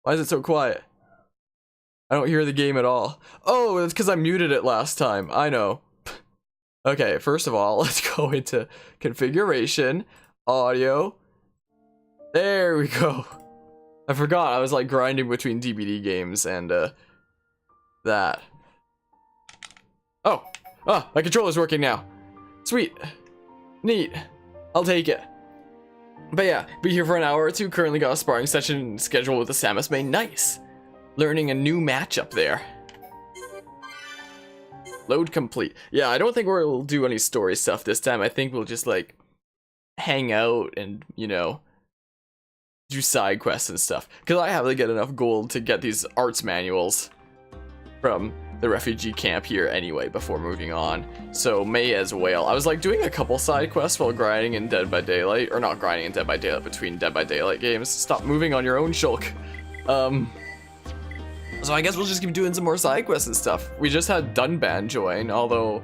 Why is it so quiet? I don't hear the game at all. Oh, that's because I muted it last time. I know. Okay, first of all, let's go into configuration, audio. There we go. I forgot I was like grinding between DBD games and that. Oh, my controller's working now. Sweet, neat, I'll take it. But yeah, be here for an hour or two. Currently got a sparring session scheduled with the Samus main. Nice. Learning a new matchup there. Load complete. Yeah, I don't think we'll do any story stuff this time. I think we'll just like hang out and, you know, do side quests and stuff. Because I have to get enough gold to get these arts manuals from the refugee camp here anyway before moving on. So may as well. I was like doing a couple side quests while grinding in Dead by Daylight. Or not grinding in Dead by Daylight, between Dead by Daylight games. Stop moving on your own, Shulk. So I guess we'll just keep doing some more side quests and stuff. We just had Dunban join, although,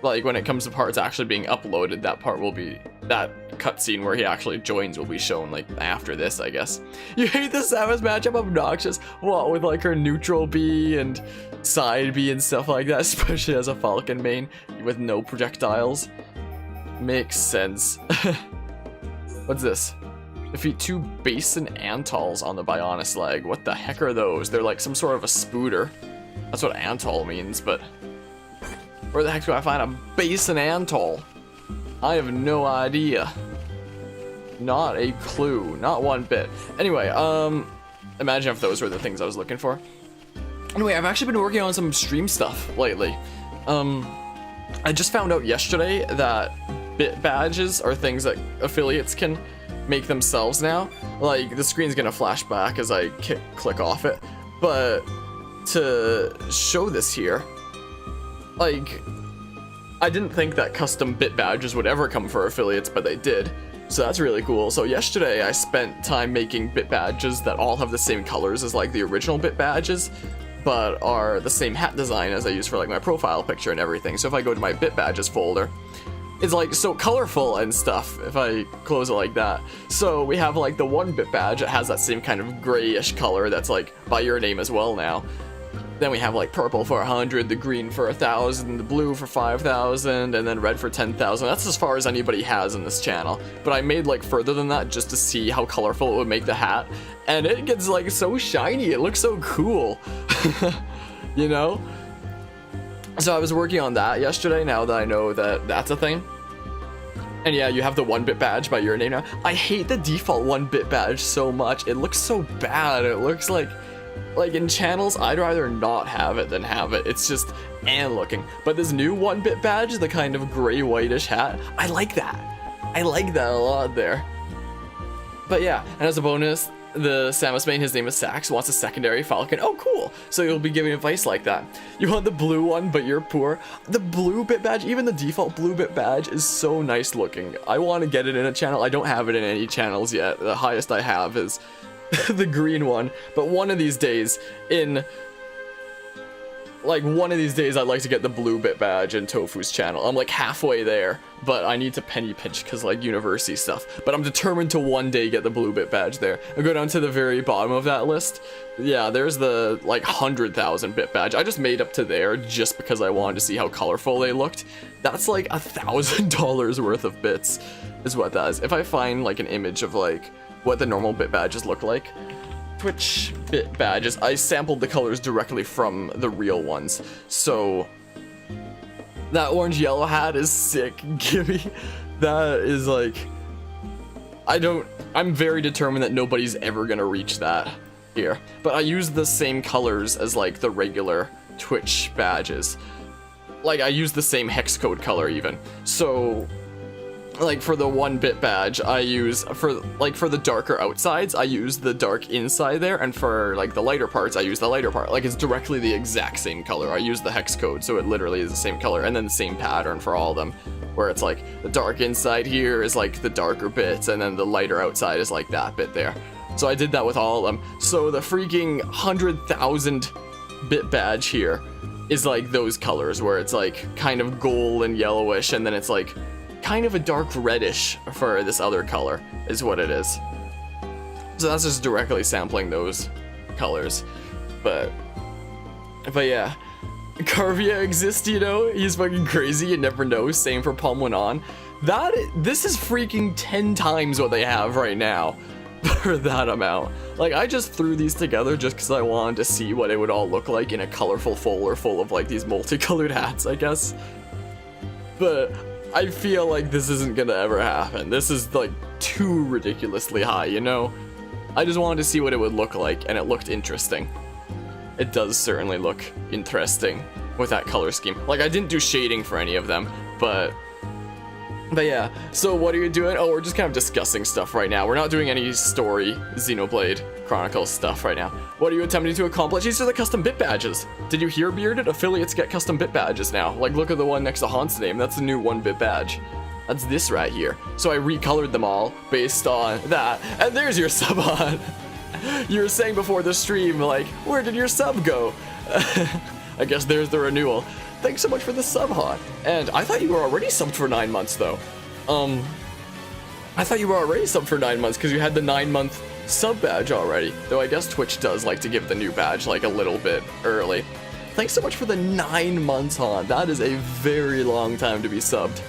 like, when it comes to parts actually being uploaded, that part will be, that cutscene where he actually joins will be shown, like, after this, I guess. You hate the Samus matchup? Obnoxious. What, with, like, her neutral B and side B and stuff like that, especially as a Falcon main with no projectiles? Makes sense. What's this? Defeat 2 Basin Antals on the Bionis leg. What the heck are those? They're like some sort of a spooter. That's what Antal means, but where the heck do I find a Basin Antal? I have no idea. Not a clue. Not one bit. Anyway, imagine if those were the things I was looking for. Anyway, I've actually been working on some stream stuff lately. I just found out yesterday that bit badges are things that affiliates can make themselves now. Like, the screen's gonna flash back as I click off it, but to show this here, like, I didn't think that custom bit badges would ever come for affiliates, but they did, so that's really cool. So yesterday I spent time making bit badges that all have the same colors as like the original bit badges, but are the same hat design as I use for like my profile picture and everything. So if I go to my bit badges folder, it's like so colorful and stuff if I close it like that. So we have like the 1-bit badge that has that same kind of grayish color that's like by your name as well now. Then we have like purple for 100, the green for 1,000, the blue for 5,000, and then red for 10,000. That's as far as anybody has in this channel. But I made like further than that just to see how colorful it would make the hat. And it gets like so shiny, it looks so cool. You know? So I was working on that yesterday, now that I know that that's a thing. And yeah, you have the 1-bit badge by your name now. I hate the default 1-bit badge so much. It looks so bad. It looks like in channels, I'd rather not have it than have it. It's just looking. But this new 1-bit badge, the kind of gray whitish hat, I like that. I like that a lot there. But yeah, and as a bonus, the Samus main, his name is Sax, wants a secondary Falcon. Oh, cool. So you'll be giving advice like that. You want the blue one, but you're poor. The blue bit badge, even the default blue bit badge is so nice looking. I want to get it in a channel. I don't have it in any channels yet. The highest I have is the green one. But one of these days, I'd like to get the blue bit badge in Tofu's channel. I'm like halfway there, but I need to penny pinch because like university stuff. But I'm determined to one day get the blue bit badge there. I'll go down to the very bottom of that list. Yeah, there's the like 100,000 bit badge. I just made up to there just because I wanted to see how colorful they looked. That's like $1,000 worth of bits is what that is. If I find like an image of like what the normal bit badges look like, Twitch bit badges, I sampled the colors directly from the real ones. So that orange yellow hat is sick. Gimme. That is like, I'm very determined that nobody's ever gonna reach that here. But I use the same colors as like the regular Twitch badges. Like I use the same hex code color even. So like for the 1-bit badge, I use for the darker outsides, I use the dark inside there, and for like the lighter parts, I use the lighter part. Like it's directly the exact same color. I use the hex code, so it literally is the same color, and then the same pattern for all of them, where it's like the dark inside here is like the darker bits, and then the lighter outside is like that bit there. So I did that with all of them. So the freaking 100,000 bit badge here is like those colors, where it's like kind of gold and yellowish, and then it's like kind of a dark reddish for this other color is what it is. So that's just directly sampling those colors. But yeah. Carvia exists, you know? He's fucking crazy, you never know. Same for Palm Went On. This is freaking 10 times what they have right now for that amount. Like, I just threw these together just because I wanted to see what it would all look like in a colorful folder full of, like, these multicolored hats, I guess. But I feel like this isn't gonna ever happen. This is, like, too ridiculously high, you know? I just wanted to see what it would look like, and it looked interesting. It does certainly look interesting with that color scheme. Like, I didn't do shading for any of them, but yeah. So what are you doing? Oh, we're just kind of discussing stuff right now. We're not doing any story Xenoblade Chronicles stuff right now. What are you attempting to accomplish? These are the custom bit badges. Did you hear, Bearded? Affiliates get custom bit badges now. Like, look at the one next to Haunt's name. That's the new 1-bit badge. That's this right here. So I recolored them all based on that. And there's your sub on. You were saying before the stream, like, where did your sub go? I guess there's the renewal. Thanks so much for the sub, Hot. And I thought you were already subbed for 9 months, though. I thought you were already subbed for 9 months because you had the 9-month sub badge already. Though I guess Twitch does like to give the new badge like a little bit early. Thanks so much for the 9 months, Hot. That is a very long time to be subbed.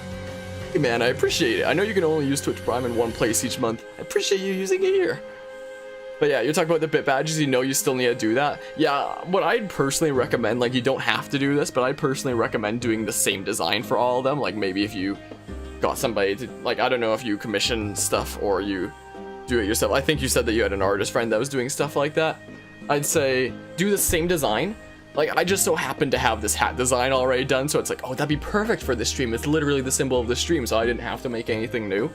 Hey, man, I appreciate it. I know you can only use Twitch Prime in one place each month. I appreciate you using it here. But yeah, you're talking about the bit badges, you know you still need to do that. Yeah, what I'd personally recommend, like, you don't have to do this, but I'd personally recommend doing the same design for all of them. Like, maybe if you got somebody to, like, I don't know if you commission stuff or you do it yourself. I think you said that you had an artist friend that was doing stuff like that. I'd say do the same design. Like, I just so happen to have this hat design already done, so it's like, oh, that'd be perfect for this stream. It's literally the symbol of the stream, so I didn't have to make anything new.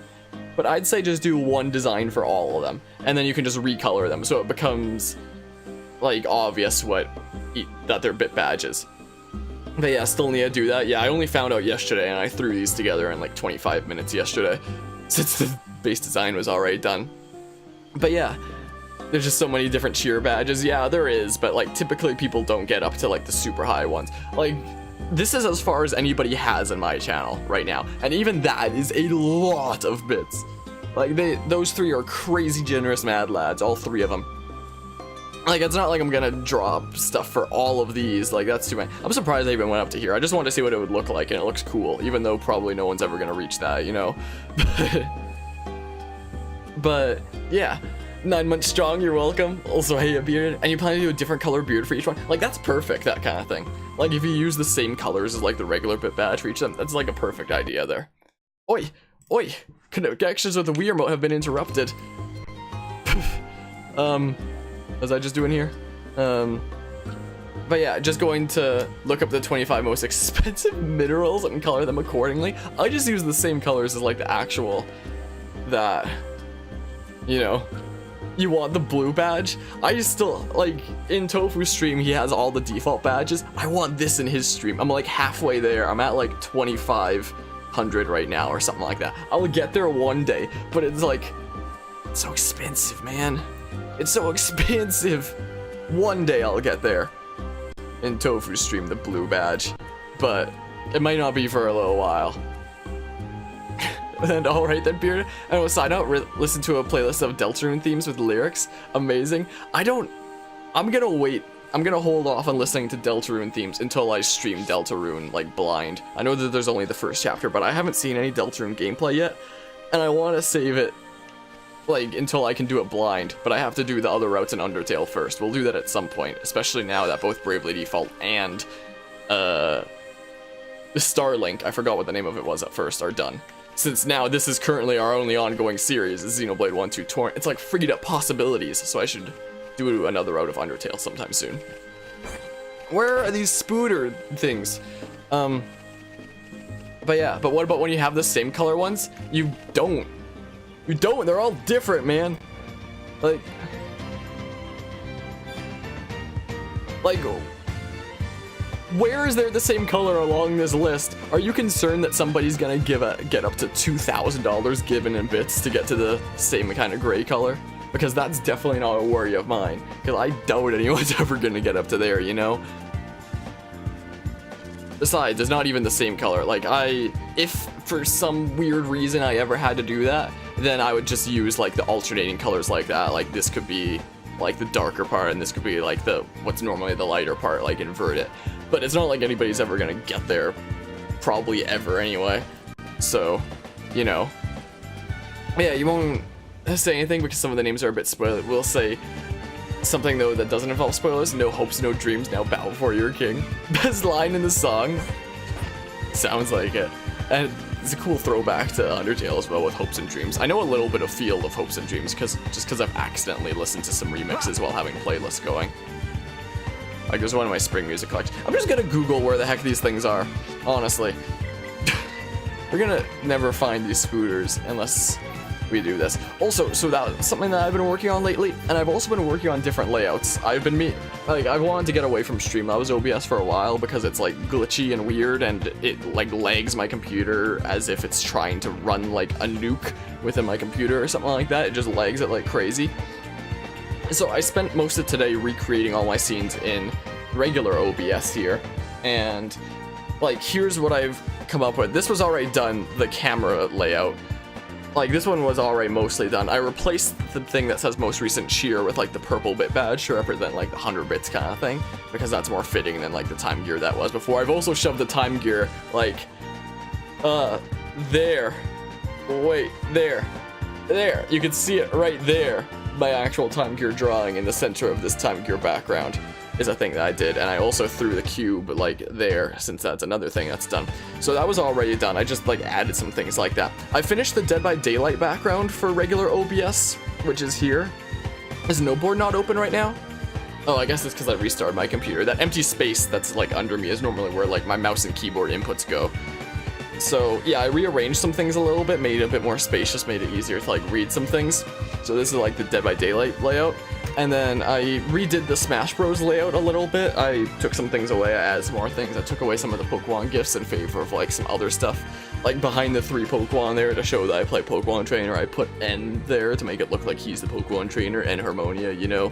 But I'd say just do one design for all of them, and then you can just recolor them, so it becomes, like, obvious that they're bit badges. But yeah, still need to do that. Yeah, I only found out yesterday, and I threw these together in, like, 25 minutes yesterday, since the base design was already done. But yeah, there's just so many different cheer badges. Yeah, there is, but, like, typically people don't get up to, like, the super high ones. Like, this is as far as anybody has in my channel right now, and even that is a lot of bits. Like, those three are crazy generous mad lads, all three of them. Like, it's not like I'm gonna drop stuff for all of these, like, that's too many. I'm surprised I even went up to here. I just wanted to see what it would look like, and it looks cool, even though probably no one's ever gonna reach that, you know? But yeah. 9 months strong, you're welcome. Also, hey, a beard. And you plan to do a different color beard for each one? Like, that's perfect, that kind of thing. Like, if you use the same colors as, like, the regular bit badge for each of them, that's, like, a perfect idea there. Oi! Oi! Connections with the Wii remote have been interrupted. What was I just doing here? But yeah, just going to look up the 25 most expensive minerals and color them accordingly. I just use the same colors as, like, the actual, that, you know. You want the blue badge? I still, like, in Tofu's stream, he has all the default badges. I want this in his stream. I'm, like, halfway there. I'm at, like, 2,500 right now or something like that. I'll get there one day, but it's, like, it's so expensive, man. It's so expensive. One day I'll get there in Tofu's stream, the blue badge, but it might not be for a little while. And alright then, Beard. And we'll sign out, listen to a playlist of Deltarune themes with lyrics. Amazing. I'm gonna wait. I'm gonna hold off on listening to Deltarune themes until I stream Deltarune, like, blind. I know that there's only the first chapter, but I haven't seen any Deltarune gameplay yet. And I want to save it, like, until I can do it blind. But I have to do the other routes in Undertale first. We'll do that at some point, especially now that both Bravely Default and, Starlink, I forgot what the name of it was at first, are done. Since now this is currently our only ongoing series, is Xenoblade 1-2 Torna. It's like freed up possibilities, so I should do another route of Undertale sometime soon. Where are these spooter things? But yeah, but what about when you have the same color ones? You don't. You don't, they're all different, man. Like, where is there the same color along this list? Are you concerned that somebody's gonna get up to $2,000 given in bits to get to the same kind of gray color? Because that's definitely not a worry of mine. Because I doubt anyone's ever gonna get up to there, you know? Besides, it's not even the same color. Like, if for some weird reason I ever had to do that, then I would just use, like, the alternating colors like that. Like, this could be like the darker part, and this could be like the what's normally the lighter part, like invert it. But it's not like anybody's ever gonna get there, probably ever anyway. So, you know, yeah, you won't say anything because some of the names are a bit spoiled. We'll say something though that doesn't involve spoilers. No hopes, no dreams. Now bow before your king. Best line in the song. Sounds like it. And it's a cool throwback to Undertale as well with Hopes and Dreams. I know a little bit of feel of Hopes and Dreams just because I've accidentally listened to some remixes while having playlists going. Like there's one in my spring music collection. I'm just gonna Google where the heck these things are, honestly. We're gonna never find these scooters unless we do this. Also, so that's something that I've been working on lately, and I've also been working on different layouts. I've wanted to get away from Streamlabs OBS for a while because it's like glitchy and weird, and it like lags my computer as if it's trying to run like a nuke within my computer or something like that. It just lags it like crazy. So I spent most of today recreating all my scenes in regular OBS here, and like here's what I've come up with. This was already done, the camera layout. Like, this one was already mostly done. I replaced the thing that says most recent cheer with, like, the purple bit badge to represent, like, the 100 bits kind of thing, because that's more fitting than, like, the time gear that was before. I've also shoved the time gear, like, there. Wait, there. There. You can see it right there. My actual time gear drawing in the center of this time gear background is a thing that I did, and I also threw the cube like there, since that's another thing that's done. So that was already done. I just like added some things like that. I finished the Dead by Daylight background for regular OBS, which is here. Is no board not open right now? Oh, I guess it's because I restarted my computer. That empty space that's like under me is normally where like my mouse and keyboard inputs go. So yeah, I rearranged some things a little bit, made it a bit more spacious, made it easier to like read some things. So this is like the Dead by Daylight layout. And then I redid the Smash Bros layout a little bit. I took some things away, I added some more things. I took away some of the Pokemon gifts in favor of like some other stuff. Like behind the 3 Pokemon there to show that I play Pokemon Trainer, I put N there to make it look like he's the Pokemon Trainer, and Harmonia, you know.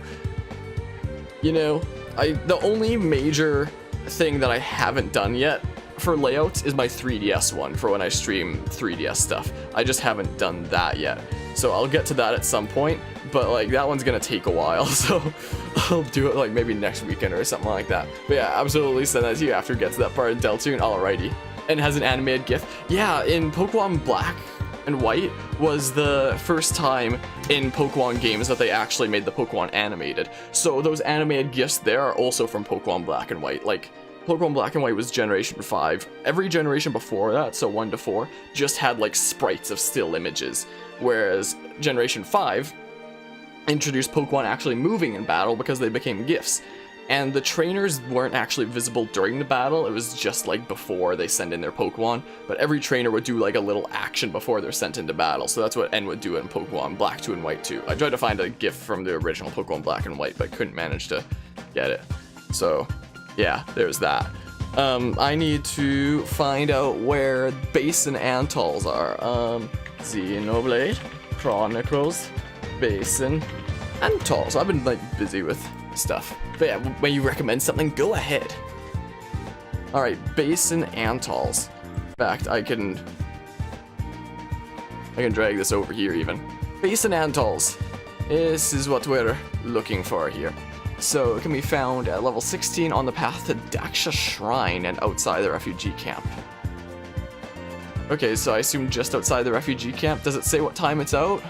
The only major thing that I haven't done yet for layouts is my 3DS one for when I stream 3DS stuff. I just haven't done that yet. So I'll get to that at some point, but like that one's gonna take a while, so I'll do it like maybe next weekend or something like that. But yeah, absolutely send that to you after it gets to that part of Deltoon. Alrighty. And has an animated GIF. Yeah, in Pokemon Black and White was the first time in Pokemon games that they actually made the Pokemon animated. So those animated GIFs there are also from Pokemon Black and White. Like, Pokemon Black and White was Generation 5. Every generation before that, so 1 to 4, just had like sprites of still images. Whereas Generation 5 introduced Pokemon actually moving in battle because they became GIFs. And the trainers weren't actually visible during the battle, it was just like before they send in their Pokemon. But every trainer would do like a little action before they're sent into battle, so that's what N would do in Pokemon Black 2 and White 2. I tried to find a GIF from the original Pokemon Black and White, but couldn't manage to get it. So yeah, there's that. I need to find out where Basin Antals are. Xenoblade Chronicles, Basin Antals. I've been like busy with stuff. But yeah, when you recommend something, go ahead. Alright, Basin Antals. In fact, I can drag this over here even. Basin Antals. This is what we're looking for here. So it can be found at level 16 on the path to Daksha Shrine and outside the refugee camp. Okay, so I assume just outside the refugee camp. Does it say what time it's out?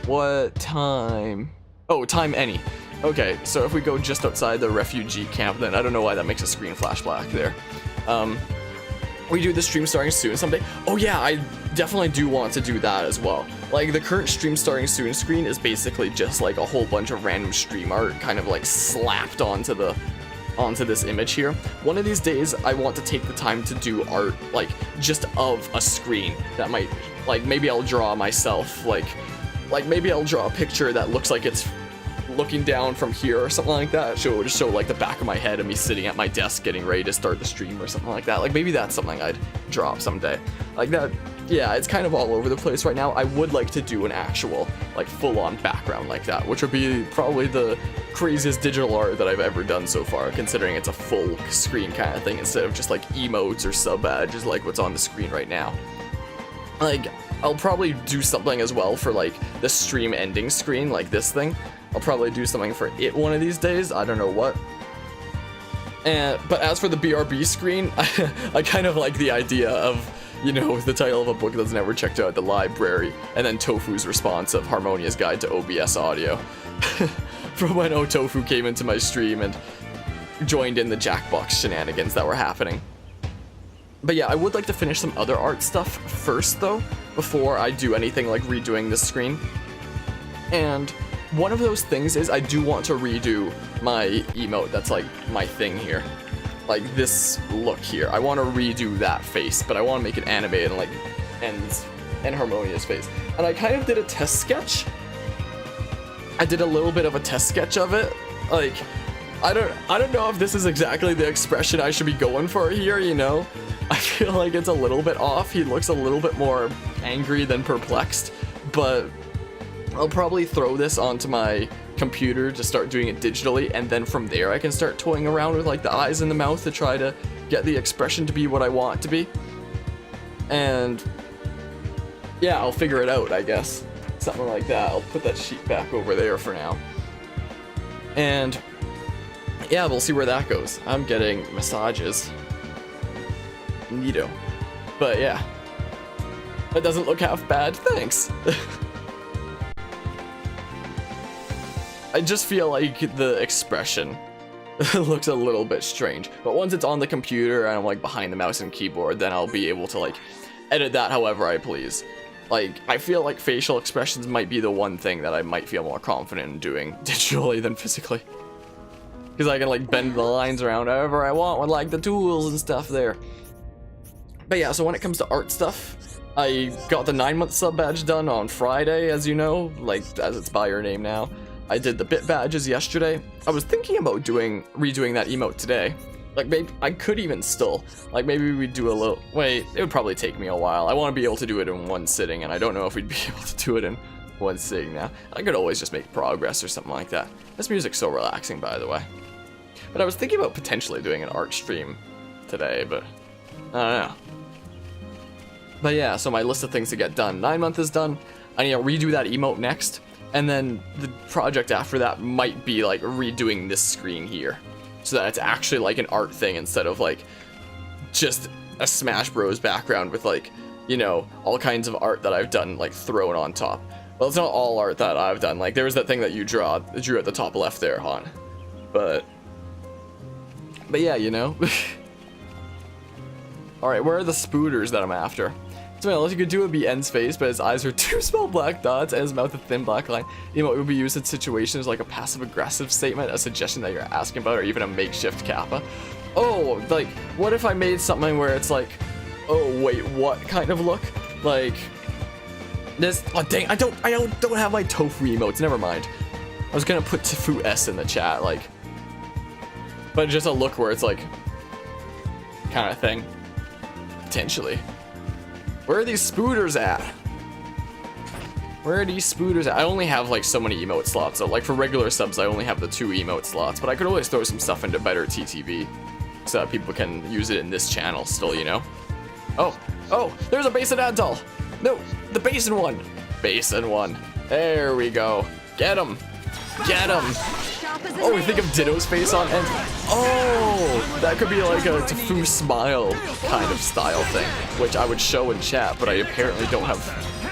What time? Oh, time any. Okay, so if we go just outside the refugee camp, then I don't know why that makes a screen flash black there. We do the stream starting soon someday. Oh yeah, I definitely do want to do that as well. Like, the current stream starting soon screen is basically just like a whole bunch of random stream art kind of like slapped onto this image here. One of these days, I want to take the time to do art, like, just of a screen that might, like, maybe I'll draw myself, like maybe I'll draw a picture that looks like it's looking down from here or something like that. So it would show like the back of my head and me sitting at my desk getting ready to start the stream or something like that. Like, maybe that's something I'd draw up someday. Like that, yeah, it's kind of all over the place right now. I would like to do an actual, like, full-on background like that, which would be probably the craziest digital art that I've ever done so far, considering it's a full screen kind of thing instead of just like emotes or sub badges like what's on the screen right now. Like, I'll probably do something as well for like the stream ending screen, like this thing. I'll probably do something for it one of these days. I don't know what. But as for the BRB screen, I kind of like the idea of, you know, the title of a book that's never checked out at the library, and then Tofu's response of Harmonia's Guide to OBS Audio. From when Tofu came into my stream and joined in the Jackbox shenanigans that were happening. But yeah, I would like to finish some other art stuff first, though, before I do anything like redoing this screen. And one of those things is I do want to redo my emote that's like my thing here. Like this look here. I want to redo that face, but I want to make it animated and like and Harmonia's face. And I kind of did a test sketch. I did a little bit of a test sketch of it. Like, I don't know if this is exactly the expression I should be going for here, you know? I feel like it's a little bit off. He looks a little bit more angry than perplexed, but I'll probably throw this onto my computer to start doing it digitally, and then from there I can start toying around with like the eyes and the mouth to try to get the expression to be what I want it to be. And yeah, I'll figure it out, I guess. Something like that. I'll put that sheet back over there for now. And yeah, we'll see where that goes. I'm getting massages. Neato. But yeah. That doesn't look half bad. Thanks. I just feel like the expression looks a little bit strange. But once it's on the computer and I'm like behind the mouse and keyboard, then I'll be able to like edit that however I please. Like, I feel like facial expressions might be the one thing that I might feel more confident in doing digitally than physically. Because I can like bend the lines around however I want with like the tools and stuff there. But yeah, so when it comes to art stuff, I got the 9-month sub badge done on Friday, as you know, like as it's by your name now. I did the bit badges yesterday. I was thinking about redoing that emote today. Like, maybe I could even still, like, maybe we'd do a little, wait, it would probably take me a while. I want to be able to do it in one sitting, and I don't know if we'd be able to do it in one sitting now. I could always just make progress or something like that. This music's so relaxing, by the way. But I was thinking about potentially doing an art stream today, but I don't know. But yeah, so my list of things to get done. 9-month is done. I need to redo that emote next, and then the project after that might be, like, redoing this screen here. So that it's actually like an art thing instead of like just a Smash Bros background with like, you know, all kinds of art that I've done like thrown on top. Well, it's not all art that I've done. Like there was that thing that you drew at the top left there, Han. But yeah, you know. All right, where are the spooters that I'm after? So all you could do would be N's face, but his eyes are 2 small black dots and his mouth a thin black line. Emote would be used in situations like a passive-aggressive statement, a suggestion that you're asking about, or even a makeshift kappa. Oh, like, what if I made something where it's like, oh wait, what kind of look? Like this. Oh dang, I don't have my tofu emotes. Never mind. I was gonna put Tofu S in the chat, like, but just a look where it's like, kind of thing, potentially. Where are these spooters at? Where are these spooters at? I only have like so many emote slots, so like for regular subs I only have the 2 emote slots, but I could always throw some stuff into better TTV so that people can use it in this channel still, you know? Oh, there's a basin doll. No, the basin one. Basin one. There we go. Get him. Get him. Oh, we think of Ditto's face on end. Oh, that could be like a Tofu smile kind of style thing, which I would show in chat, but I apparently don't have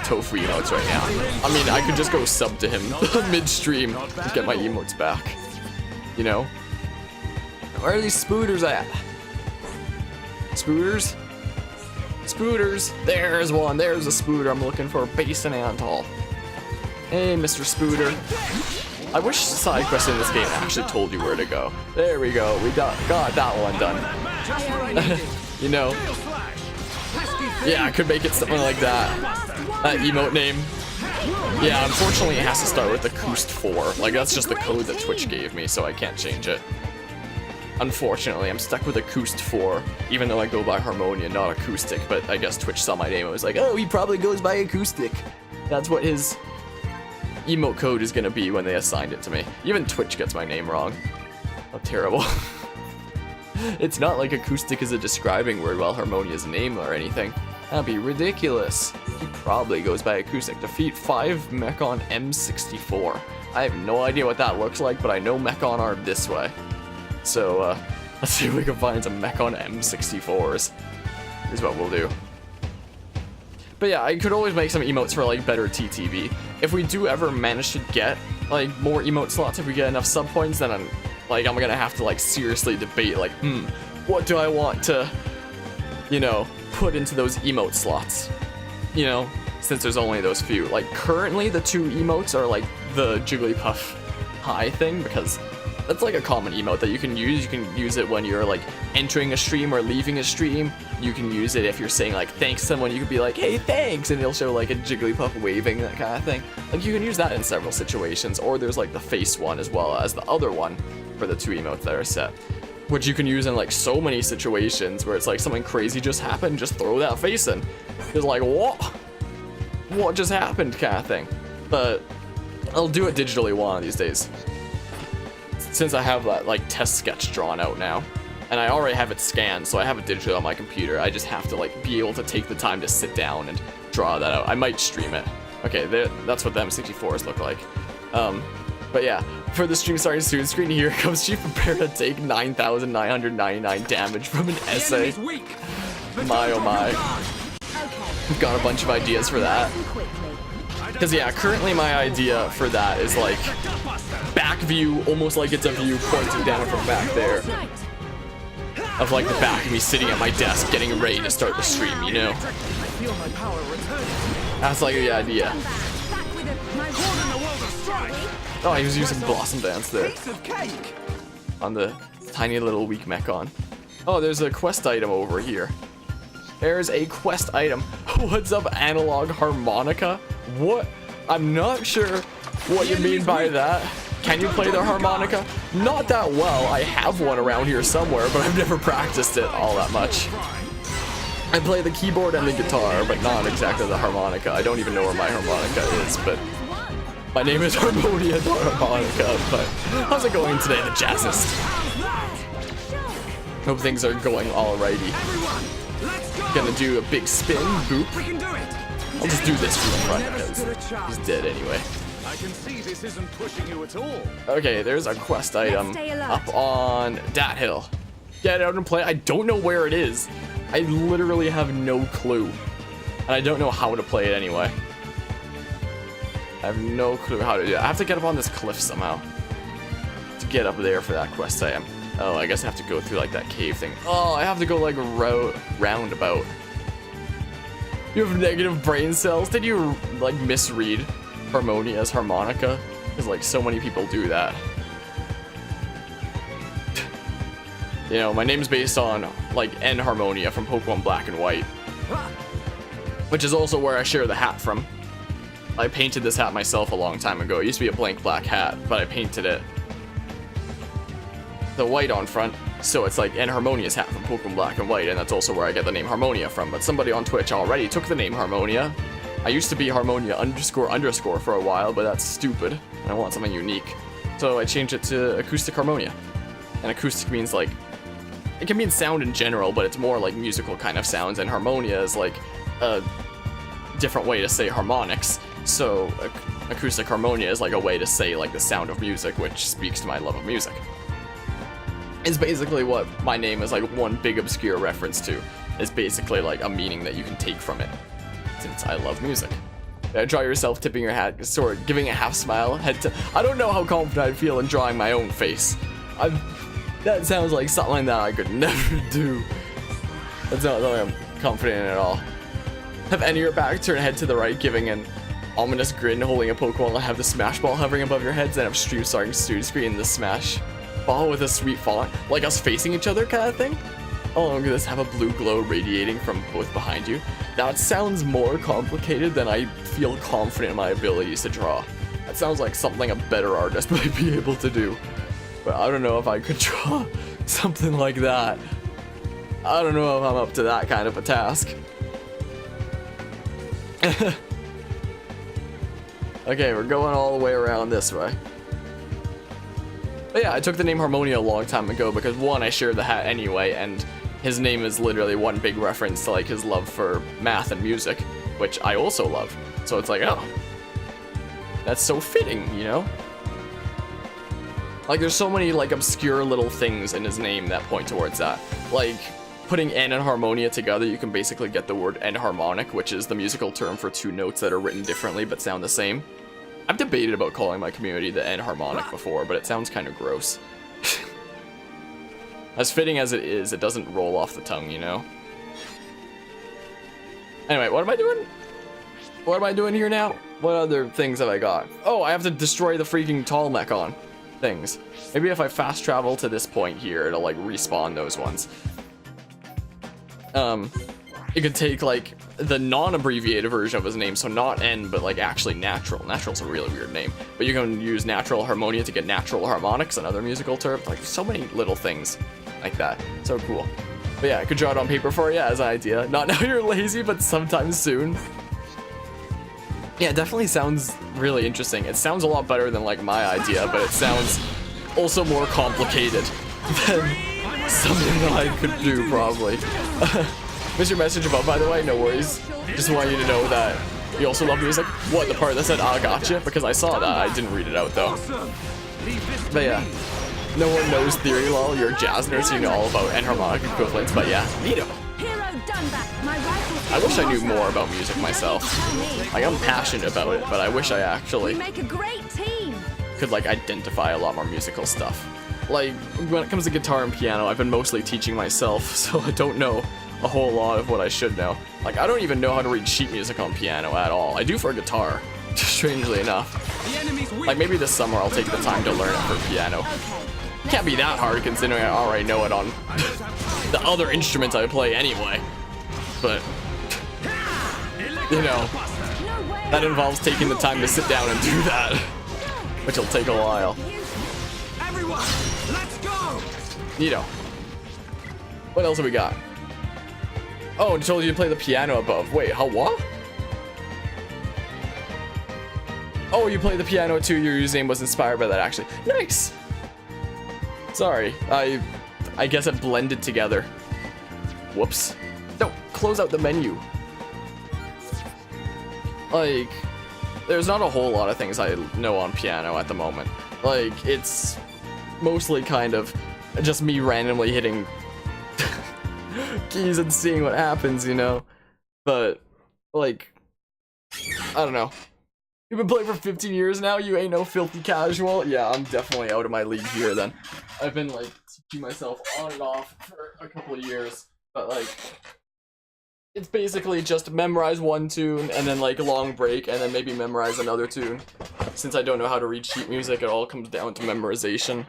Tofu emotes right now. I mean, I could just go sub to him mid-stream and get my emotes back. You know? Where are these spooters at? Spooters? Spooters. There's one. There's a spooter I'm looking for. Basin Antal. Hey, Mr. Spooter. I wish Sidequestin in this game actually told you where to go. There we go. We got that one done. You know? Yeah, I could make it something like that. That emote name. Yeah, unfortunately it has to start with Acoust 4. Like, that's just the code that Twitch gave me, so I can't change it. Unfortunately, I'm stuck with Acoust 4, even though I go by Harmonia, not Acoustic, but I guess Twitch saw my name and was like, oh, he probably goes by Acoustic. That's what his emote code is gonna be when they assigned it to me. Even Twitch gets my name wrong. How terrible. It's not like Acoustic is a describing word while Harmonia's name or anything. That'd be ridiculous. He probably goes by acoustic. Defeat 5 Mechon M64. I have no idea what that looks like, but I know Mechon are this way. So, let's see if we can find some Mechon M64s. Is what we'll do. But yeah, I could always make some emotes for like better TTV. If we do ever manage to get like more emote slots, if we get enough sub points, then I'm gonna have to like seriously debate like, what do I want to, you know, put into those emote slots? You know, since there's only those few. Like currently the 2 emotes are like the Jigglypuff high thing, because that's like a common emote that you can use. You can use it when you're like entering a stream or leaving a stream. You can use it if you're saying like thanks to someone. You could be like, hey, thanks, and it'll show like a Jigglypuff waving, that kind of thing. Like you can use that in several situations. Or there's like the face one as well as the other one for the 2 emotes that are set, which you can use in like so many situations where it's like something crazy just happened, just throw that face in. It's like, what just happened, kind of thing. But I'll do it digitally one of these days, since I have that like test sketch drawn out now, and I already have it scanned, so I have it digitally on my computer. I just have to like be able to take the time to sit down and draw that out. I might stream it. Okay, that's what the M64s look like. But yeah, for the stream starting soon screen, here comes Chief. Prepare to take 9,999 damage from an essay. My oh my. I've got a bunch of ideas for that. Because yeah, currently my idea for that is like back view, almost like it's a view pointing down from back there. Of like the back of me sitting at my desk getting ready to start the stream, you know? That's like the idea. Oh, he was using Blossom Dance there. On the tiny little weak Mechon. Oh, there's a quest item over here. There's a quest item. What's up, Analog Harmonica? What? I'm not sure what you mean by that. Can you play the harmonica? Not that well. I have one around here somewhere, but I've never practiced it all that much. I play the keyboard and the guitar, but not exactly the harmonica. I don't even know where my harmonica is, but my name is Harmonia, not harmonica. But how's it going today, the jazzist? Hope things are going alrighty. Gonna do a big spin, boop. I'll just do this from the front because he's dead anyway. I can see this isn't pushing you at all. Okay, there's a quest item up on that hill. Get out and play. I don't know where it is. I literally have no clue. And I don't know how to play it anyway. I have no clue how to do it. I have to get up on this cliff somehow to get up there for that quest item. Oh, I guess I have to go through like that cave thing. Oh, I have to go like roundabout. You have negative brain cells? Did you like misread Harmonia's harmonica? Because like so many people do that. You know, my name's based on like N Harmonia from Pokemon Black and White, which is also where I share the hat from. I painted this hat myself a long time ago. It used to be a blank black hat, but I painted it the white on front, so it's like N Harmonia's hat from Pokemon Black and White, and that's also where I get the name Harmonia from. But somebody on Twitch already took the name Harmonia. I used to be Harmonia __ for a while, but that's stupid, and I want something unique. So I changed it to Acoustic Harmonia. And acoustic means like, it can mean sound in general, but it's more like musical kind of sounds, and Harmonia is like a different way to say harmonics. So Acoustic Harmonia is like a way to say like the sound of music, which speaks to my love of music. Is basically what my name is like one big obscure reference to. Is basically like a meaning that you can take from it, since I love music. Draw yourself tipping your hat, sort of giving a half smile, head to. I don't know how confident I feel in drawing my own face. That sounds like something that I could never do. That's not something I'm confident in at all. Have any your back, turn head to the right, giving an ominous grin, holding a Pokeball, and have the Smash Ball hovering above your heads, and have stream starting student screen the Smash Ball with a sweet font, like us facing each other kind of thing. Along with this, have a blue glow radiating from both behind you. That sounds more complicated than I feel confident in my abilities to draw. That sounds like something a better artist might be able to do. But I don't know if I could draw something like that. I don't know if I'm up to that kind of a task. Okay, we're going all the way around this way. But yeah, I took the name Harmonia a long time ago because one, I shared the hat anyway, and his name is literally one big reference to like his love for math and music, which I also love. So it's like, oh, that's so fitting, you know? Like, there's so many like obscure little things in his name that point towards that. Like, putting N and Harmonia together, you can basically get the word enharmonic, which is the musical term for two notes that are written differently but sound the same. I've debated about calling my community the enharmonic before, but it sounds kind of gross. As fitting as it is, it doesn't roll off the tongue, you know? Anyway, what am I doing? What am I doing here now? What other things have I got? Oh, I have to destroy the freaking tall Mechon things. Maybe if I fast travel to this point here, it'll like respawn those ones. It could take like the non-abbreviated version of his name, so not N, but like actually Natural. Natural's a really weird name, but you can use Natural Harmonia to get Natural Harmonics, another musical term. Like so many little things like that. So cool. But yeah, I could draw it on paper for you as an idea. Not now you're lazy, but sometime soon. Yeah, it definitely sounds really interesting. It sounds a lot better than like my idea, but it sounds also more complicated than something that I could do probably. Missed your message above, by the way, no worries. Just want you to know that you also love music. What, the part that said I gotcha? Because I saw that, I didn't read it out though. But yeah, no one knows theory, lol. You're a jazz nerd, so you know all about enharmonic equivalents, but yeah, neato. I wish I knew more about music myself. Like, I'm passionate about it, but I wish I actually could like identify a lot more musical stuff. Like, when it comes to guitar and piano, I've been mostly teaching myself, so I don't know a whole lot of what I should know. Like, I don't even know how to read sheet music on piano at all. I do for guitar, strangely enough. Like, maybe this summer I'll take the time to learn it for piano. Can't be that hard considering I already know it on the other instruments I play anyway. But, you know, that involves taking the time to sit down and do that, which will take a while. You know. What else have we got? Oh, it told you to play the piano above. Wait, how what? Oh, you play the piano too. Your username was inspired by that, actually. Nice. Sorry, I guess it blended together. Whoops. No, close out the menu. Like, there's not a whole lot of things I know on piano at the moment. Like, it's mostly kind of just me randomly hitting keys and seeing what happens, you know? But, like, I don't know. You've been playing for 15 years now, you ain't no filthy casual? Yeah, I'm definitely out of my league here then. I've been, like, teaching myself on and off for a couple of years, but, like, it's basically just memorize one tune, and then, like, a long break, and then maybe memorize another tune. Since I don't know how to read sheet music, it all comes down to memorization.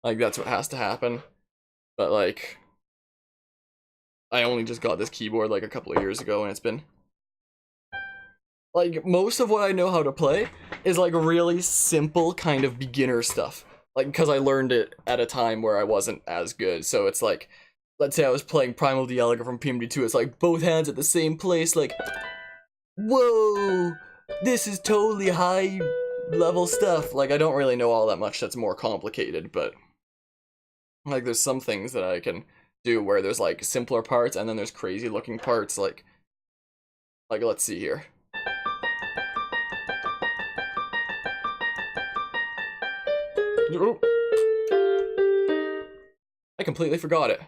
Like, that's what has to happen. But, like, I only just got this keyboard, like, a couple of years ago, and it's been... Like, most of what I know how to play is, like, really simple kind of beginner stuff. Like, because I learned it at a time where I wasn't as good. So it's like, let's say I was playing Primal Dialga from PMD2. It's like, both hands at the same place, like, whoa, this is totally high level stuff. Like, I don't really know all that much that's more complicated, but, like, there's some things that I can do where there's, like, simpler parts, and then there's crazy looking parts, like, let's see here. I completely forgot it.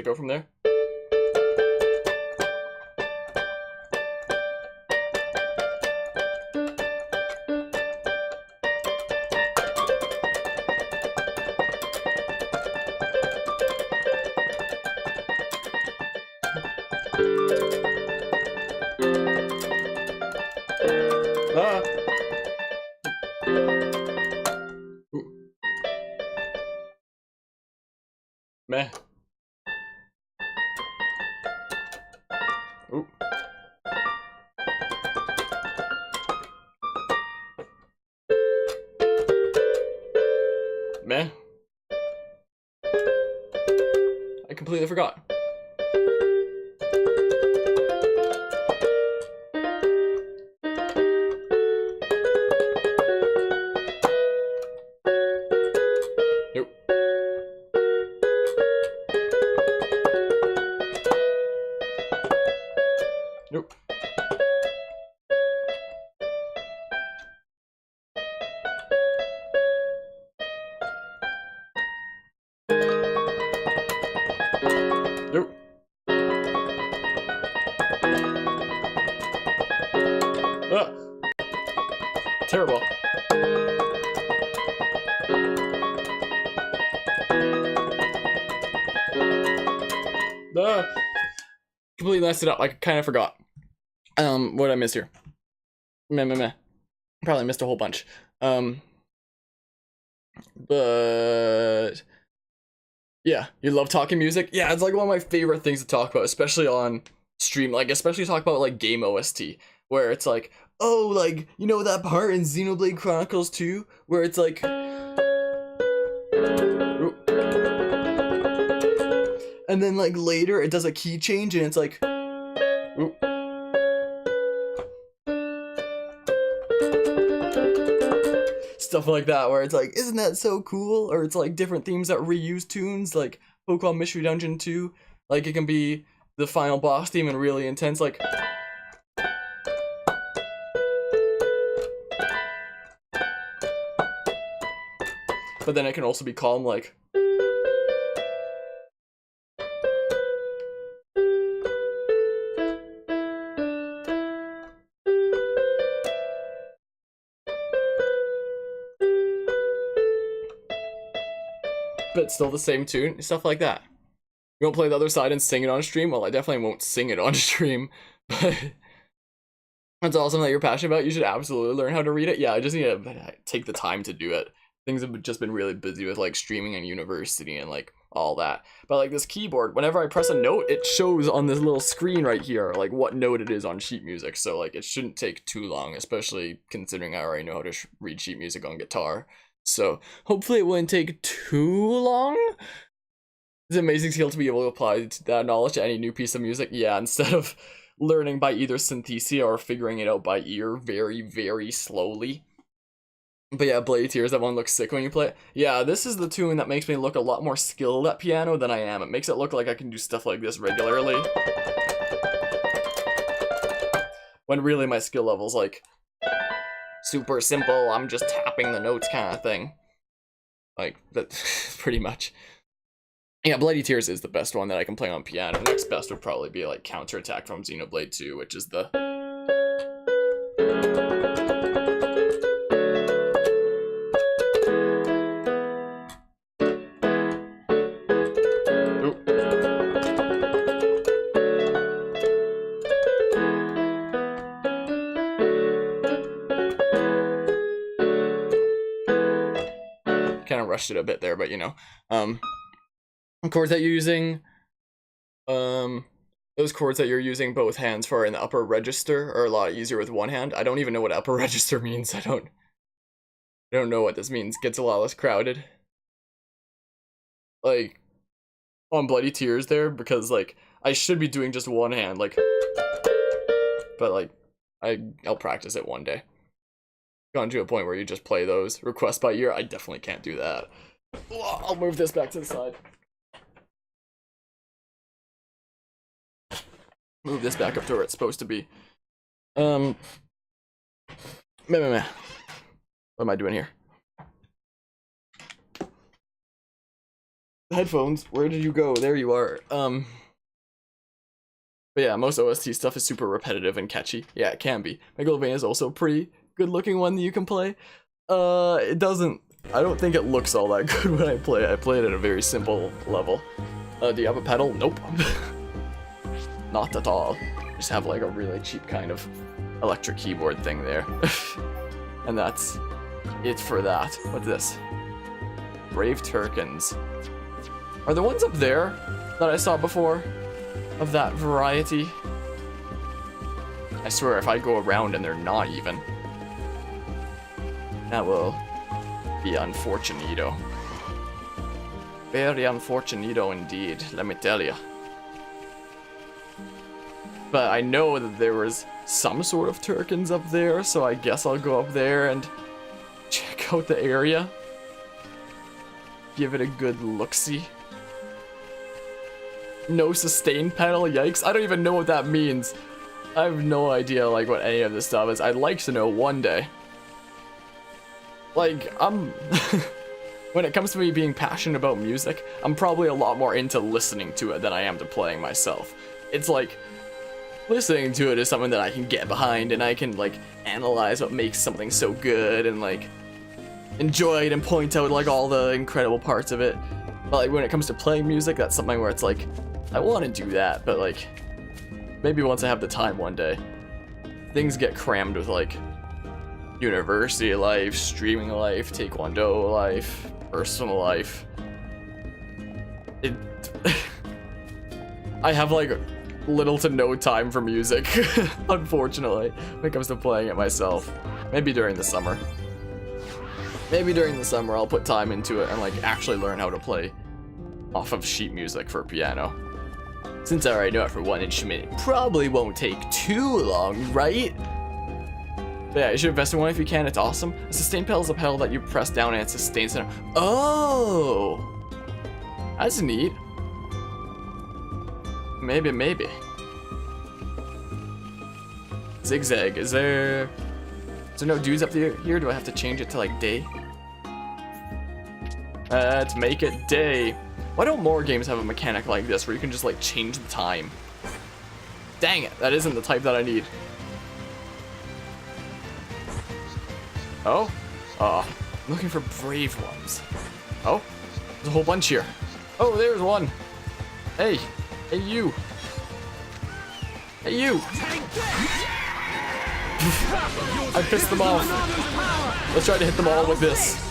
go from there. Ah. Ooh. Meh. Ooh. Meh. I completely forgot. Nope. Nope. Nope. Ah. Terrible. Ah. Completely messed it up. I kind of forgot. What I missed here? Meh. Probably missed a whole bunch. But yeah, you love talking music. Yeah, it's like one of my favorite things to talk about, especially on stream. Like, especially talk about like game OST, where it's like, oh, like, you know that part in Xenoblade Chronicles 2 where it's like, ooh. And then like later it does a key change and it's like, ooh. Stuff like that, where it's like, isn't that so cool? Or it's like different themes that reuse tunes, like Pokemon Mystery Dungeon 2. Like, it can be the final boss theme and really intense, like. But then it can also be calm, like. But still the same tune, stuff like that. You won't play the other side and sing it on stream? Well, I definitely won't sing it on stream, but that's awesome that you're passionate about. You should absolutely learn how to read it. Yeah, I just need to take the time to do it. Things have just been really busy with like streaming and university and like all that. But like this keyboard, whenever I press a note, it shows on this little screen right here like what note it is on sheet music. So like it shouldn't take too long, especially considering I already know how to read sheet music on guitar. So hopefully it wouldn't take too long. It's an amazing skill to be able to apply that knowledge to any new piece of music. Yeah, instead of learning by either synthesia or figuring it out by ear very, very slowly. But yeah, Blade Tears, that one looks sick when you play it. Yeah, this is the tune that makes me look a lot more skilled at piano than I am. It makes it look like I can do stuff like this regularly. When really my skill level's like super simple, I'm just tapping the notes kind of thing. Like, that's pretty much. Yeah, Bloody Tears is the best one that I can play on piano. Next best would probably be like Counterattack from Xenoblade 2, which is the... Ooh. Kind of rushed it a bit there, but you know. Chords that you're using, those chords that you're using both hands for in the upper register are a lot easier with one hand. I don't even know what upper register means. I don't know what this means. Gets a lot less crowded. Like on Bloody Tears there, because like I should be doing just one hand, like, but like I'll practice it one day. Gone to a point where you just play those requests by ear. I definitely can't do that. I'll move this back to the side. Move this back up to where it's supposed to be. What am I doing here? Headphones, where did you go? There you are. But yeah, most OST stuff is super repetitive and catchy. Yeah, it can be. Megalovania is also a pretty good looking one that you can play. It doesn't, I don't think it looks all that good when I play it. I play it at a very simple level. Do you have a pedal? Nope. Not at all. Just have like a really cheap kind of electric keyboard thing there. And that's it for that. What's this? Brave Turkins. Are the ones up there that I saw before of that variety? I swear if I go around and they're not even, that will be unfortunito. Very unfortunito indeed, let me tell you. But I know that there was some sort of Turkins up there, so I guess I'll go up there and check out the area. Give it a good look-see. No sustain pedal, yikes. I don't even know what that means. I have no idea like what any of this stuff is. I'd like to know one day. Like, when it comes to me being passionate about music, I'm probably a lot more into listening to it than I am to playing myself. It's like, listening to it is something that I can get behind and I can like analyze what makes something so good and like enjoy it and point out like all the incredible parts of it. But like when it comes to playing music, that's something where it's like, I want to do that, but like maybe once I have the time one day. Things get crammed with like university life, streaming life, taekwondo life, personal life. I have like little to no time for music, unfortunately, when it comes to playing it myself. Maybe during the summer. Maybe during the summer I'll put time into it and like actually learn how to play off of sheet music for piano. Since I already know it for one instrument, it probably won't take too long, right? But yeah, you should invest in one if you can, it's awesome. A sustain pedal is a pedal that you press down and it sustains it. Oh! That's neat. Maybe. Zigzag, is there no dudes up here? Do I have to change it to like day? Let's make it day. Why don't more games have a mechanic like this where you can just like change the time? Dang it, that isn't the type that I need. Oh? I'm looking for brave ones. Oh, there's a whole bunch here. Oh, there's one. Hey you. Hey you. I pissed them off. Let's try to hit them all with this.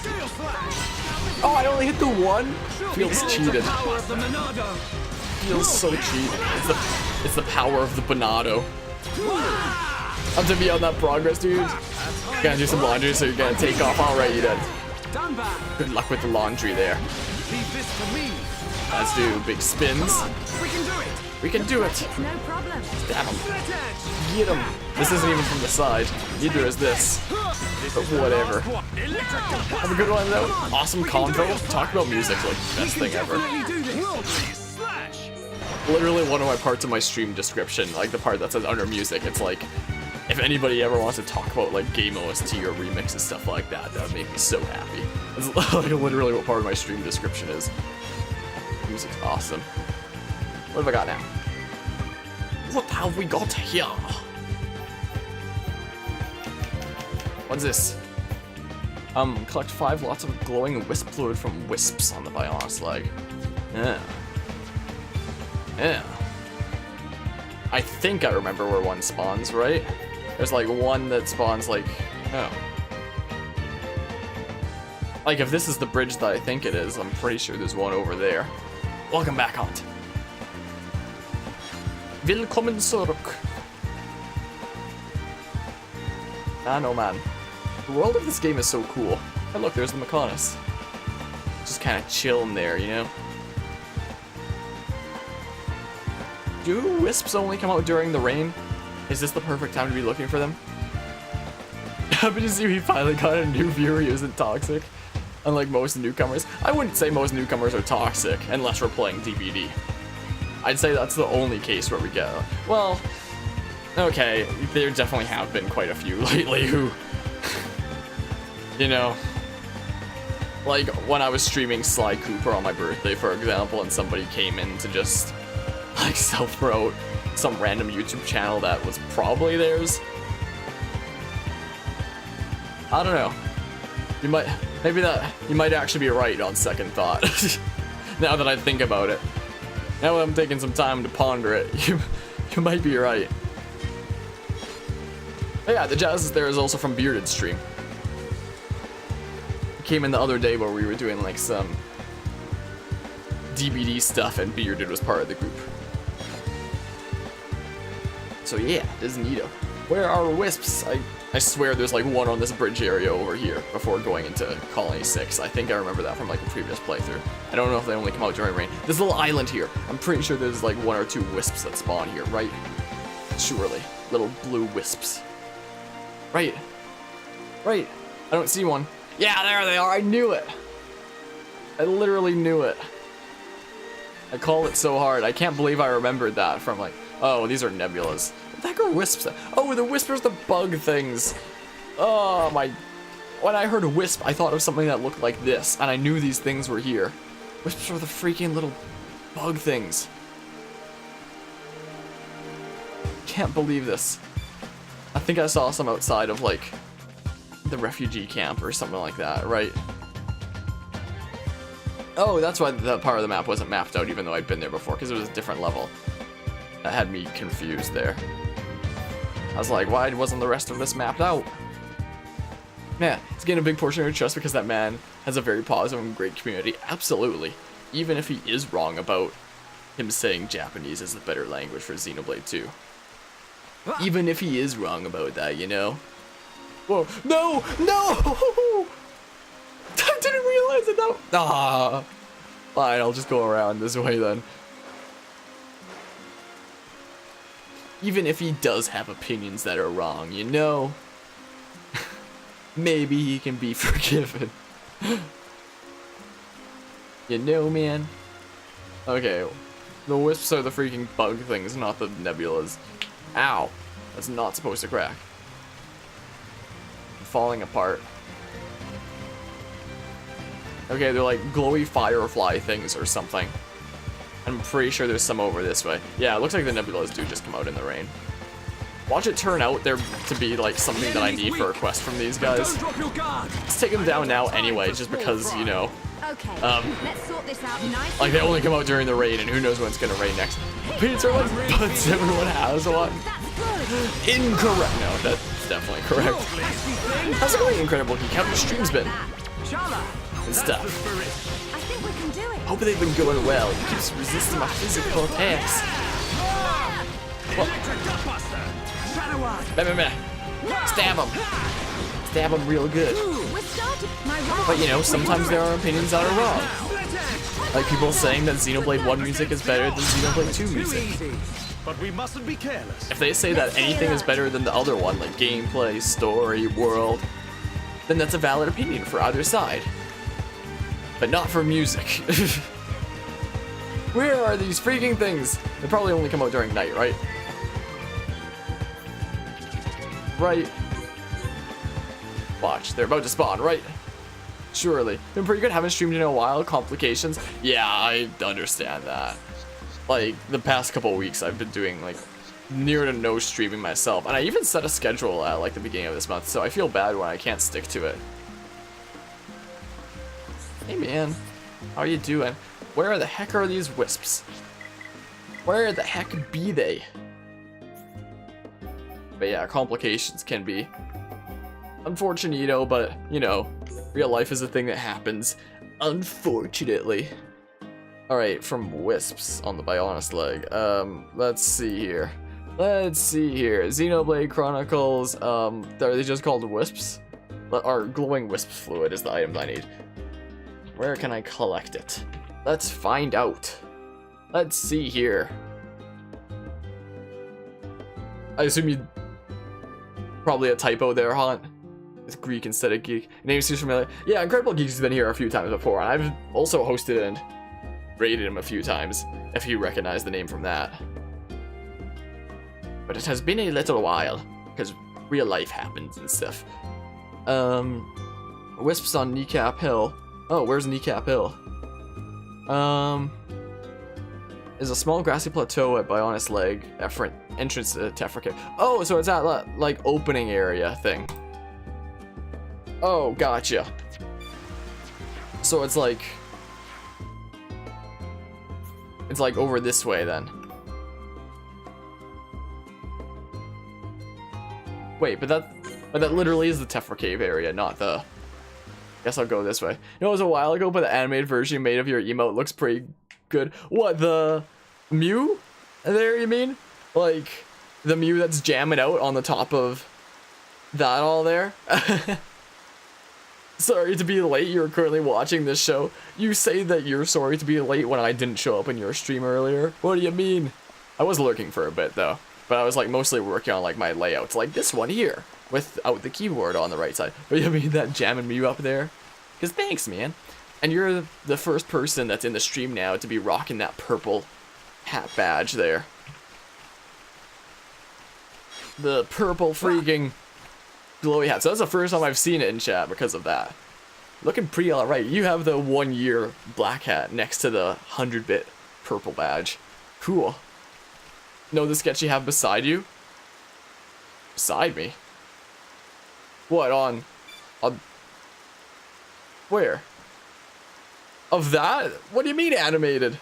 Oh, I only hit the one? Feels cheated. Feels so cheated. It's the power of the Bonado. I'm to be on that progress, dude. Gonna do some laundry, so you're gonna take off. Alright, you done. Good luck with the laundry there. Let's do big spins. We can do it. No problem. Damn him. Get him. This isn't even from the side. Neither is this. But whatever. Have a good one though. Awesome convo. Talk about music like best thing ever. Literally one of my parts of my stream description, like the part that says under music, it's like, if anybody ever wants to talk about like game OST or remixes, stuff like that, that would make me so happy. It's like literally what part of my stream description is. Music's awesome. What have I got now? What have we got here? What's this? Collect 5 lots of glowing wisp fluid from wisps on the Bionis leg. Yeah. I think I remember where one spawns, right? There's like one that spawns like, oh. Like if this is the bridge that I think it is, I'm pretty sure there's one over there. Welcome back, Hunt. Willkommen zurück. Ah, no, man. The world of this game is so cool. Oh, look, there's the Mechonis. Just kind of chilling there, you know? Do wisps only come out during the rain? Is this the perfect time to be looking for them? Happy to see we finally got a new viewer who isn't toxic. Unlike most newcomers. I wouldn't say most newcomers are toxic, unless we're playing DVD. I'd say that's the only case where we get, well, okay, there definitely have been quite a few lately who, you know, Like, when I was streaming Sly Cooper on my birthday, for example, and somebody came in to just, like, self-promote some random YouTube channel that was probably theirs. I don't know. You might actually be right on second thought. Now that I think about it. Now that I'm taking some time to ponder it, you might be right. But yeah, the jazz is there is also from Bearded's stream. Came in the other day where we were doing like some DBD stuff and Bearded was part of the group. So yeah, this is neato. Where are wisps? I swear there's like one on this bridge area over here before going into Colony 6. I think I remember that from like a previous playthrough. I don't know if they only come out during rain. This little island here, I'm pretty sure there's like 1 or 2 wisps that spawn here, right? Surely. Little blue wisps. Right. Right. I don't see one. Yeah, there they are. I knew it. I literally knew it. I called it so hard. I can't believe I remembered that from like, oh, these are nebulas. What the heck are wisps? Oh, the whispers, the bug things. Oh my. When I heard a wisp, I thought of something that looked like this, and I knew these things were here. Wisps are the freaking little bug things. Can't believe this. I think I saw some outside of like the refugee camp or something like that, right? Oh, that's why that part of the map wasn't mapped out even though I'd been there before, because it was a different level. That had me confused there. I was like, why wasn't the rest of this mapped out? Yeah, it's getting a big portion of your trust because that man has a very positive and great community. Absolutely. Even if he is wrong about him saying Japanese is the better language for Xenoblade 2. Even if he is wrong about that, you know? Whoa, no, no! I didn't realize it though. Ah, fine, I'll just go around this way then. Even if he does have opinions that are wrong, you know? Maybe he can be forgiven. You know, man? Okay, the wisps are the freaking bug things, not the nebulas. Ow, that's not supposed to crack. Falling apart. Okay, they're like glowy firefly things or something. I'm pretty sure there's some over this way. Yeah, it looks like the nebulas do just come out in the rain. Watch it turn out there to be like something that I need for a quest from these guys. Let's take them down now anyway, just because, you know. Like they only come out during the rain and who knows when it's gonna rain next. Pizza like butts, everyone has one. Incorrect. No, that's definitely correct. How's it going, Incredible Geek? How have your streams been? And stuff. Hope they've been going well. It keeps resisting my physical attacks. Stab him. Stab him real good. But you know, sometimes there are opinions that are wrong. Like people saying that Xenoblade 1 music is better than Xenoblade 2 music. But we mustn't be careless. If they say that anything is better than the other one, like gameplay, story, world, then that's a valid opinion for either side. But not for music. Where are these freaking things? They probably only come out during night, right? Right. Watch, they're about to spawn, right? Surely. Been pretty good, haven't streamed in a while, complications. Yeah, I understand that. Like, the past couple weeks I've been doing, like, near to no streaming myself. And I even set a schedule at, like, the beginning of this month, so I feel bad when I can't stick to it. Hey, man. How are you doing? Where the heck are these wisps? Where the heck be they? But yeah, complications can be unfortunate, but, you know, real life is a thing that happens, unfortunately. Alright, from wisps on the Bionis leg. Let's see here. Xenoblade Chronicles, are they just called wisps? Or glowing wisp fluid is the item I need. Where can I collect it? Let's find out. Let's see here. I assume you probably a typo there, Haunt. It's Greek instead of geek. Name seems familiar. Yeah, Incredible Geek's been here a few times before, and I've also hosted and rated him a few times, if you recognize the name from that. But it has been a little while, because real life happens and stuff. Wisps on Kneecap Hill. Oh, where's Kneecap Hill? Is a small grassy plateau at Bionis Leg at front entrance to the Tephra Cave. Oh, so it's that like opening area thing. Oh, gotcha. So it's like over this way then. Wait, but that literally is the Tephra Cave area, not the. Guess I'll go this way. You know, it was a while ago, but the animated version you made of your emote looks pretty good. What, the Mew? There, you mean? Like, the Mew that's jamming out on the top of that all there? Sorry to be late, you're currently watching this show. You say that you're sorry to be late when I didn't show up in your stream earlier. What do you mean? I was lurking for a bit, though. But I was, like, mostly working on, like, my layouts. Like this one here, without the keyboard on the right side. But you mean that jamming Mew up there? Because thanks, man. And you're the first person that's in the stream now to be rocking that purple hat badge there. The purple freaking glowy hat. So that's the first time I've seen it in chat because of that. Looking pretty alright. You have the 1 year black hat next to the 100-bit purple badge. Cool. Know the sketch you have beside you? Beside me? What, on where? Of that? What do you mean animated?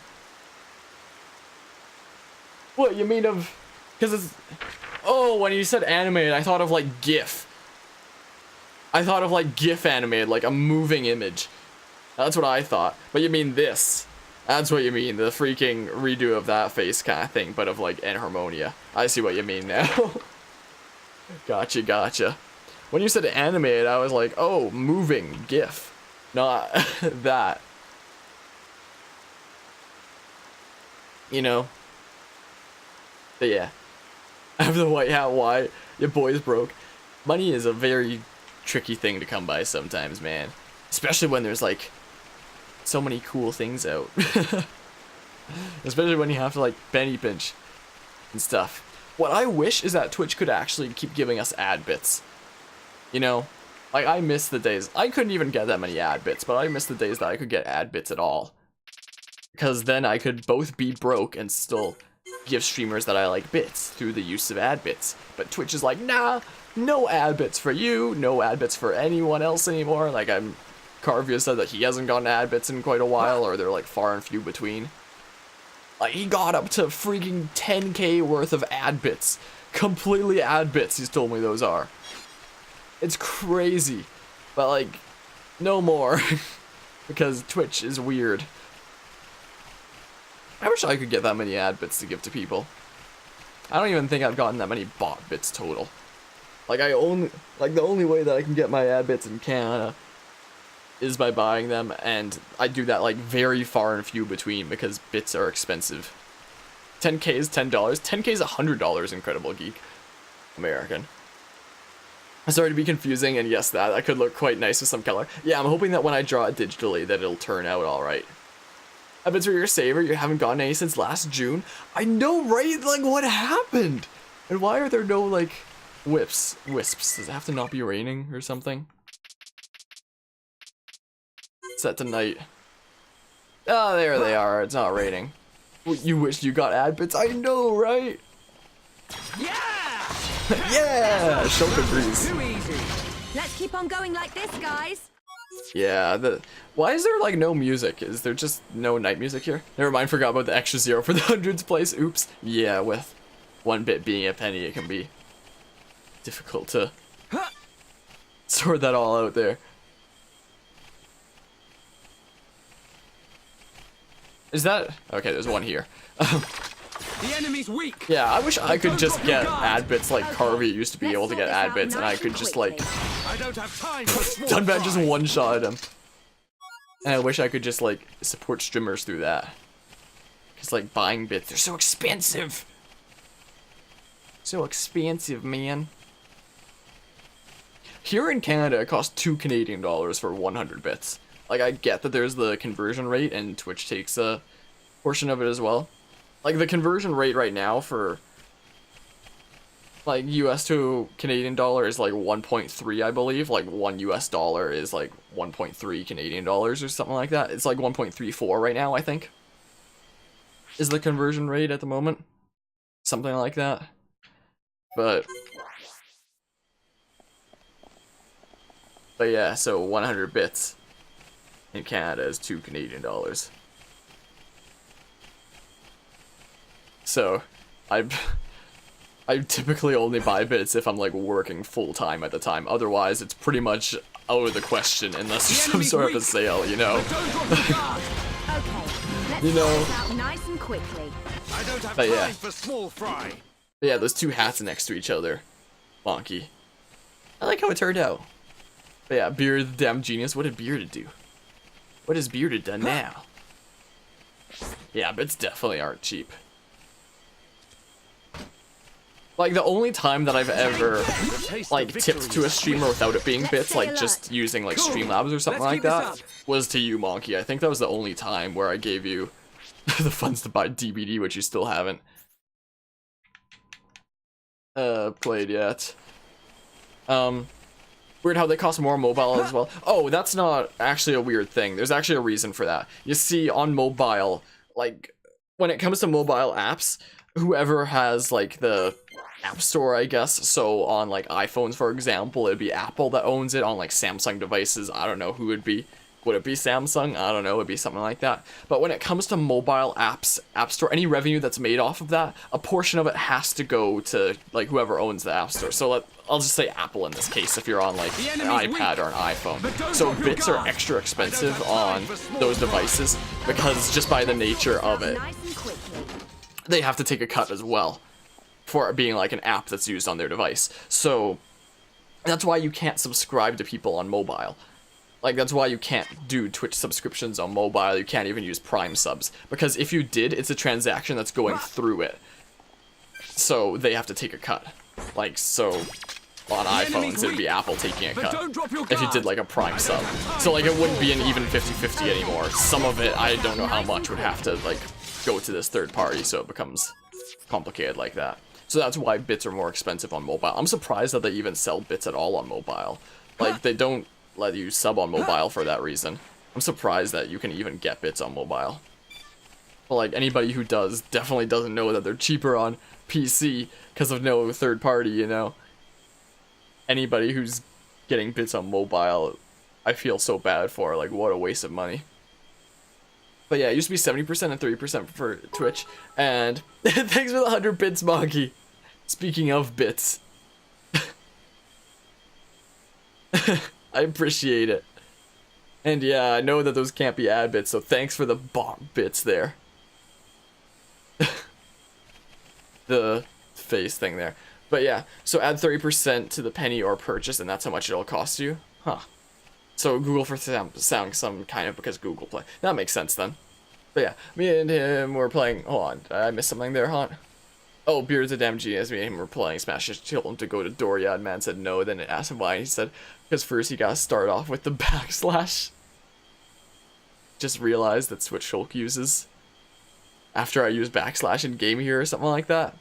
What, you mean of... Because it's... Oh, when you said animated, I thought of like GIF. I thought of like GIF animated, like a moving image. That's what I thought. But you mean this. That's what you mean, the freaking redo of that face kind of thing, but of like in Harmonia. I see what you mean now. Gotcha, gotcha. When you said animated, I was like, oh, moving GIF. Not that. You know? But yeah. I have the white hat, why? Your boy's broke. Money is a very tricky thing to come by sometimes, man. Especially when there's like so many cool things out. Especially when you have to like penny pinch and stuff. What I wish is that Twitch could actually keep giving us ad bits. You know? Like, I miss the days. I couldn't even get that many ad bits, but I miss the days that I could get ad bits at all. Because then I could both be broke and still give streamers that I like bits through the use of ad bits. But Twitch is like, nah, no ad bits for you, no ad bits for anyone else anymore. Like, Carvia said that he hasn't gotten ad bits in quite a while, or they're like far and few between. Like, he got up to freaking 10k worth of ad bits. Completely ad bits, he's told me those are. It's crazy. But like, no more. Because Twitch is weird. I wish I could get that many ad bits to give to people. I don't even think I've gotten that many bot bits total. Like, the only way that I can get my ad bits in Canada is by buying them, and I do that like very far and few between because bits are expensive. 10k is $10. 10k is $100, Incredible Geek. American. Sorry to be confusing, and yes, that could look quite nice with some color. Yeah, I'm hoping that when I draw it digitally that it'll turn out alright. Bits for your saver, you haven't gotten any since last June. I know, right? Like, what happened? And why are there no, like, wisps? Does it have to not be raining or something? Set to night. Ah, there they are. It's not raining. You wish you got ad bits? I know, right? Yeah! Yeah! Shulker agrees. Too easy. Let's keep on going like this, guys. Yeah, why is there like no music? Is there just no night music here? Never mind, forgot about the extra 0 for the hundreds place. Oops. Yeah, with 1 bit being a penny, it can be difficult to sort that all out there. Is that... Okay, there's one here. The enemy's weak. Yeah, I wish I could just get ad bits like Carvey used to be able to get ad bits, and I could just like... I don't have time for small Dunban just fry. one-shotted him. And I wish I could just like support streamers through that. Because like buying bits, they're so expensive. So expensive, man. Here in Canada, it costs $2 Canadian for 100 bits. Like, I get that there's the conversion rate, and Twitch takes a portion of it as well. Like, the conversion rate right now for like US to Canadian dollar is like 1.3, I believe. Like $1 is like 1.3 Canadian dollars or something like that. It's like 1.34 right now, I think, is the conversion rate at the moment. Something like that. But yeah, so 100 bits in Canada is 2 Canadian dollars. So I typically only buy bits if I'm like working full time at the time. Otherwise, it's pretty much out of the question unless there's some sort of a sale, you know. Okay, let's You know. sort this out nice and quickly. I don't have But yeah. time for small fry. But yeah, those two hats next to each other, wonky. I like how it turned out. But yeah, Bearded the damn genius. What did Bearded do? What has Bearded done now? Yeah, bits definitely aren't cheap. Like, the only time that I've ever, like, tipped to a streamer without it being bits, like, just using, like, Streamlabs or something like that, was to you, Monkey. I think that was the only time where I gave you the funds to buy DBD, which you still haven't played yet. Weird how they cost more on mobile as well. Oh, that's not actually a weird thing. There's actually a reason for that. You see, on mobile, like, when it comes to mobile apps, whoever has, like, the App Store, I guess, so on, like, iPhones, for example, it'd be Apple that owns it. On, like, Samsung devices, I don't know who would be. Would it be Samsung? I don't know, it'd be something like that. But when it comes to mobile apps, App Store, any revenue that's made off of that, a portion of it has to go to, like, whoever owns the App Store. So I'll just say Apple in this case, if you're on, like, an iPad or an iPhone. So bits are extra expensive on those devices, because just by the nature of it, Nice and quickly. they have to take a cut as well for it being like an app that's used on their device. So that's why you can't subscribe to people on mobile. Like, that's why you can't do Twitch subscriptions on mobile. You can't even use Prime subs, because if you did, it's a transaction that's going through it. So they have to take a cut. Like, so on iPhones, it'd be Apple taking a cut if you did like a Prime sub. So like, it wouldn't be an even 50-50 anymore. Some of it, I don't know how much, would have to like go to this third party, so it becomes complicated like that. So that's why bits are more expensive on mobile. I'm surprised that they even sell bits at all on mobile. Like, they don't let you sub on mobile for that reason. I'm surprised that you can even get bits on mobile. But like, anybody who does definitely doesn't know that they're cheaper on PC because of no third party, you know. Anybody who's getting bits on mobile, I feel so bad for. Like, what a waste of money. But yeah, it used to be 70% and 30% for Twitch. And thanks for the 100 bits, Monkey. Speaking of bits. I appreciate it. And yeah, I know that those can't be ad bits, so thanks for the bot bits there. The face thing there. But yeah, so add 30% to the penny or purchase, and that's how much it'll cost you. Huh. So Google for sound some kind of, because Google Play. That makes sense then. But yeah, me and him were playing. Hold on, did I miss something there, Haunt? Oh, Beard's a damn genius. Me and him were playing Smash. Just told him to go to Doriad. Man said no. Then it asked him why. And he said, because first he got to start off with the backslash. Just realized that's what Shulk uses. After I use backslash in game here or something like that.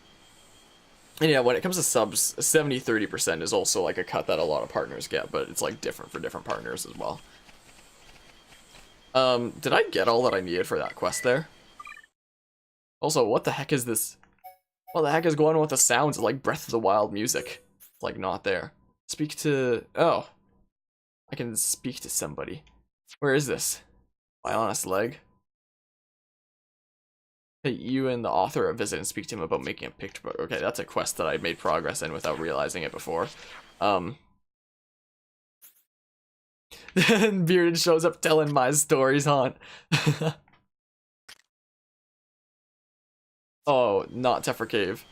And yeah, when it comes to subs, 70-30% is also like a cut that a lot of partners get, but it's like different for different partners as well. Did I get all that I needed for that quest there? Also, what the heck is this? What the heck is going on with the sounds? It's like Breath of the Wild music. It's like not there. Speak to... Oh. I can speak to somebody. Where is this? My honest leg. Hey, you and the author are visit and speak to him about making a picture book. Okay, that's a quest that I made progress in without realizing it before. Then Bearded shows up telling my stories, Haunt. Oh, not Tephra Cave.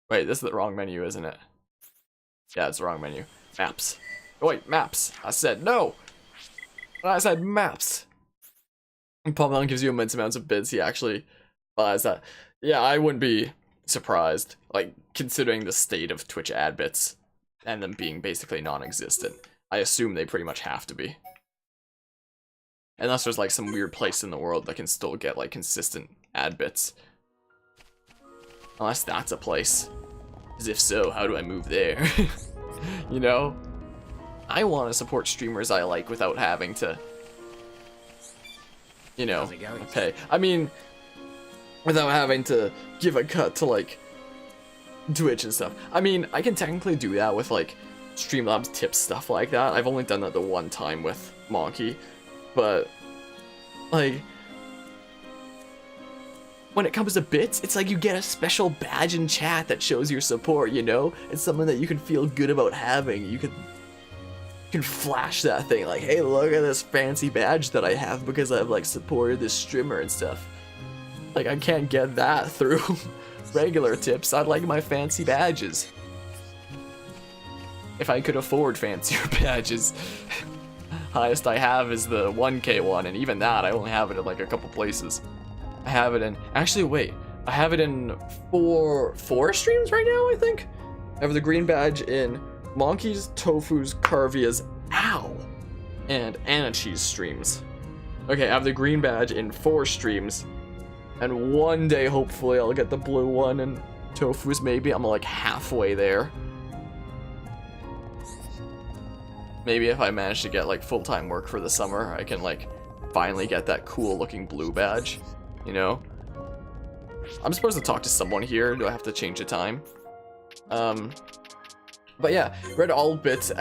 Wait, this is the wrong menu, isn't it? Yeah, it's the wrong menu. Maps. Oh, wait, maps. I said no! I said maps. Palm Melon gives you immense amounts of bids. He actually buys that. Yeah, I wouldn't be surprised. Like, considering the state of Twitch ad bits and them being basically non-existent. I assume they pretty much have to be. Unless there's like some weird place in the world that can still get like consistent ad bits. Unless that's a place. As if so, how do I move there? You know? I want to support streamers I like without having to, you know, How's it going? pay. I mean, without having to give a cut to, like, Twitch and stuff. I mean, I can technically do that with, like, Streamlabs tips, stuff like that. I've only done that the one time with Monkey. But, like, when it comes to bits, it's like you get a special badge in chat that shows your support, you know? It's something that you can feel good about having. You can flash that thing like, hey, look at this fancy badge that I have because I've, like, supported this streamer and stuff. Like, I can't get that through regular tips. I'd like my fancy badges. If I could afford fancier badges. Highest I have is the 1K one, and even that, I only have it in, like, a couple places. I have it in, actually, wait, I have it in four streams right now, I think? I have the green badge in Monkey's, Tofu's, Carvia's, ow, and Anachi's streams. Okay, I have the green badge in 4 streams, and one day, hopefully, I'll get the blue one, and Tofu's maybe. I'm, like, halfway there. Maybe if I manage to get, like, full-time work for the summer, I can, like, finally get that cool-looking blue badge, you know? I'm supposed to talk to someone here. Do I have to change the time? But yeah, read all bits,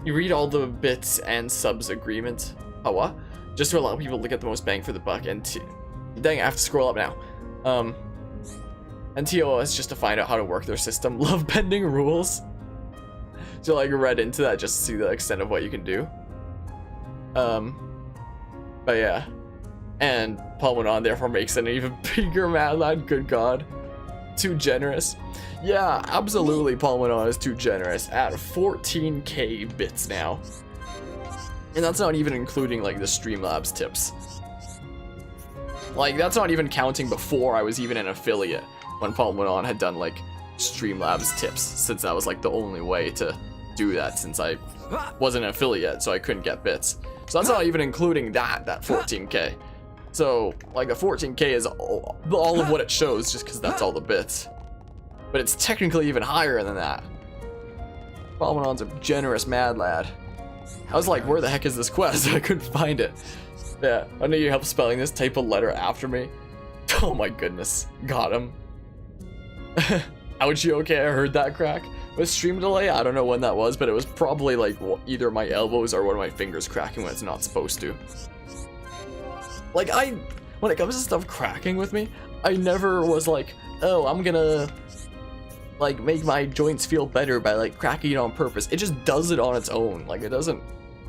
you read all the bits and subs agreement, what? Just to allow people to get the most bang for the buck, and dang, I have to scroll up now. And TOS just to find out how to work their system. Love bending rules. So like read into that just to see the extent of what you can do. But yeah. And Paul went on, therefore makes it an even bigger mad lad, good god. Too generous. Yeah, absolutely, Paul went on is too generous at 14k bits now. And that's not even including like the Streamlabs tips. Like that's not even counting before I was even an affiliate, when Paul went on had done like Streamlabs tips, since that was like the only way to do that, since I wasn't an affiliate, so I couldn't get bits. So that's not even including that 14k. So like the 14k is all of what it shows, just because that's all the bits. But it's technically even higher than that. Palmonon's a generous mad lad. I was like, where the heck is this quest? I couldn't find it. Yeah, I need your help spelling this. Type a letter after me. Oh my goodness. Got him. Ouchie, okay, I heard that crack. With stream delay, I don't know when that was, but it was probably like either my elbows or one of my fingers cracking when it's not supposed to. Like when it comes to stuff cracking with me, I never was like, oh, I'm gonna like make my joints feel better by like cracking it on purpose. It just does it on its own. Like it doesn't,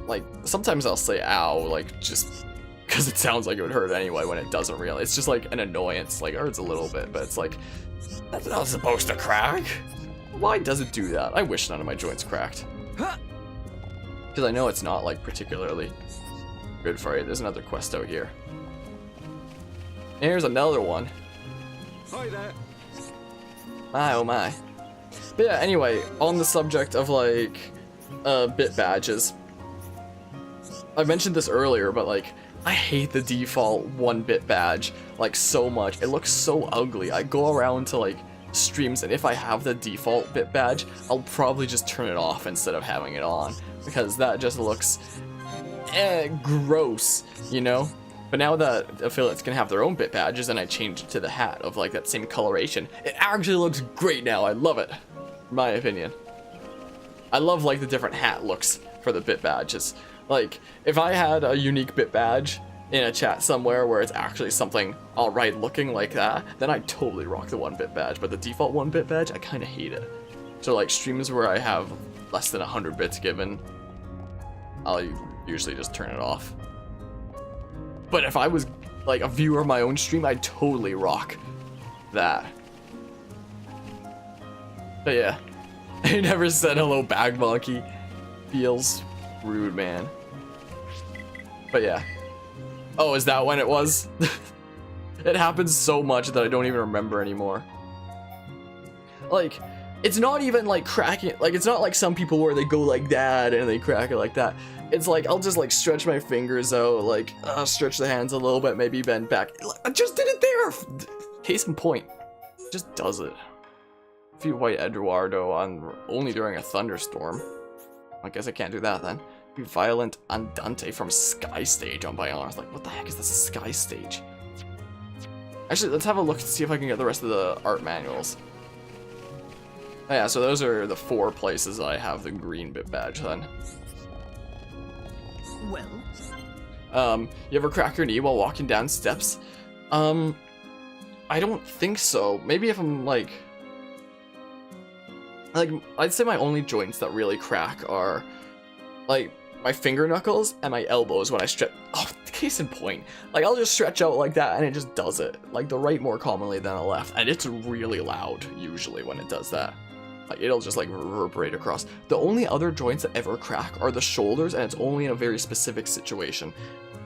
like sometimes I'll say ow, like just because it sounds like it would hurt anyway when it doesn't really. It's just like an annoyance, like it hurts a little bit, but it's like, that's not supposed to crack. Why does it do that? I wish none of my joints cracked. Because I know it's not like particularly good for you. There's another quest out here. And here's another one. Hi there. My oh my. But yeah, anyway, on the subject of like bit badges. I mentioned this earlier, but like I hate the default 1-bit badge like so much. It looks so ugly. I go around to like streams, and if I have the default bit badge, I'll probably just turn it off instead of having it on, because that just looks gross, you know? But now that affiliates can have their own bit badges, and I changed it to the hat of like that same coloration, it actually looks great now. I love it, in my opinion. I love like the different hat looks for the bit badges. Like if I had a unique bit badge in a chat somewhere where it's actually something alright looking like that, then I totally rock the 1-bit badge. But the default 1-bit badge, I kind of hate it. So like streams where I have less than 100 bits given, I'll usually just turn it off. But if I was like a viewer of my own stream, I'd totally rock that. But yeah, I never said hello bag monkey. Feels rude, man. But yeah. Oh, is that when it was? It happens so much that I don't even remember anymore. Like, it's not even like cracking, like it's not like some people where they go like that and they crack it like that. It's like, I'll just like stretch my fingers out, like stretch the hands a little bit, maybe bend back. I just did it there! Case in point. Just does it. Defeat White Eduardo on only during a thunderstorm. I guess I can't do that then. Be Violent Andante from Sky Stage on Bion. I was like, what the heck is this Sky Stage? Actually, let's have a look to see if I can get the rest of the art manuals. Oh yeah, so those are the 4 places I have the green bit badge then. Well, You ever crack your knee while walking down steps? I don't think so. Maybe if I'm like I'd say my only joints that really crack are like my finger knuckles and my elbows when I stretch. Oh, case in point, like I'll just stretch out like that and it just does it. Like the right more commonly than the left, and it's really loud usually when it does that. Like it'll just like reverberate across. The only other joints that ever crack are the shoulders, and it's only in a very specific situation.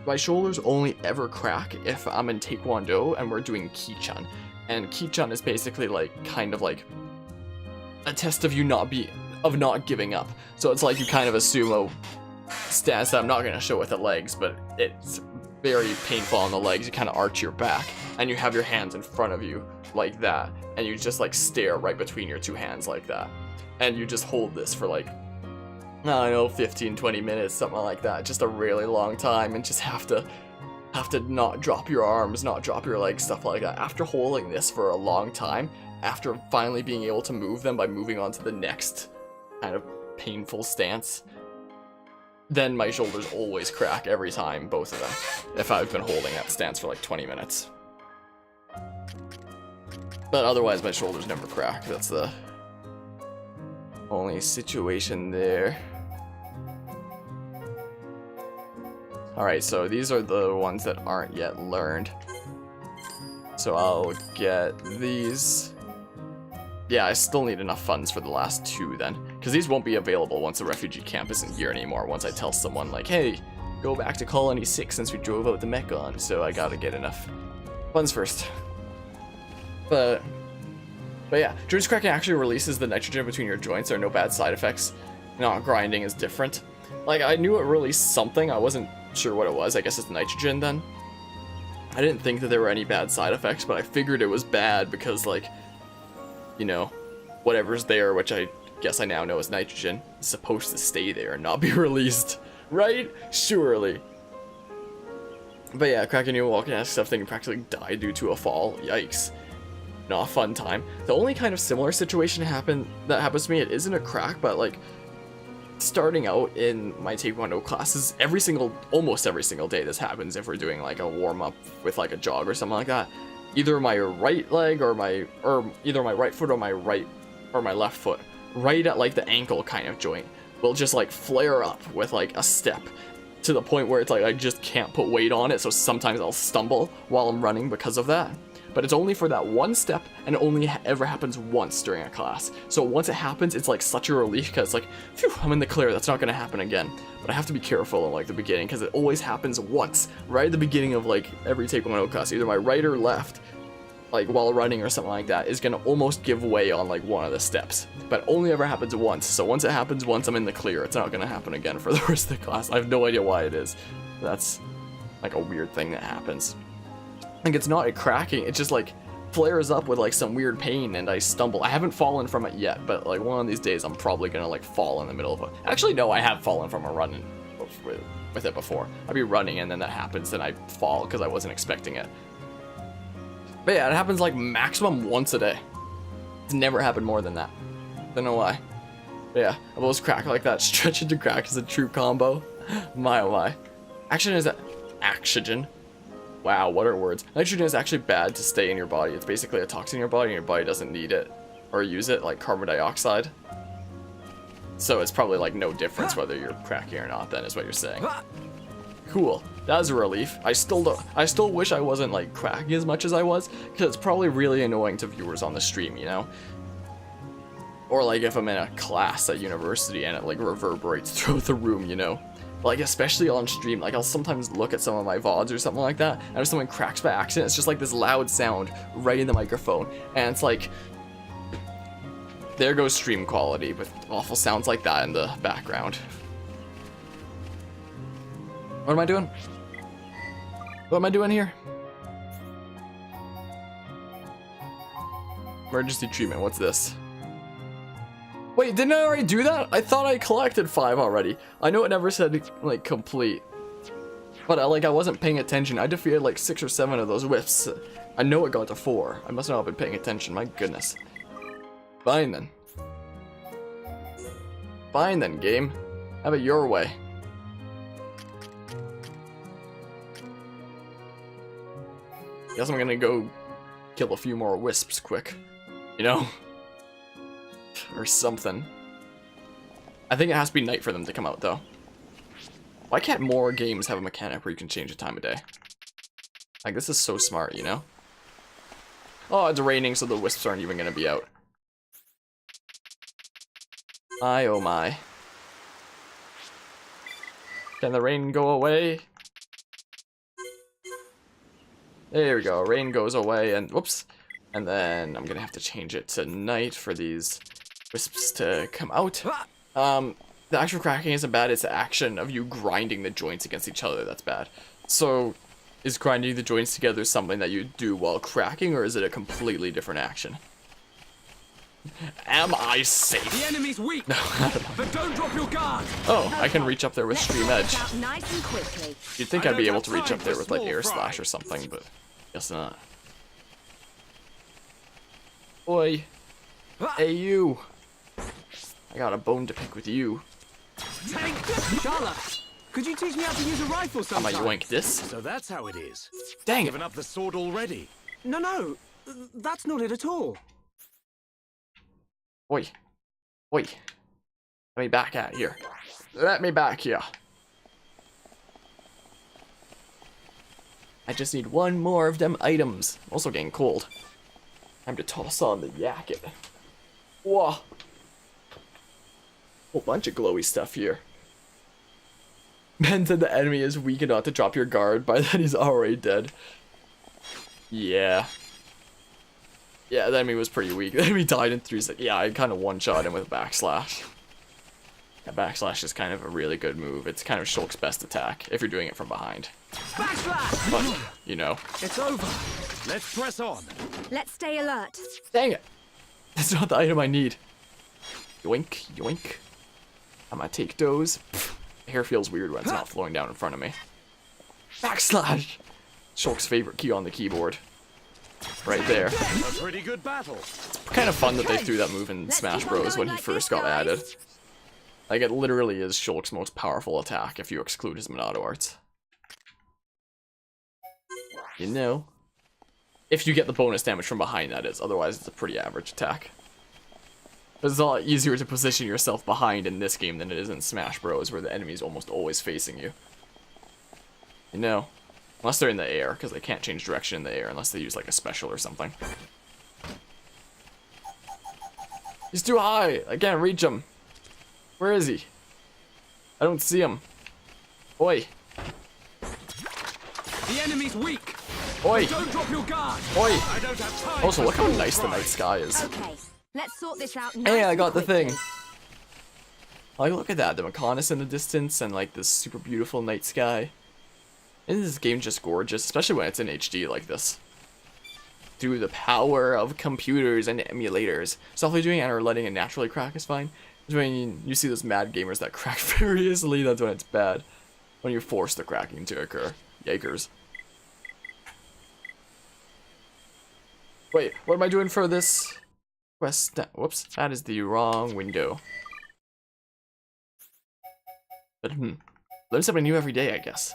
My shoulders only ever crack if I'm in Taekwondo and we're doing Kichun. And Kichun is basically like kind of like a test of you not giving up. So it's like you kind of assume a stance that I'm not gonna show with the legs, but it's very painful on the legs. You kind of arch your back and you have your hands in front of you like that, and you just like stare right between your 2 hands like that, and you just hold this for like, I don't know, 15-20 minutes, something like that, just a really long time, and just have to not drop your arms, not drop your legs, stuff like that. After holding this for a long time, after finally being able to move them by moving on to the next kind of painful stance, then my shoulders always crack every time, both of them, if I've been holding that stance for like 20 minutes. But otherwise my shoulders never crack. That's the only situation there. Alright, so these are the ones that aren't yet learned. So I'll get these. Yeah, I still need enough funds for the last 2 then, because these won't be available once the refugee camp isn't here anymore, once I tell someone like, hey, go back to Colony 6 since we drove out the Mechon, so I gotta get enough funds first. But yeah, joints cracking actually releases the nitrogen between your joints. There are no bad side effects. Not grinding is different. Like, I knew it released something, I wasn't sure what it was. I guess it's nitrogen then. I didn't think that there were any bad side effects, but I figured it was bad because, like, you know, whatever's there, which I guess I now know is nitrogen, is supposed to stay there and not be released, right? Surely. But yeah, cracking your walking ass stuff thing practically died due to a fall. Yikes. Not a fun time. The only kind of similar situation that happens to me, it isn't a crack, but like starting out in my Taekwondo classes, almost every single day this happens if we're doing like a warm-up with like a jog or something like that. Either my right leg or either my right foot or my left foot, right at like the ankle kind of joint, will just like flare up with like a step to the point where it's like I just can't put weight on it, so sometimes I'll stumble while I'm running because of that. But it's only for that one step, and it only ever happens once during a class. So once it happens, it's like such a relief, because it's like, phew, I'm in the clear, that's not going to happen again. But I have to be careful in like the beginning, because it always happens once, right at the beginning of like every Taekwondo class. Either my right or left, like while running or something like that, is going to almost give way on like one of the steps. But it only ever happens once, so once it happens once, I'm in the clear. It's not going to happen again for the rest of the class. I have no idea why it is. That's like a weird thing that happens. Like, it's not a cracking, it just like flares up with like some weird pain and I stumble. I haven't fallen from it yet, but like one of these days I'm probably gonna like fall in the middle of it. Actually, no, I have fallen from a run with it before. I'd be running and then that happens and I fall because I wasn't expecting it. But yeah, it happens like maximum once a day. It's never happened more than that. Don't know why. But yeah, I've always crack like that. Stretch into crack is a true combo. My oh my. Action is that oxygen. Wow, what are words? Nitrogen is actually bad to stay in your body. It's basically a toxin in your body and your body doesn't need it or use it, like carbon dioxide. So it's probably like no difference whether you're cracking or not then, is what you're saying. Cool. That was a relief. I still wish I wasn't like cracking as much as I was, because it's probably really annoying to viewers on the stream, you know? Or like if I'm in a class at university and it like reverberates throughout the room, you know? Like, especially on stream, like, I'll sometimes look at some of my VODs or something like that, and if someone cracks by accident, it's just like this loud sound right in the microphone, and it's like, there goes stream quality with awful sounds like that in the background. What am I doing? What am I doing here? Emergency treatment, what's this? Wait, didn't I already do that? I thought I collected 5 already. I know it never said, like, complete. But, I wasn't paying attention. I defeated, like, 6 or 7 of those wisps. I know it got to 4. I must not have been paying attention, my goodness. Fine then. Fine then, game. Have it your way. Guess I'm gonna go kill a few more wisps quick. You know? Or something. I think it has to be night for them to come out, though. Why can't more games have a mechanic where you can change the time of day? Like, this is so smart, you know? Oh, it's raining, so the wisps aren't even gonna be out. My, oh my. Can the rain go away? There we go, rain goes away, and whoops. And then I'm gonna have to change it to night for these wisps to come out. The actual cracking isn't bad, it's the action of you grinding the joints against each other that's bad. So, is grinding the joints together something that you do while cracking, or is it a completely different action? Am I safe? The enemy's weak. No, I don't know. But don't drop your guard. Oh, I can reach up there with Stream Edge. Nice and quickly. You'd think I'd be able to reach up there with like Air Slash or something, but guess not. Oi. Hey you. I got a bone to pick with you. Charlotte, could you teach me how to use a rifle sometime? I'ma yoink this. So that's how it is. Dang it. Given up the sword already? No, that's not it at all. Oi. Oi. Let me back out here. Let me back here. I just need one more of them items. Also getting cold. Time to toss on the jacket. Whoa. Whole bunch of glowy stuff here. Man said the enemy is weak enough to drop your guard, by then he's already dead. Yeah. Yeah, the enemy was pretty weak. The enemy died in 3 seconds. Yeah, I kind of one-shot him with a backslash. Yeah, backslash is kind of a really good move. It's kind of Shulk's best attack, if you're doing it from behind. Backslash! But, you know. It's over. Let's press on. Let's stay alert. Dang it! That's not the item I need. Yoink, yoink. I'm gonna take those. The hair feels weird when it's not flowing down in front of me. Backslash! Shulk's favorite key on the keyboard. Right there. A pretty good battle. It's kind of fun that they threw that move in Smash Bros. When he first got added. Like, it literally is Shulk's most powerful attack if you exclude his Monado arts. You know. If you get the bonus damage from behind, that is. Otherwise, it's a pretty average attack. It's a lot easier to position yourself behind in this game than it is in Smash Bros, where the enemy is almost always facing you. You know. Unless they're in the air, because they can't change direction in the air unless they use like a special or something. He's too high! I can't reach him. Where is he? I don't see him. Oi. The enemy's weak. Oi. Don't drop your guard. Oi. I don't have time. Also, look how nice the pride. night sky is. Okay, let's sort this out. Hey, I got the thing. Like, look at that. The Mechon is in the distance and like this super beautiful night sky. Isn't this game just gorgeous? Especially when it's in HD like this. Through the power of computers and emulators. Softly doing and or letting it naturally crack is fine. It's when you see those mad gamers that crack very easily, that's when it's bad. When you force the cracking to occur. Yikers. Wait, what am I doing for this quest? Whoops, that is the wrong window. But learn something new every day, I guess.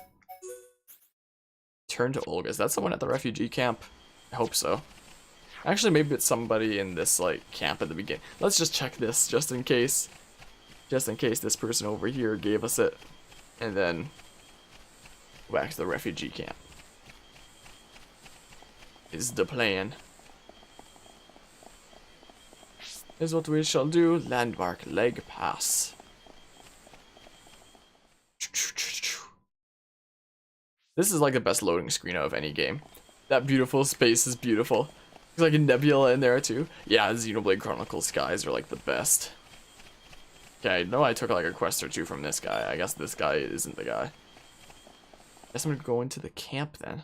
Turn to Olga. Is that someone at the refugee camp? I hope so. Actually, maybe it's somebody in this, like, camp at the beginning. Let's just check this, just in case. Just in case this person over here gave us it. And then go back to the refugee camp. Is the plan. Is what we shall do. Landmark leg pass. This is like the best loading screen of any game. That beautiful space is beautiful. There's like a nebula in there too. Yeah, Xenoblade Chronicles skies are like the best. Okay, I know I took like a quest or two from this guy. I guess this guy isn't the guy. I guess I'm gonna go into the camp then.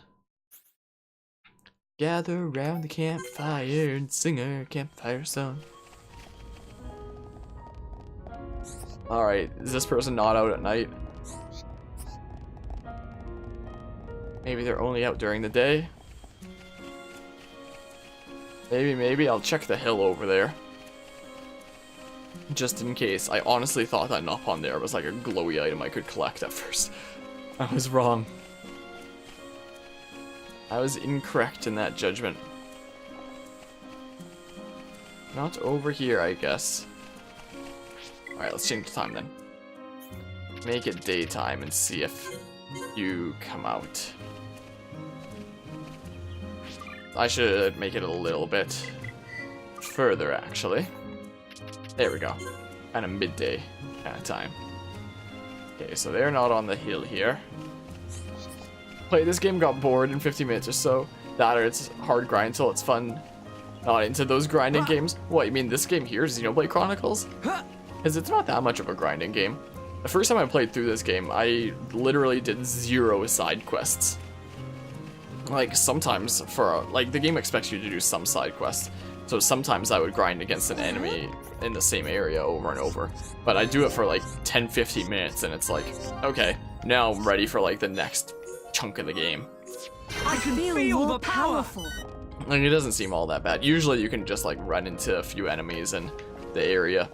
Gather around the campfire and sing a campfire song. Alright, is this person not out at night? Maybe they're only out during the day? Maybe I'll check the hill over there. Just in case. I honestly thought that knock on there was like a glowy item I could collect at first. I was wrong. I was incorrect in that judgment. Not over here, I guess. Alright, let's change the time then. Make it daytime and see if you come out. I should make it a little bit further, actually. There we go. Kind of midday kind of time. Okay, so they're not on the hill here. Played this game, got bored in 50 minutes or so. That or it's hard grind till it's fun. Not into those grinding games. What, you mean this game here, Xenoblade Chronicles? Because it's not that much of a grinding game. The first time I played through this game, I literally did 0 side quests. Like, sometimes like, the game expects you to do some side quests. So sometimes I would grind against an enemy in the same area over and over. But I do it for like 10-15 minutes and it's like, okay, now I'm ready for like the next chunk of the game. I can feel more the power. powerful. Like, it doesn't seem all that bad. Usually you can just like run into a few enemies in the area.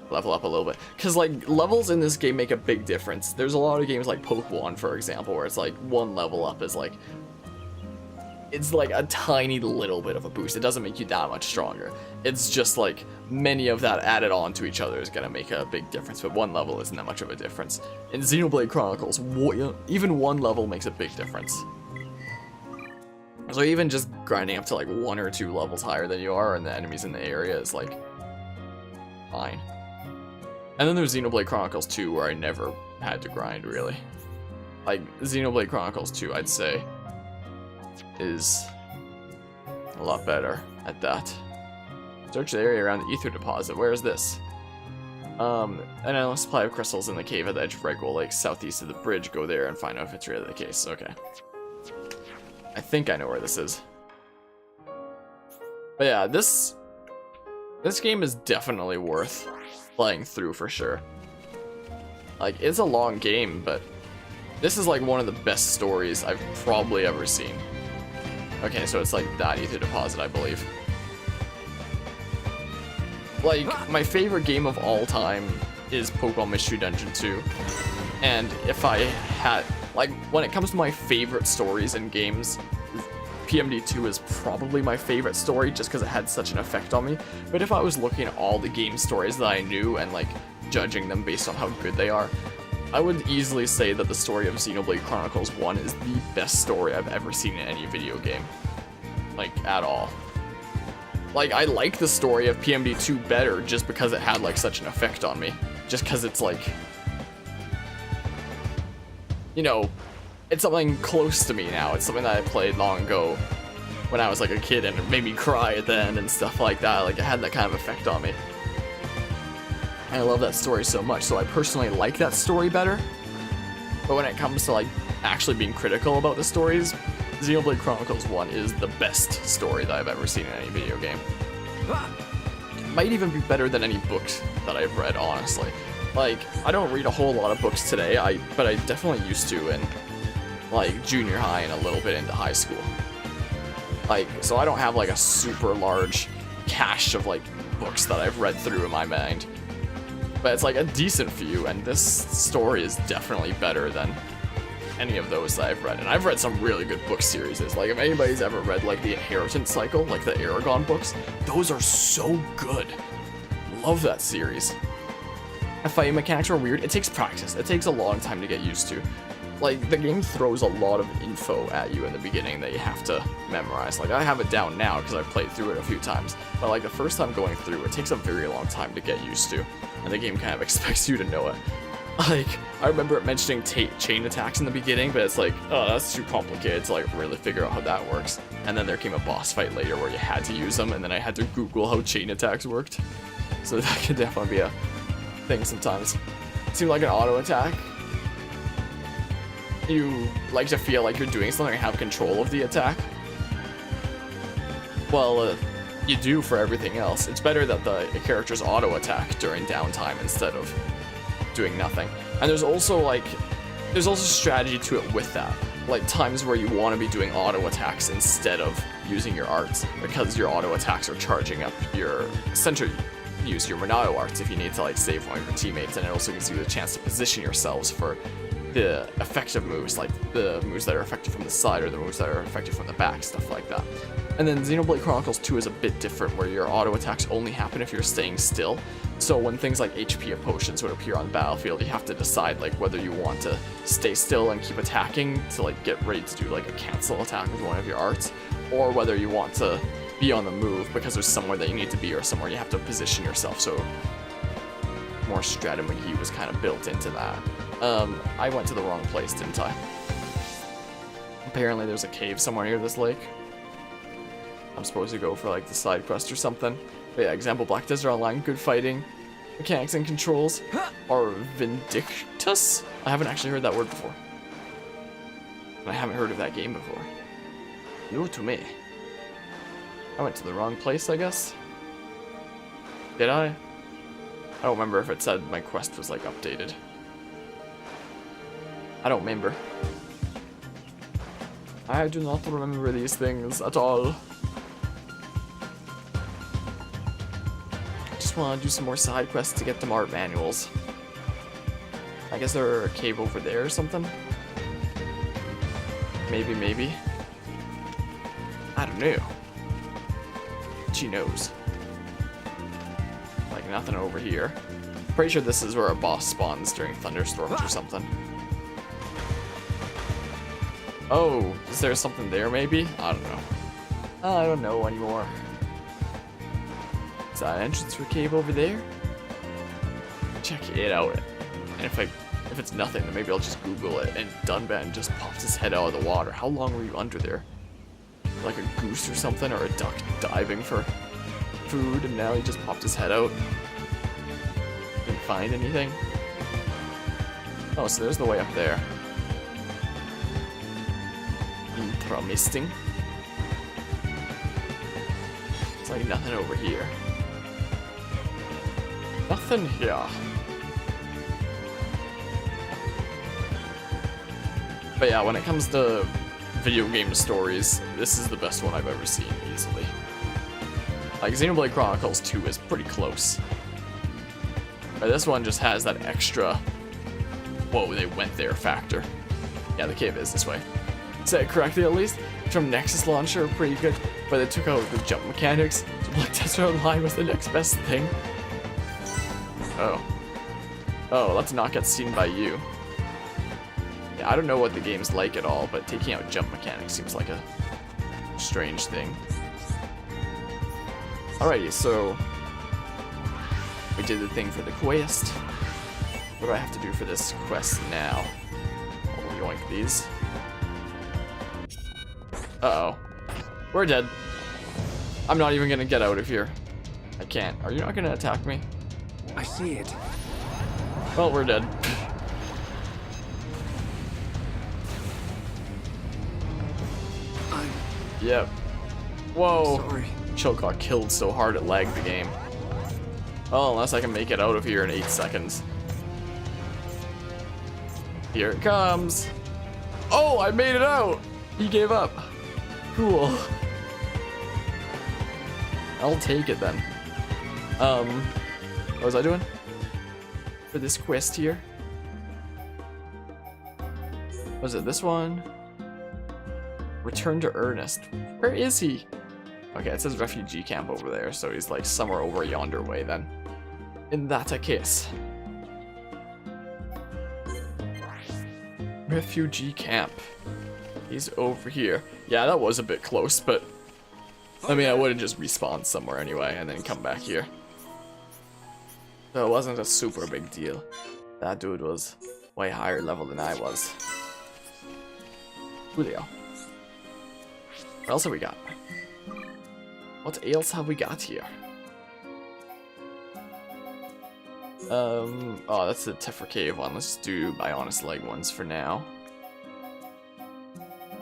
Level up a little bit. Because like levels in this game make a big difference. There's a lot of games like Pokemon, for example, where it's like one level up is like, it's like a tiny little bit of a boost. It doesn't make you that much stronger. It's just like many of that added on to each other is gonna make a big difference, but one level isn't that much of a difference. In Xenoblade Chronicles, even one level makes a big difference. So even just grinding up to like 1 or 2 levels higher than you are and the enemies in the area is like fine. And then there's Xenoblade Chronicles 2 where I never had to grind really. Like Xenoblade Chronicles 2 I'd say is a lot better at that. Search the area around the ether deposit. Where is this? An endless supply of crystals in the cave at the edge of Redgold Lake, southeast of the bridge. Go there and find out if it's really the case. Okay. I think I know where this is. But yeah, this game is definitely worth playing through for sure. Like, it's a long game, but this is like one of the best stories I've probably ever seen. Okay, so it's like that ether deposit, I believe. Like, my favorite game of all time is Pokemon Mystery Dungeon 2. And if I had, like, when it comes to my favorite stories in games, PMD2 is probably my favorite story just because it had such an effect on me. But if I was looking at all the game stories that I knew and, like, judging them based on how good they are, I would easily say that the story of Xenoblade Chronicles 1 is the best story I've ever seen in any video game. Like, at all. Like, I like the story of PMD2 better just because it had, like, such an effect on me. Just because it's, like, you know, it's something close to me now. It's something that I played long ago when I was, like, a kid and it made me cry at the end and stuff like that. Like, it had that kind of effect on me. I love that story so much, so I personally like that story better. But when it comes to like actually being critical about the stories, Xenoblade Chronicles 1 is the best story that I've ever seen in any video game. Might even be better than any books that I've read, honestly. Like, I don't read a whole lot of books today, but I definitely used to in like junior high and a little bit into high school. Like, so I don't have like a super large cache of like books that I've read through in my mind. But it's like a decent few, and this story is definitely better than any of those that I've read. And I've read some really good book series. Like, if anybody's ever read like the Inheritance Cycle, like the Aragon books, those are so good. Love that series. The fighting mechanics are weird. It takes practice. It takes a long time to get used to. Like, the game throws a lot of info at you in the beginning that you have to memorize. Like, I have it down now because I've played through it a few times. But like the first time going through, it takes a very long time to get used to. And the game kind of expects you to know it. Like, I remember it mentioning chain attacks in the beginning, but it's like, oh, that's too complicated to like really figure out how that works. And then there came a boss fight later where you had to use them, and then I had to Google how chain attacks worked. So that could definitely be a thing sometimes. It seemed like an auto attack. You like to feel like you're doing something and have control of the attack. Well, you do for everything else. It's better that the characters auto-attack during downtime instead of doing nothing. And there's also strategy to it with that. Like times where you want to be doing auto-attacks instead of using your arts, because your auto-attacks are charging up your center. Use your Monado arts if you need to like save one of your teammates, and it also gives you the chance to position yourselves for the effective moves, like the moves that are effective from the side or the moves that are effective from the back, stuff like that. And then Xenoblade Chronicles 2 is a bit different, where your auto attacks only happen if you're staying still. So when things like HP and potions would appear on the battlefield, you have to decide like whether you want to stay still and keep attacking to like get ready to do like a cancel attack with one of your arts, or whether you want to be on the move because there's somewhere that you need to be or somewhere you have to position yourself. So more strategy was kind of built into that. I went to the wrong place, didn't I? Apparently there's a cave somewhere near this lake. I'm supposed to go for like the side quest or something. But yeah, example, Black Desert Online, good fighting, mechanics and controls, or Vindictus? I haven't actually heard that word before. And I haven't heard of that game before. New to me. I went to the wrong place, I guess. Did I? I don't remember if it said my quest was like updated. I don't remember. I do not remember these things at all. I just want to do some more side quests to get them art manuals. I guess there's a cave over there or something. Maybe. I don't know. She knows. Like nothing over here. Pretty sure this is where a boss spawns during thunderstorms or something. Oh, is there something there maybe? I don't know. I don't know anymore. Is that an entrance to a cave over there? Check it out. And if it's nothing, then maybe I'll just Google it. And Dunban just popped his head out of the water. How long were you under there? Like a goose or something, or a duck diving for food, and now he just popped his head out. Didn't find anything. Oh, so there's the way up there. Interesting. It's like nothing over here. Nothing here. But yeah, when it comes to video game stories, this is the best one I've ever seen, easily. Like, Xenoblade Chronicles 2 is pretty close. But this one just has that extra, whoa, they went there factor. Yeah, the cave is this way. Said it correctly at least. From Nexus Launcher, pretty good, but they took out the jump mechanics, so Black Desert Online was the next best thing. Oh, let's not get seen by you. Yeah, I don't know what the game's like at all, but taking out jump mechanics seems like a strange thing. Alrighty, so we did the thing for the quest. What do I have to do for this quest now? Oh, yoink these. Uh-oh. We're dead. I'm not even gonna get out of here. I can't. Are you not gonna attack me? I see it. Well, we're dead. Yep. Whoa. Sorry. Choke got killed so hard it lagged the game. Well, unless I can make it out of here in 8 seconds. Here it comes. Oh, I made it out. He gave up. Cool. I'll take it then. What was I doing? For this quest here? Was it this one? Return to Ernest. Where is he? Okay, it says refugee camp over there, so he's like somewhere over yonder way then. In that case. Refugee camp. He's over here. Yeah, that was a bit close, but I mean, I would have just respawned somewhere anyway and then come back here. So it wasn't a super big deal. That dude was way higher level than I was. Julio. What else have we got? What else have we got here? Oh, that's the Tephra cave one. Let's just do Bionis leg ones for now.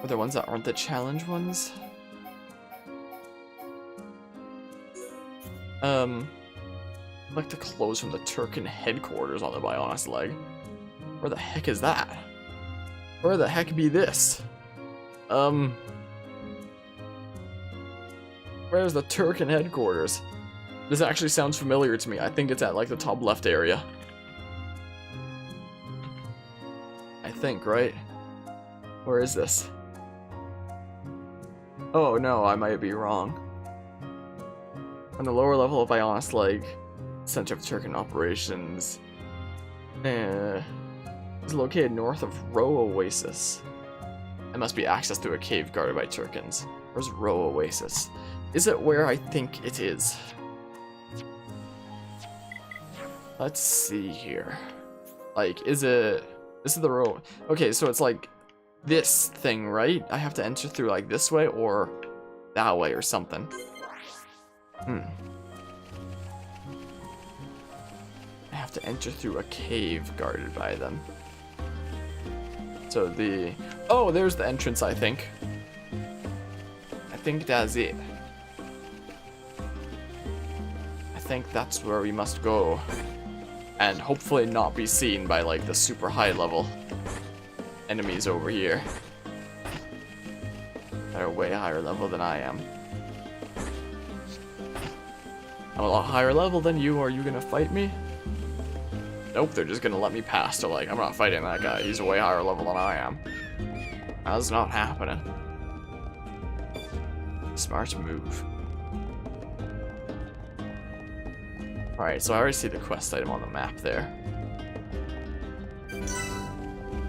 Are there ones that aren't the challenge ones? I'd like to close from the Turcan headquarters on the Bionis leg. Where the heck is that? Where the heck be this? Where's the Turcan headquarters? This actually sounds familiar to me. I think it's at like the top left area. I think, right? Where is this? Oh no, I might be wrong. On the lower level of Bionis leg, center of Turcan operations. Is located north of Ro Oasis. It must be accessed through a cave guarded by Turcans. Where's Ro Oasis? Is it where I think it is? Let's see here. Like, is it... This is the Ro... Okay, so it's like this thing, right? I have to enter through like this way or that way or something. I have to enter through a cave guarded by them. So the... Oh, there's the entrance, I think. I think that's it. I think that's where we must go. And hopefully not be seen by, like, the super high level enemies over here. That are way higher level than I am. I'm a lot higher level than you. Are you gonna fight me? Nope, they're just gonna let me pass. They're like, I'm not fighting that guy. He's a way higher level than I am. That's not happening. Smart move. Alright, so I already see the quest item on the map there.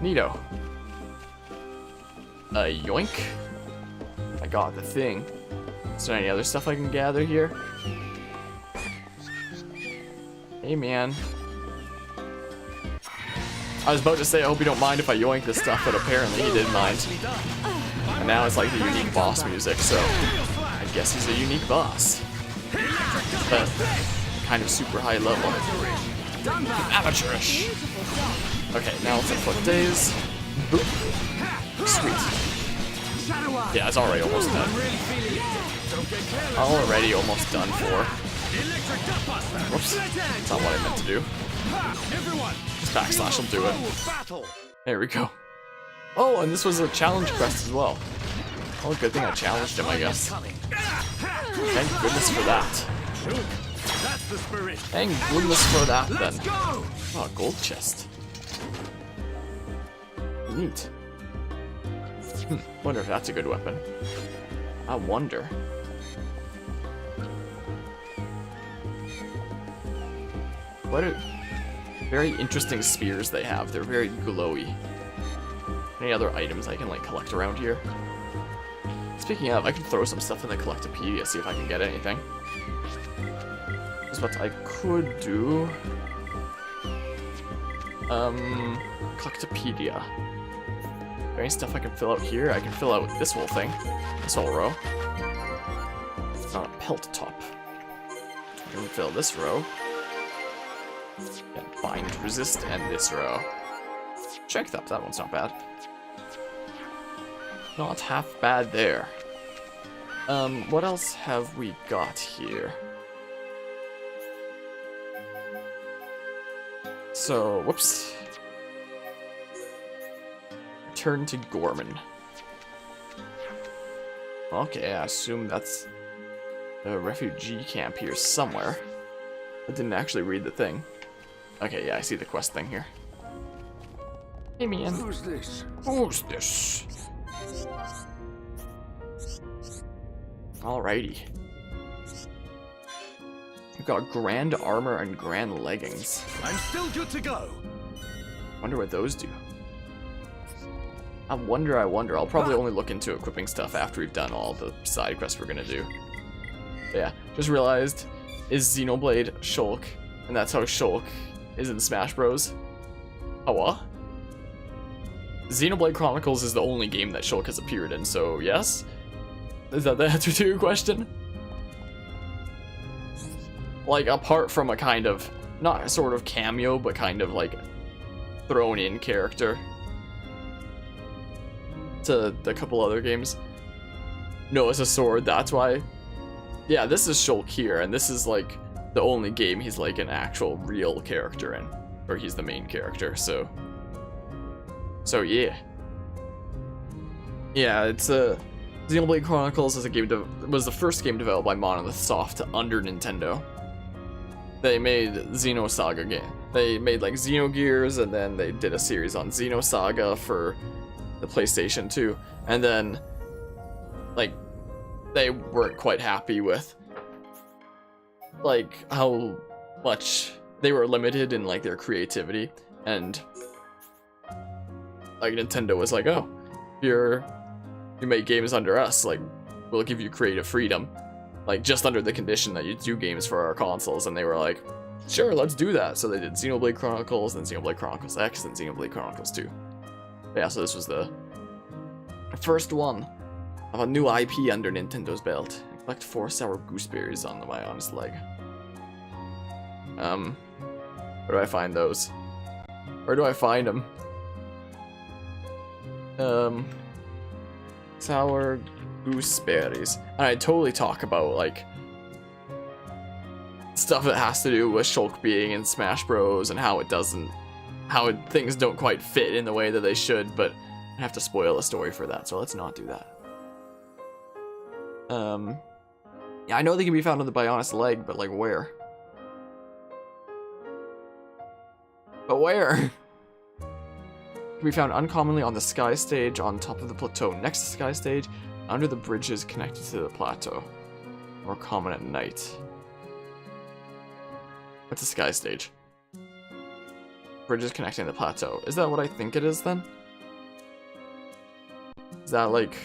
Neato. Yoink. I got the thing. Is there any other stuff I can gather here? Hey, man. I was about to say, I hope you don't mind if I yoink this stuff, but apparently he did mind. And now it's like the unique boss music, so I guess he's a unique boss. But kind of super high level. Amateurish. Okay, now it's Foot Days. Boop. Sweet. Yeah, it's already almost done. Already almost done for. Whoops. That's not what I meant to do. This backslash will do it. There we go. Oh, and this was a challenge quest as well. Oh, good thing I challenged him, I guess. Thank goodness for that. Thank goodness for that, then. Oh, gold chest. Neat. Wonder if that's a good weapon. I wonder. What a very interesting spears they have. They're very glowy. Any other items I can like collect around here? Speaking of, I can throw some stuff in the Collectopedia, see if I can get anything. That's what I could do. Collectopedia. Is there any stuff I can fill out here? I can fill out this whole thing. This whole row. It's not a pelt top. I can fill this row. And bind resist and this row. Strength up, that one's not bad. Not half bad there. What else have we got here? So, whoops. Return to Gorman. Okay, I assume that's a refugee camp here somewhere. I didn't actually read the thing. Okay, yeah, I see the quest thing here. Hey, man. Who's this? Who's this? Alrighty. We've got grand armor and grand leggings. I'm still good to go. Wonder what those do. I wonder. I'll probably only look into equipping stuff after we've done all the side quests we're gonna do. But yeah, just realized, is Xenoblade Shulk, and that's how Shulk is in Smash Bros. Oh, what? Xenoblade Chronicles is the only game that Shulk has appeared in, so yes? Is that the answer to your question? Like, apart from a kind of, not a sort of cameo, but kind of like thrown in character to the couple other games. No, it's a sword, that's why. Yeah, this is Shulk here, and this is like the only game he's like an actual real character in, or he's the main character. So yeah, it's a Xenoblade Chronicles is a game was the first game developed by Monolith Soft under Nintendo. They made Xenosaga game. They made like Xenogears, and then they did a series on Xenosaga for the PlayStation 2, and then like they weren't quite happy with like how much they were limited in like their creativity, and like Nintendo was like, oh, you make games under us, like we'll give you creative freedom, like just under the condition that you do games for our consoles. And they were like, sure, let's do that. So they did Xenoblade Chronicles, then Xenoblade Chronicles X, and Xenoblade Chronicles 2. Yeah, so this was the first one of a new IP under Nintendo's belt. Collect 4 sour gooseberries on the My Honest Leg. Where do I find those? Where do I find them? Sour gooseberries. And I totally talk about like stuff that has to do with Shulk being in Smash Bros. And how things don't quite fit in the way that they should, but I have to spoil a story for that, so let's not do that. Yeah, I know they can be found on the Bionis leg, but like where? But where? Can be found uncommonly on the sky stage, on top of the plateau next to the sky stage, under the bridges connected to the plateau. More common at night. What's a sky stage? Bridges connecting the plateau. Is that what I think it is then? Is that like...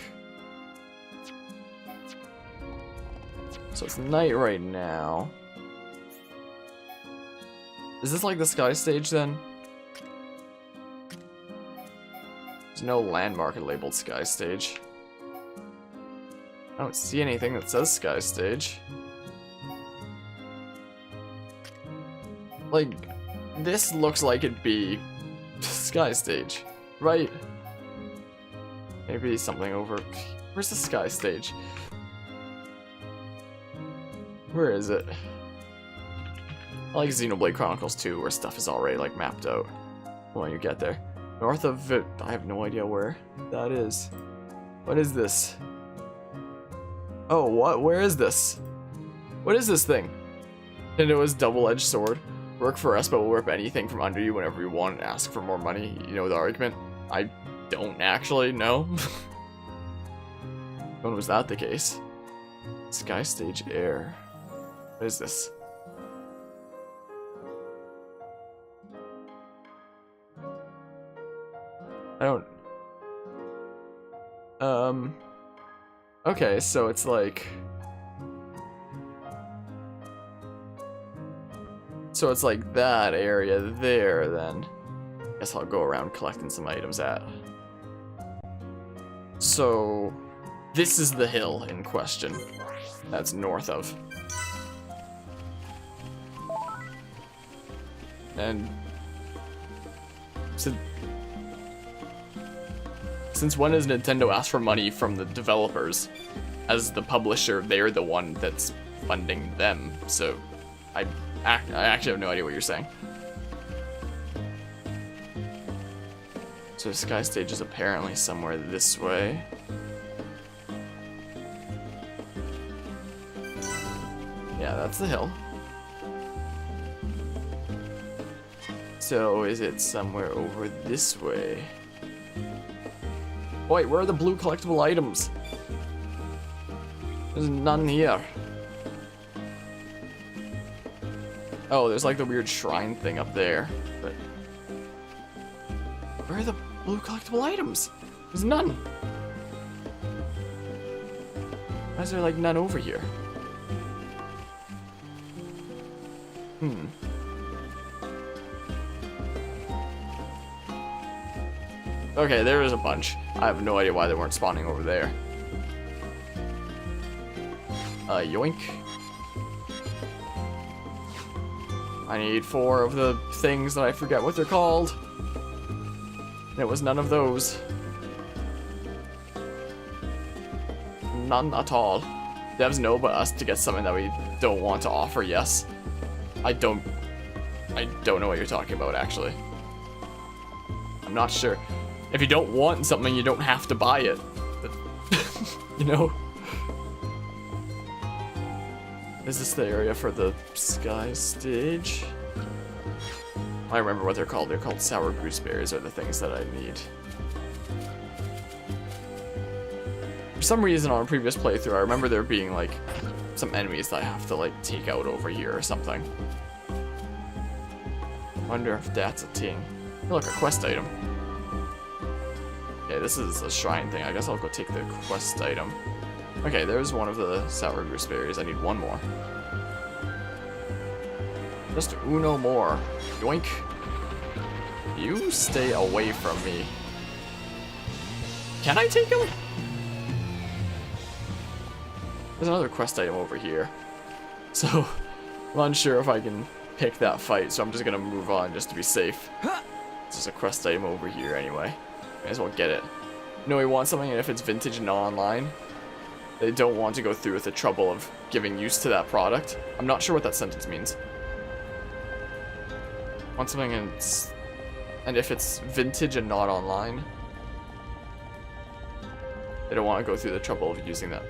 So it's night right now. Is this like the sky stage then? There's no landmark labeled sky stage. I don't see anything that says sky stage. Like, this looks like it'd be sky stage, right? Maybe something over... Where's the sky stage? Where is it? I like Xenoblade Chronicles 2, where stuff is already like mapped out when you get there. North of it, I have no idea where that is. What is this? Oh, what? Where is this? What is this thing? And it was double-edged sword. Work for us, but we'll rip anything from under you whenever you want and ask for more money. You know the argument? I don't actually know. When was that the case? Sky stage air. What is this? I don't... Okay, so it's like... So it's like that area there, then. Guess I'll go around collecting some items at. So... This is the hill in question. That's north of. And... Since when has Nintendo asked for money from the developers? As the publisher, they're the one that's funding them, so I actually have no idea what you're saying. So Sky Stage is apparently somewhere this way. Yeah, that's the hill. So is it somewhere over this way? Wait, where are the blue collectible items? There's none here. Oh, there's like the weird shrine thing up there, but... Where are the blue collectible items? There's none. Why is there like none over here? Okay, there is a bunch. I have no idea why they weren't spawning over there. Yoink. I need 4 of the things that I forget what they're called. And it was none of those. None at all. Devs know but us to get something that we don't want to offer, yes. I don't know what you're talking about, actually. I'm not sure. If you don't want something, you don't have to buy it. But, you know? Is this the area for the sky stage? I remember what they're called. They're called sour gooseberries are the things that I need. For some reason on a previous playthrough, I remember there being like some enemies that I have to like take out over here or something. Wonder if that's a thing. Oh, look, a quest item. Okay, this is a shrine thing. I guess I'll go take the quest item. Okay, there's one of the sour gooseberries. I need one more. Just uno more. Yoink. You stay away from me. Can I take him? There's another quest item over here. So, I'm unsure if I can pick that fight, so I'm just gonna move on just to be safe. There's a quest item over here anyway. May as well get it. You know, we want something, and if it's vintage and not online, they don't want to go through with the trouble of giving use to that product. I'm not sure what that sentence means. Want something and if it's vintage and not online, they don't want to go through the trouble of using that.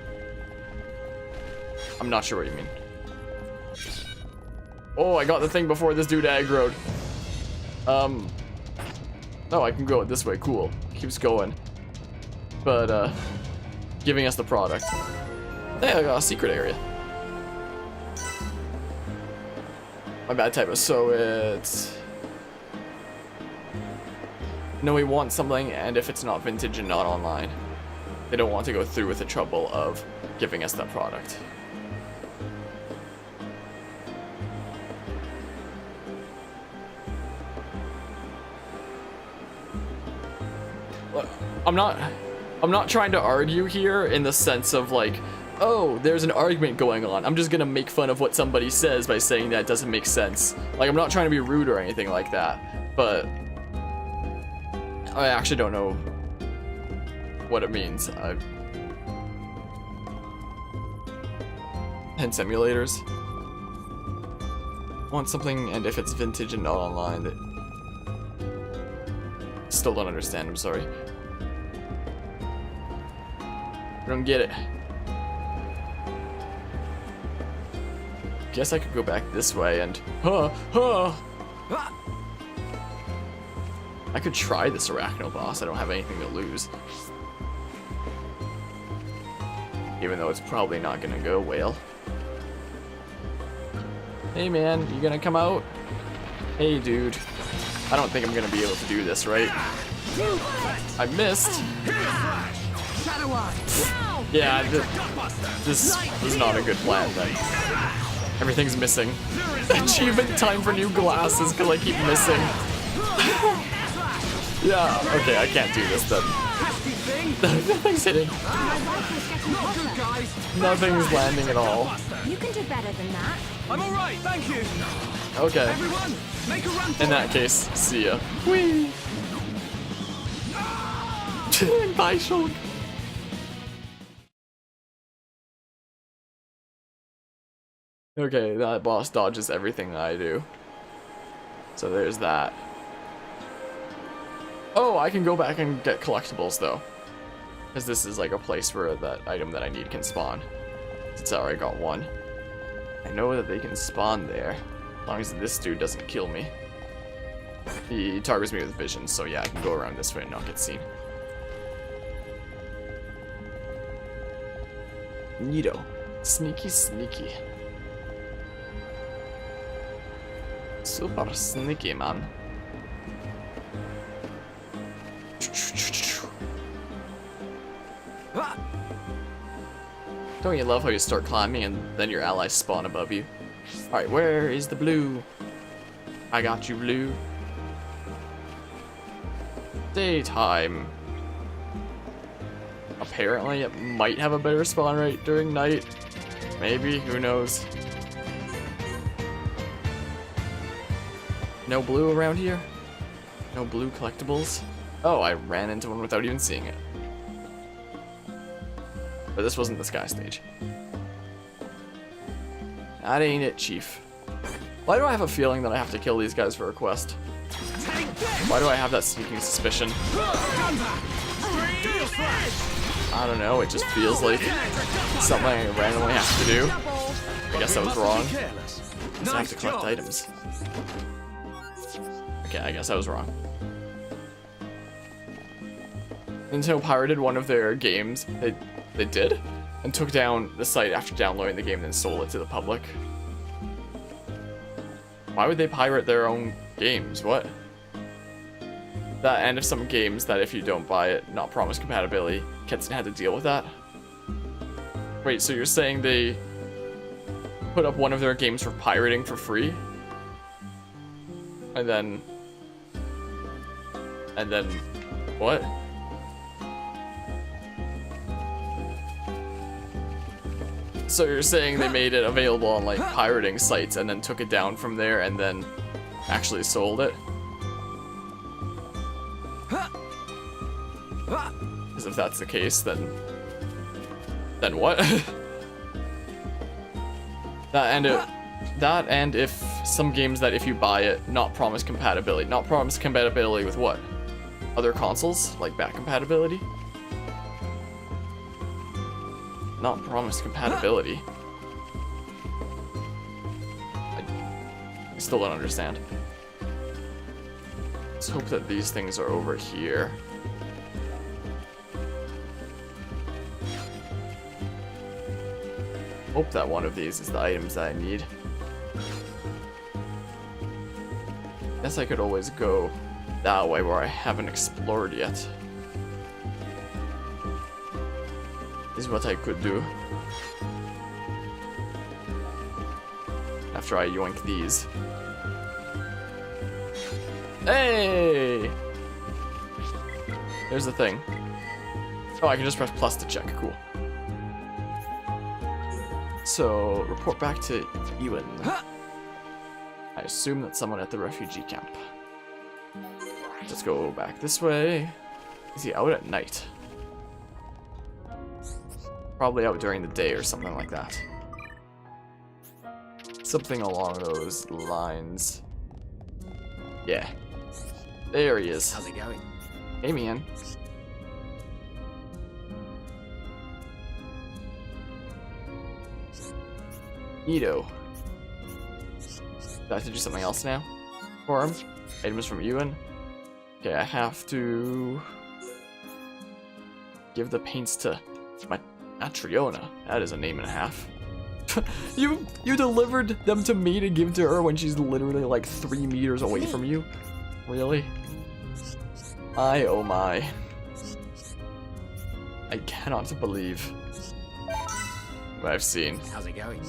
I'm not sure what you mean. Oh, I got the thing before this dude aggroed. Oh, I can go this way. Cool. Keeps going. But, giving us the product. Hey, I got a secret area. My bad typo. So it's... No, we want something, and if it's not vintage and not online, they don't want to go through with the trouble of giving us that product. I'm not trying to argue here in the sense of like, oh, there's an argument going on. I'm just gonna make fun of what somebody says by saying that doesn't make sense. Like, I'm not trying to be rude or anything like that, but I actually don't know what it means. Pen simulators. Want something, and if it's vintage and not online, that still don't understand. I'm sorry. I don't get it. Guess I could go back this way and I could try this Arachno boss. I don't have anything to lose. Even though it's probably not gonna go well. Hey man, you gonna come out? Hey dude. I don't think I'm gonna be able to do this, right? I missed. Yeah, this is not a good plan then. Everything's missing. Achievement time for new glasses because I keep missing. Yeah, okay, I can't do this then. Nothing's hitting. Nothing's landing at all. You can do better than that. I'm all right, thank you. Okay. Everyone, make a run for In that case, see ya. Whee! Bye, Shulk. Okay, that boss dodges everything that I do. So there's that. Oh, I can go back and get collectibles though. Because this is like a place where that item that I need can spawn. Since I already got one. I know that they can spawn there. As long as this dude doesn't kill me. He targets me with vision, so yeah, I can go around this way and not get seen. Neato. Sneaky, sneaky. Super sneaky, man. Don't you love how you start climbing and then your allies spawn above you? Alright, where is the blue? I got you, blue. Daytime. Apparently it might have a better spawn rate during night. Maybe, who knows? No blue around here? No blue collectibles? Oh, I ran into one without even seeing it. But this wasn't the sky stage. That ain't it, Chief. Why do I have a feeling that I have to kill these guys for a quest? Why do I have that sneaking suspicion? I don't know, it just feels like something I randomly have to do. I guess I was wrong. I have to collect items. Okay, I guess I was wrong. Nintendo pirated one of their games. They did? And took down the site after downloading the game and then sold it to the public. Why would they pirate their own games? What? That and if some games that if you don't buy it, not promise compatibility, Ketsun had to deal with that? Wait, so you're saying they put up one of their games for pirating for free? And then what? So you're saying they made it available on like pirating sites and then took it down from there and then actually sold it? Because if that's the case, then what? that and if some games that if you buy it, not promise compatibility. Not promise compatibility with what? Other consoles? Like back compatibility? Not promised compatibility. I still don't understand. Let's hope that these things are over here. Hope that one of these is the items that I need. Guess I could always go that way where I haven't explored yet. Is what I could do. After I yoink these. Hey! There's the thing. Oh, I can just press plus to check. Cool. So, report back to Ewan. I assume that's someone at the refugee camp. Let's go back this way. Is he out at night? Probably out during the day or something like that. Something along those lines. Yeah. There he is. How's it going? Hey, man. Neato. Do I have to do something else now? For him? Items from Ewan. Okay, I have to give the paints to my Atriona. That is a name and a half. You delivered them to me to give to her when she's literally like 3 meters away from you? Really? Oh my. I cannot believe what I've seen. How's it going?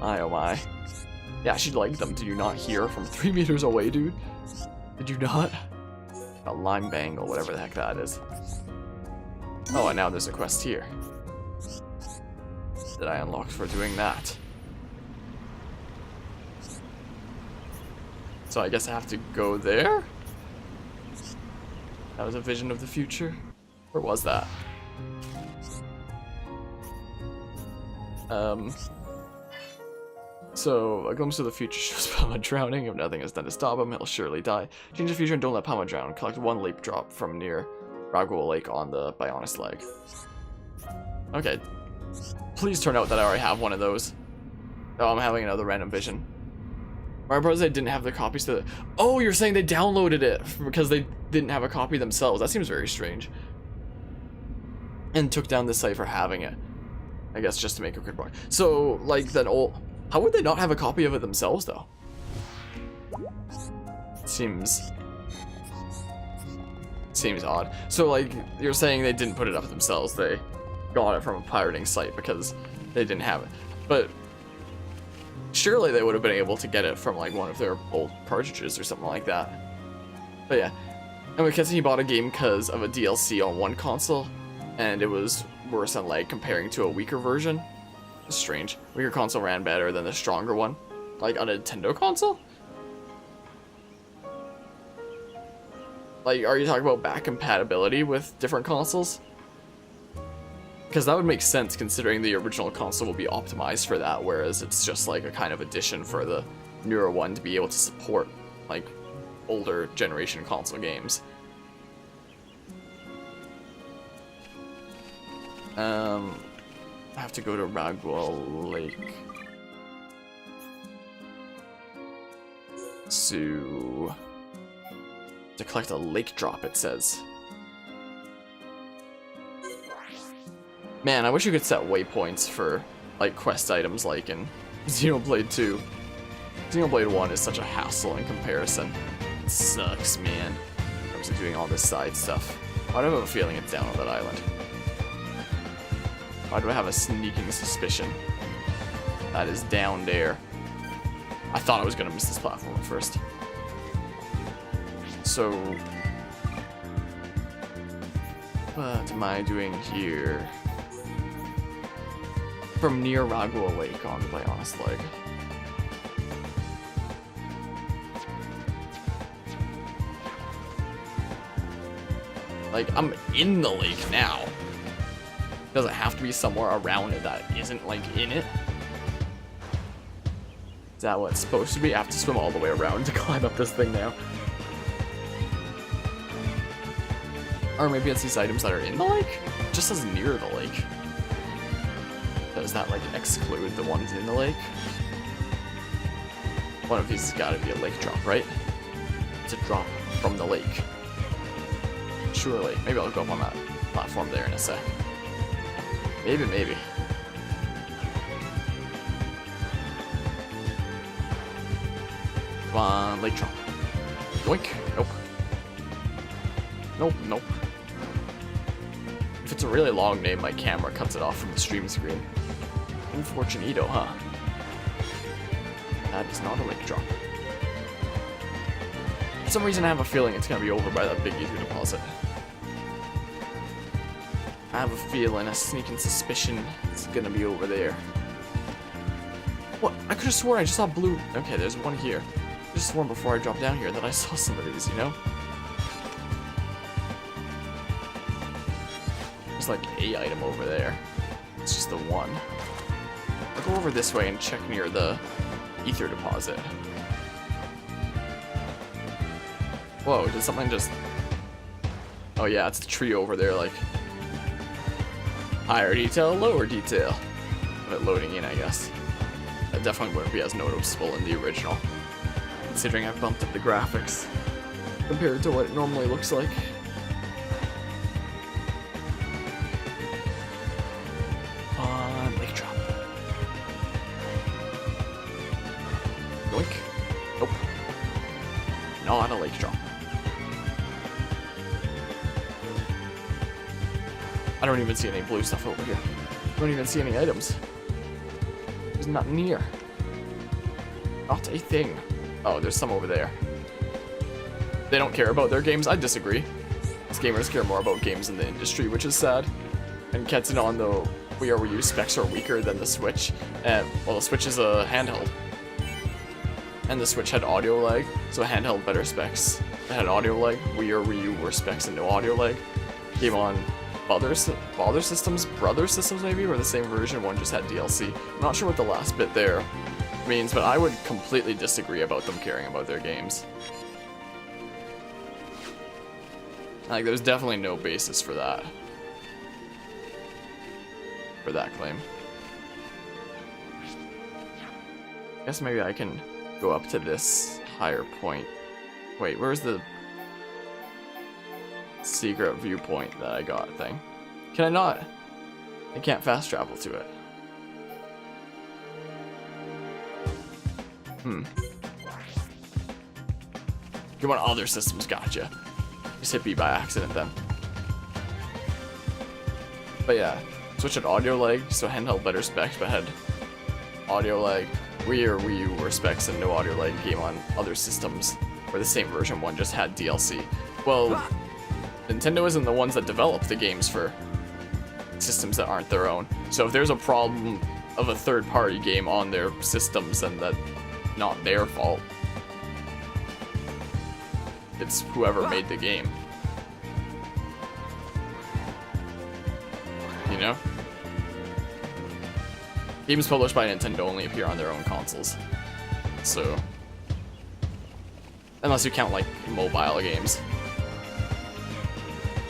Oh my. Yeah, she liked them. Did you not hear from 3 meters away, dude? Did you not? A lime bangle, whatever the heck that is. Oh, and now there's a quest here that I unlocked for doing that. So I guess I have to go there? That was a vision of the future? Where was that? So, a glimpse of the future shows Pama drowning. If nothing is done to stop him, he'll surely die. Change the future and don't let Pama drown. Collect 1 leap drop from near Ragwell Lake on the Bionis leg. Okay. Please turn out that I already have one of those. Oh, I'm having another random vision. My brothers, they didn't have the copies to the... Oh, you're saying they downloaded it because they didn't have a copy themselves. That seems very strange. And took down the site for having it. I guess just to make a quick point. So, like, that old... How would they not have a copy of it themselves, though? Seems odd. So, like, you're saying they didn't put it up themselves. They got it from a pirating site because they didn't have it. But surely they would have been able to get it from, like, one of their old cartridges or something like that. But yeah. And because he bought a game because of a DLC on one console, and it was worse than, like, comparing to a weaker version. It's strange. Weaker console ran better than the stronger one. Like, on a Nintendo console? Like, are you talking about back compatibility with different consoles? Because that would make sense considering the original console will be optimized for that, whereas it's just like a kind of addition for the newer one to be able to support like older generation console games. I have to go to Ragwell Lake. To collect a lake drop, it says. Man, I wish you could set waypoints for like quest items like in Xenoblade 2. Xenoblade 1 is such a hassle in comparison. It sucks, man. In terms of doing all this side stuff. Why do I have a feeling it's down on that island? Why do I have a sneaking suspicion that is down there? I thought I was gonna miss this platform at first. So, what am I doing here? From near Ragwell Lake on by Honest Leg. Like, I'm in the lake now. Does it have to be somewhere around it that isn't, like, in it? Is that what it's supposed to be? I have to swim all the way around to climb up this thing now. Or maybe it's these items that are in the lake? It just says near the lake. Does that, like, exclude the ones in the lake? One of these has got to be a lake drop, right? It's a drop from the lake. Surely. Maybe I'll go up on that platform there in a sec. Maybe, maybe. Come on, lake drop. Yoink. Nope. Nope, nope. If it's a really long name, my camera cuts it off from the stream screen. Unfortunito, huh? That is not a lake drop. For some reason, I have a feeling it's gonna be over by that big ether deposit. I have a feeling, a sneaking suspicion it's gonna be over there. What? I could have sworn I just saw blue. Okay, there's one here. I just sworn before I dropped down here that I saw some of these, you know? There's like a item over there. It's just the one. I'll go over this way and check near the ether deposit. Whoa, did something just... Oh yeah, it's the tree over there, like... Higher detail, lower detail. But loading in, I guess. That definitely wouldn't be as noticeable in the original. Considering I've bumped up the graphics compared to what it normally looks like. Lake drop. Yoink. Nope. Not a lake drop. I don't even see any blue stuff over here. I don't even see any items. There's not near. Not a thing. Oh, there's some over there. They don't care about their games? I disagree. These gamers care more about games in the industry, which is sad. And Ketsun on the Wii U specs are weaker than the Switch. And, well, the Switch is a handheld. And the Switch had audio lag, so handheld better specs. It had audio lag. Wii U were specs and no audio lag. Game on brother systems maybe, or the same version, one just had DLC. I'm not sure what the last bit there means, but I would completely disagree about them caring about their games. Like, there's definitely no basis for that. For that claim. I guess maybe I can go up to this higher point. Wait, where's the secret viewpoint that I got thing? Can I not? I can't fast travel to it. You want other systems, gotcha. Just hit B by accident then. But yeah, Switch had audio lag, so handheld better specs, but had audio lag. Wii U were specs and no audio lag. Game on other systems, where the same version one just had DLC. Well, Nintendo isn't the ones that develop the games for systems that aren't their own. So if there's a problem of a third-party game on their systems, then that's not their fault. It's whoever made the game. You know? games published by Nintendo only appear on their own consoles. So, unless you count like mobile games.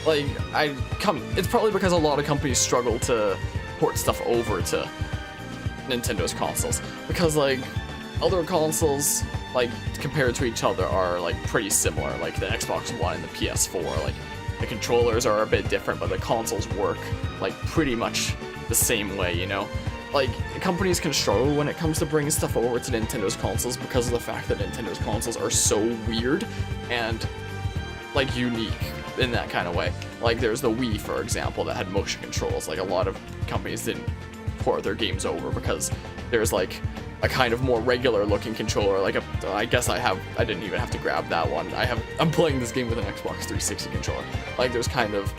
Like, it's probably because a lot of companies struggle to port stuff over to Nintendo's consoles. Because, like, other consoles, like, compared to each other are, like, pretty similar. Like, the Xbox One and the PS4, like, the controllers are a bit different, but the consoles work, like, pretty much the same way, you know? Like, companies can struggle when it comes to bringing stuff over to Nintendo's consoles because of the fact that Nintendo's consoles are so weird and, like, unique in that kind of way. Like, there's the Wii, for example, that had motion controls. Like, a lot of companies didn't port their games over because there's, like, a kind of more regular looking controller. Like, I guess I didn't even have to grab that one. I'm playing this game with an Xbox 360 controller. Like, there's kind of,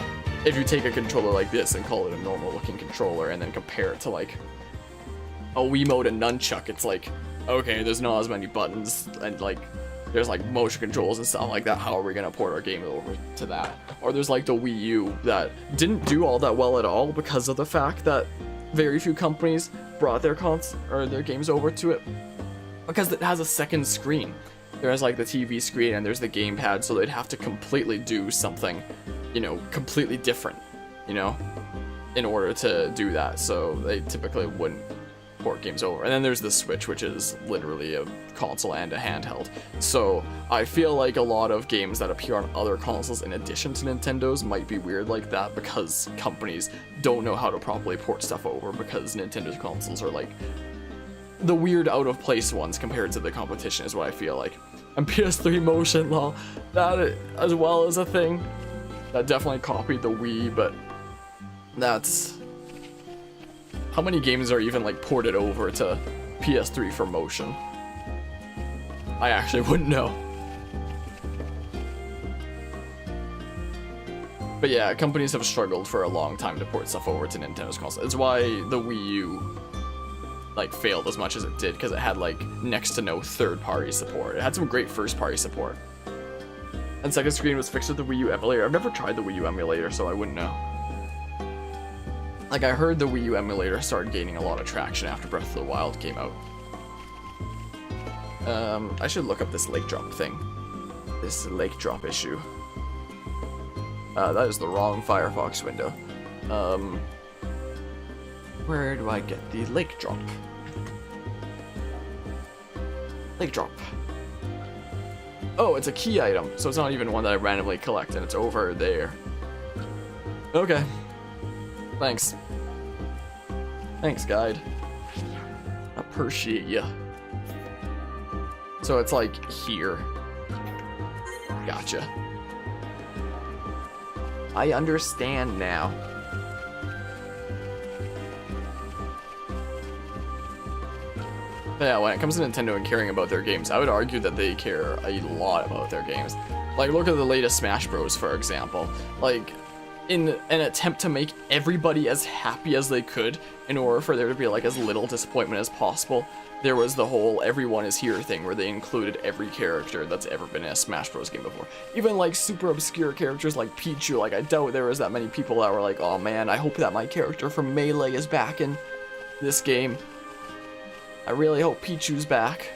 if you take a controller like this and call it a normal looking controller and then compare it to, like, a Wiimote and nunchuck, it's like, okay, there's not as many buttons, and, like, there's, like, motion controls and stuff like that. How are we gonna port our game over to that? Or there's, like, the Wii U that didn't do all that well at all because of the fact that very few companies brought their games over to it, because it has a second screen. There's, like, the TV screen and there's the gamepad, so they'd have to completely do something, you know, completely different, you know, in order to do that. So they typically wouldn't port games over. And then there's the Switch, which is literally a console and a handheld. So I feel like a lot of games that appear on other consoles in addition to Nintendo's might be weird like that because companies don't know how to properly port stuff over, because Nintendo's consoles are like the weird out of place ones compared to the competition, is what I feel like. And PS3 motion, lol, that as well as a thing that definitely copied the Wii, but that's, how many games are even, like, ported over to PS3 for motion? I actually wouldn't know. But yeah, companies have struggled for a long time to port stuff over to Nintendo's console. It's why the Wii U, like, failed as much as it did, because it had, like, next to no third-party support. It had some great first-party support. And second screen was fixed with the Wii U emulator. I've never tried the Wii U emulator, so I wouldn't know. Like, I heard the Wii U emulator started gaining a lot of traction after Breath of the Wild came out. I should look up this lake drop thing. This lake drop issue. That is the wrong Firefox window. Where do I get the lake drop? Lake drop. Oh, it's a key item, so it's not even one that I randomly collect, and it's over there. Okay. Thanks. Thanks, guide. Appreciate ya. So it's like here. Gotcha. I understand now. But yeah, when it comes to Nintendo and caring about their games, I would argue that they care a lot about their games. Like, look at the latest Smash Bros, for example. Like, in an attempt to make everybody as happy as they could, in order for there to be, like, as little disappointment as possible, there was the whole everyone is here thing where they included every character that's ever been in a Smash Bros game before. Even, like, super obscure characters like Pichu. Like, I doubt there was that many people that were like, oh man, I hope that my character from Melee is back in this game. I really hope Pichu's back.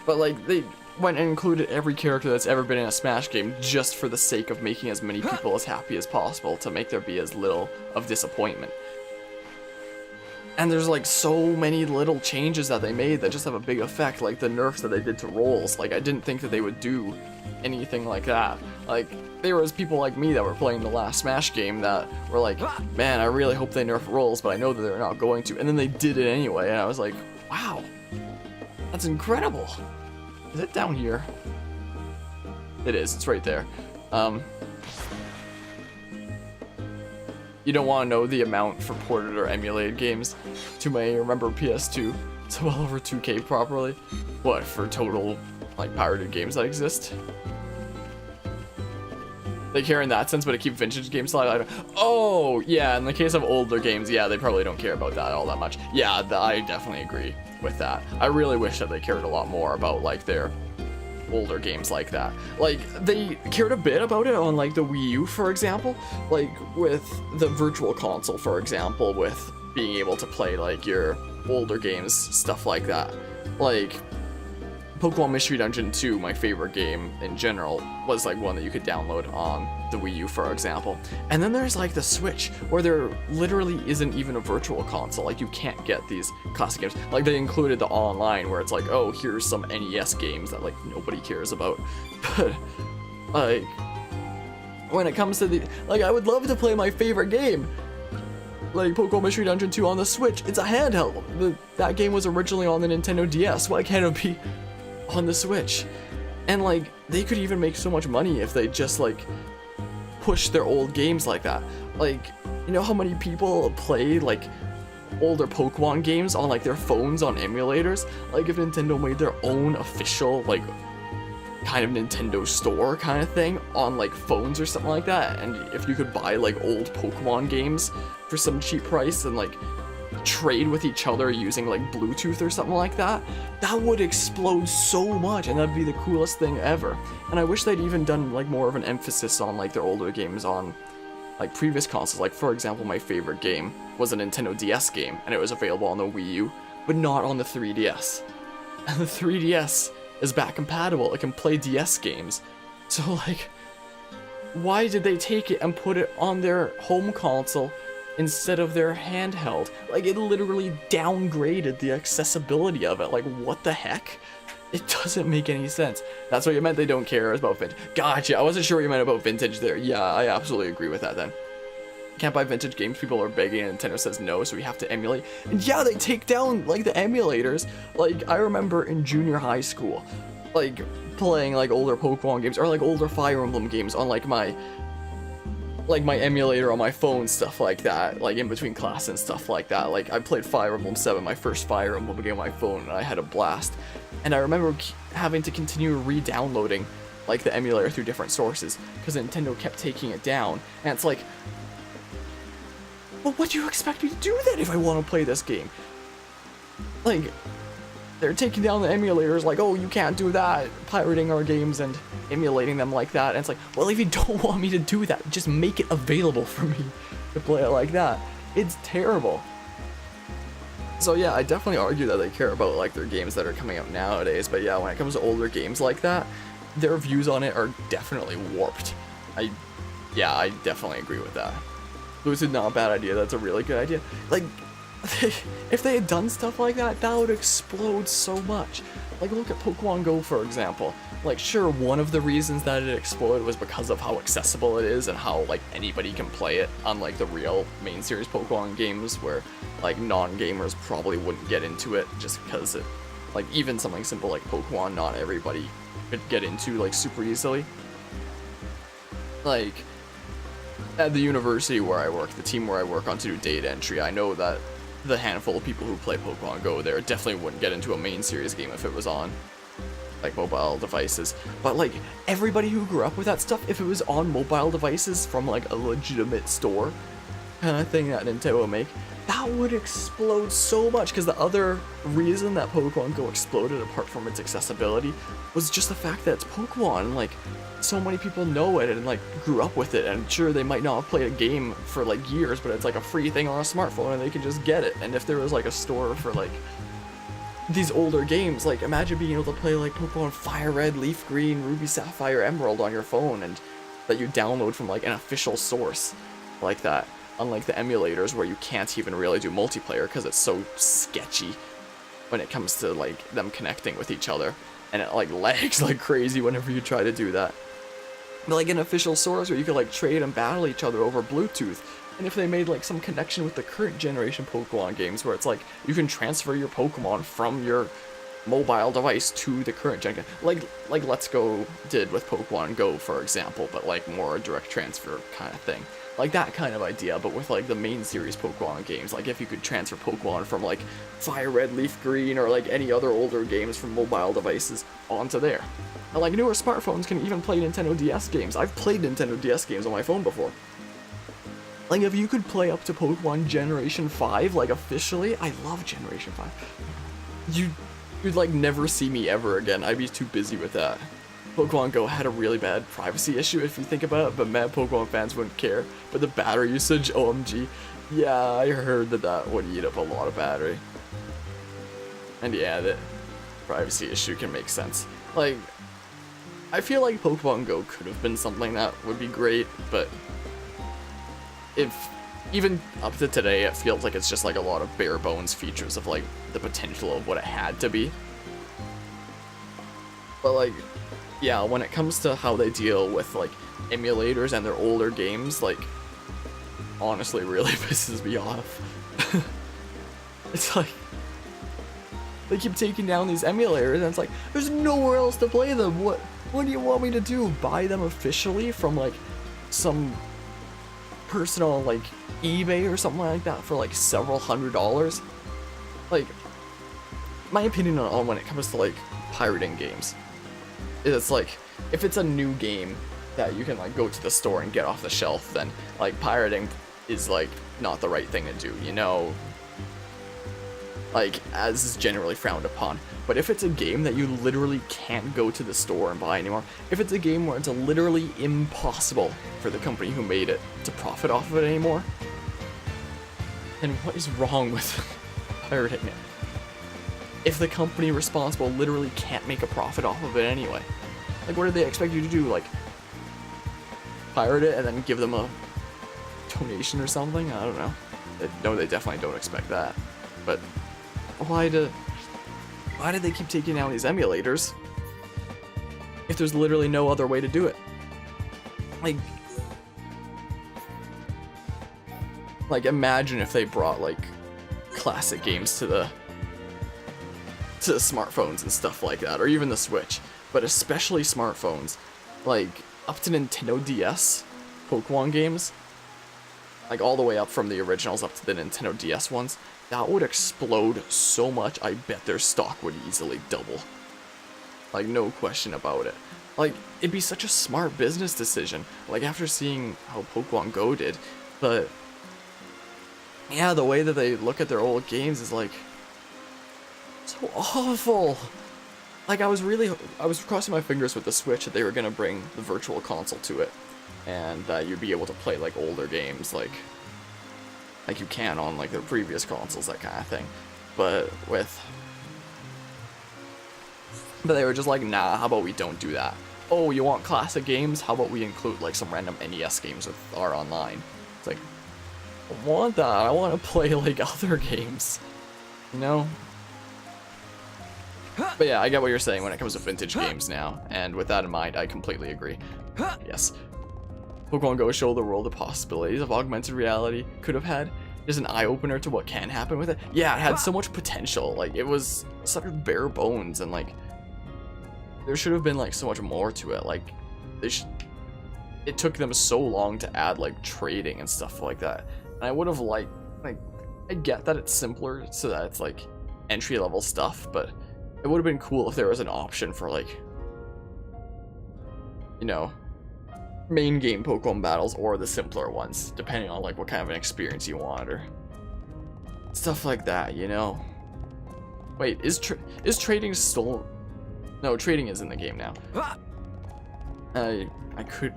But, like, they went and included every character that's ever been in a Smash game just for the sake of making as many people as happy as possible, to make there be as little of disappointment. And there's, like, so many little changes that they made that just have a big effect, like the nerfs that they did to rolls. Like, I didn't think that they would do anything like that. Like, there was people like me that were playing the last Smash game that were like, man, I really hope they nerf rolls, but I know that they're not going to. And then they did it anyway, and I was like, wow, that's incredible. Is it down here? It is, it's right there. You don't want to know the amount for ported or emulated games. Too many. Remember PS2? It's well over 2K properly. What, for total, like, pirated games that exist? They care in that sense, but to keep vintage games alive. Oh, yeah, in the case of older games, yeah, they probably don't care about that all that much. Yeah, I definitely agree with that. I really wish that they cared a lot more about, like, their older games like that. Like, they cared a bit about it on like the Wii U, for example, like with the Virtual Console, for example, with being able to play like your older games, stuff like that. Like Pokemon Mystery Dungeon 2, my favorite game in general, was like one that you could download on the Wii U, for example. And then there's like the Switch, where there literally isn't even a virtual console. Like, you can't get these classic games. Like, they included the online, where it's like, oh, here's some NES games that like nobody cares about. But like, when it comes to the, like, I would love to play my favorite game, like Pokemon Mystery Dungeon 2 on the Switch. It's a handheld. That game was originally on the Nintendo DS. Why can't it be on the Switch? And like, they could even make so much money if they just like push their old games like that. Like, you know how many people play like older Pokemon games on like their phones on emulators? Like, if Nintendo made their own official like kind of Nintendo store kind of thing on like phones or something like that, and if you could buy like old Pokemon games for some cheap price and like trade with each other using like Bluetooth or something like that, that would explode so much, and that'd be the coolest thing ever. And I wish they'd even done like more of an emphasis on like their older games on like previous consoles. Like, for example, my favorite game was a Nintendo DS game, and it was available on the Wii U, but not on the 3DS. And the 3DS is back compatible. It can play DS games. So like, why did they take it and put it on their home console instead of their handheld? Like, it literally downgraded the accessibility of it. Like, what the heck? It doesn't make any sense. That's what you meant, they don't care about vintage. Gotcha, I wasn't sure what you meant about vintage there. Yeah, I absolutely agree with that then. Can't buy vintage games, people are begging, and Nintendo says no, so we have to emulate. And yeah, they take down like the emulators. Like, I remember in junior high school, like playing like older Pokemon games or like older Fire Emblem games on like my emulator on my phone, stuff like that, like in between class and stuff like that. Like, I played Fire Emblem 7, my first Fire Emblem game on my phone, and I had a blast. And I remember having to continue re-downloading like the emulator through different sources because Nintendo kept taking it down. And it's like, well, what do you expect me to do then if I want to play this game? Like, they're taking down the emulators, like, oh, you can't do that, pirating our games and emulating them like that. And it's like, well, if you don't want me to do that, just make it available for me to play it like that. It's terrible. So yeah, I definitely argue that they care about like their games that are coming out nowadays, but yeah, when it comes to older games like that, their views on it are definitely warped. I definitely agree with that. Lucid, not a bad idea, that's a really good idea. Like, if they had done stuff like that, that would explode so much. Like, look at Pokemon Go, for example. Like, sure, one of the reasons that it exploded was because of how accessible it is and how, like, anybody can play it, unlike the real main series Pokemon games where, like, non-gamers probably wouldn't get into it just because it, like, even something simple like Pokemon, not everybody could get into, like, super easily. Like, at the university where I work, the team where I work on to do data entry, I know that the handful of people who play Pokemon Go there definitely wouldn't get into a main series game if it was on like mobile devices. But like, everybody who grew up with that stuff, if it was on mobile devices from like a legitimate store kind of thing that Nintendo would make, that would explode so much. Because the other reason that Pokemon Go exploded, apart from its accessibility, was just the fact that it's Pokemon, and like, so many people know it and like grew up with it, and sure, they might not have played a game for like years, but it's like a free thing on a smartphone and they can just get it. And if there was like a store for like these older games, like, imagine being able to play like Pokemon Fire Red, Leaf Green, Ruby Sapphire, Emerald on your phone, and that you download from like an official source like that. Unlike the emulators where you can't even really do multiplayer because it's so sketchy when it comes to like them connecting with each other, and it like lags like crazy whenever you try to do that. But like an official source where you could like trade and battle each other over Bluetooth, and if they made like some connection with the current generation Pokemon games where it's like you can transfer your Pokemon from your mobile device to the current gen, like Let's Go did with Pokemon Go, for example, but like more a direct transfer kind of thing. Like that kind of idea, but with like the main series Pokemon games. Like if you could transfer Pokemon from like Fire Red, Leaf Green, or like any other older games from mobile devices onto there. And like newer smartphones can even play Nintendo DS games. I've played Nintendo DS games on my phone before. Like if you could play up to Pokemon Generation 5, like officially, I love Generation 5. You'd like never see me ever again. I'd be too busy with that. Pokemon Go had a really bad privacy issue if you think about it, but mad Pokemon fans wouldn't care. But the battery usage, OMG. Yeah, I heard that would eat up a lot of battery. And yeah, the privacy issue can make sense. Like, I feel like Pokemon Go could have been something that would be great, but if even up to today, it feels like it's just like a lot of bare bones features of like the potential of what it had to be. But like, yeah, when it comes to how they deal with like emulators and their older games, like, honestly really pisses me off. It's like, they keep taking down these emulators and it's like, there's nowhere else to play them. What do you want me to do? Buy them officially from like some personal like eBay or something like that for like several $100s? Like, my opinion on when it comes to like pirating games is it's like, if it's a new game that you can like go to the store and get off the shelf, then like pirating is like not the right thing to do, you know? Like, as is generally frowned upon. But if it's a game that you literally can't go to the store and buy anymore, if it's a game where it's literally impossible for the company who made it to profit off of it anymore, then what is wrong with pirating it? If the company responsible literally can't make a profit off of it anyway. Like, what do they expect you to do? Like, pirate it and then give them a donation or something? I don't know. No, they definitely don't expect that. But why do they keep taking down these emulators if there's literally no other way to do it? Like imagine if they brought like classic games to the smartphones and stuff like that, or even the Switch, but especially smartphones, like up to Nintendo DS Pokemon games, like all the way up from the originals up to the Nintendo DS ones. That would explode so much, I bet their stock would easily double. Like, no question about it. Like, it'd be such a smart business decision, like after seeing how Pokemon Go did, but yeah, the way that they look at their old games is like, so awful. Like, I was crossing my fingers with the Switch that they were gonna bring the virtual console to it, and that you'd be able to play like older games, like you can on like their previous consoles, that kind of thing. But they were just like, nah, how about we don't do that? Oh, you want classic games? How about we include like some random NES games with our online? It's like, I want that. I want to play like other games, you know? But yeah, I get what you're saying when it comes to vintage games now, and with that in mind, I completely agree. Yes. Pokemon Go showed the world the possibilities of augmented reality could have had. There's an eye-opener to what can happen with it. Yeah, it had so much potential. Like, it was such bare bones, and like, there should have been like so much more to it. Like, it took them so long to add like trading and stuff like that. And I would have liked, like, I get that it's simpler so that it's like entry-level stuff, but it would have been cool if there was an option for like, you know, main game Pokemon battles or the simpler ones, depending on like what kind of an experience you want or stuff like that, you know? Wait, is trading still? No, trading is in the game now. I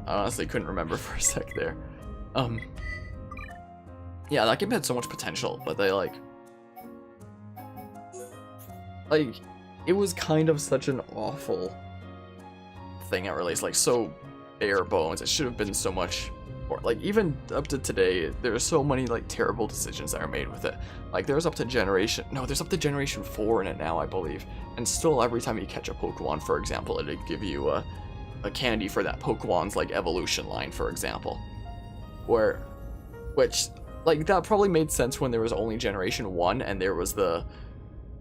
honestly couldn't remember for a sec there. Yeah, that game had so much potential, but they like it was kind of such an awful thing at release, like so bare bones. It should have been so much more. Like, even up to today, there's so many like terrible decisions that are made with it. Like, there's up to generation 4 in it now, I believe, and still every time you catch a Pokemon, for example, it'd give you a candy for that Pokemon's like evolution line, for example, which like that probably made sense when there was only generation 1 and there was the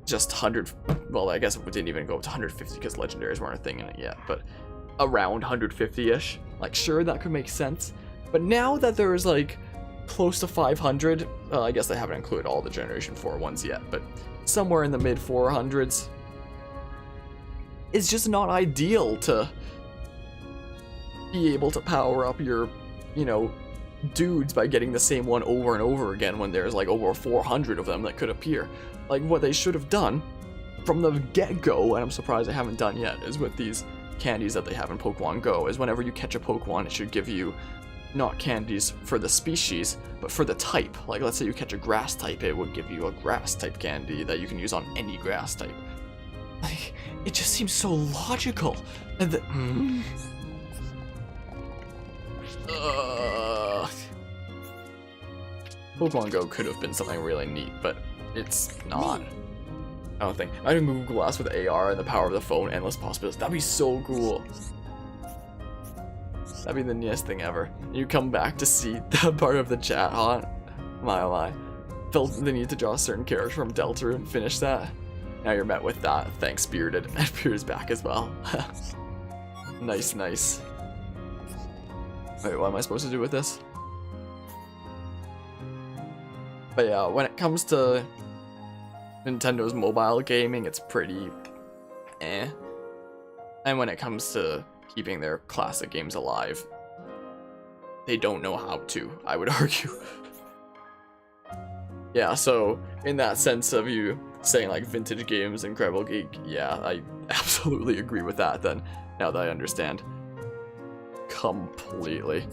just 100, well, I guess it didn't even go to 150 because legendaries weren't a thing in it yet, but around 150-ish, like, sure, that could make sense. But now that there's like close to 500, I guess they haven't included all the generation 4 ones yet, but somewhere in the mid 400s, it's just not ideal to be able to power up your, you know, dudes by getting the same one over and over again when there's like over 400 of them that could appear. Like, what they should have done from the get-go, and I'm surprised they haven't done yet, is with these candies that they have in Pokemon Go is whenever you catch a Pokemon, it should give you not candies for the species, but for the type. Like, let's say you catch a grass type, it would give you a grass type candy that you can use on any grass type. Like, it just seems so logical. And Pokemon Go could have been something really neat, but it's not. I don't think. I think Google Glass with AR and the power of the phone, endless possibilities. That'd be so cool. That'd be the neatest thing ever. You come back to see that part of the chat, huh? My oh my. Felt the need to draw a certain character from Delta and finish that. Now you're met with that. Thanks, Bearded. And Beard's back as well. Nice, nice. Wait, what am I supposed to do with this? But yeah, when it comes to Nintendo's mobile gaming, it's pretty eh. And when it comes to keeping their classic games alive, they don't know how to, I would argue. Yeah, so in that sense of you saying like vintage games, Incredible Geek, yeah, I absolutely agree with that then, now that I understand. Completely.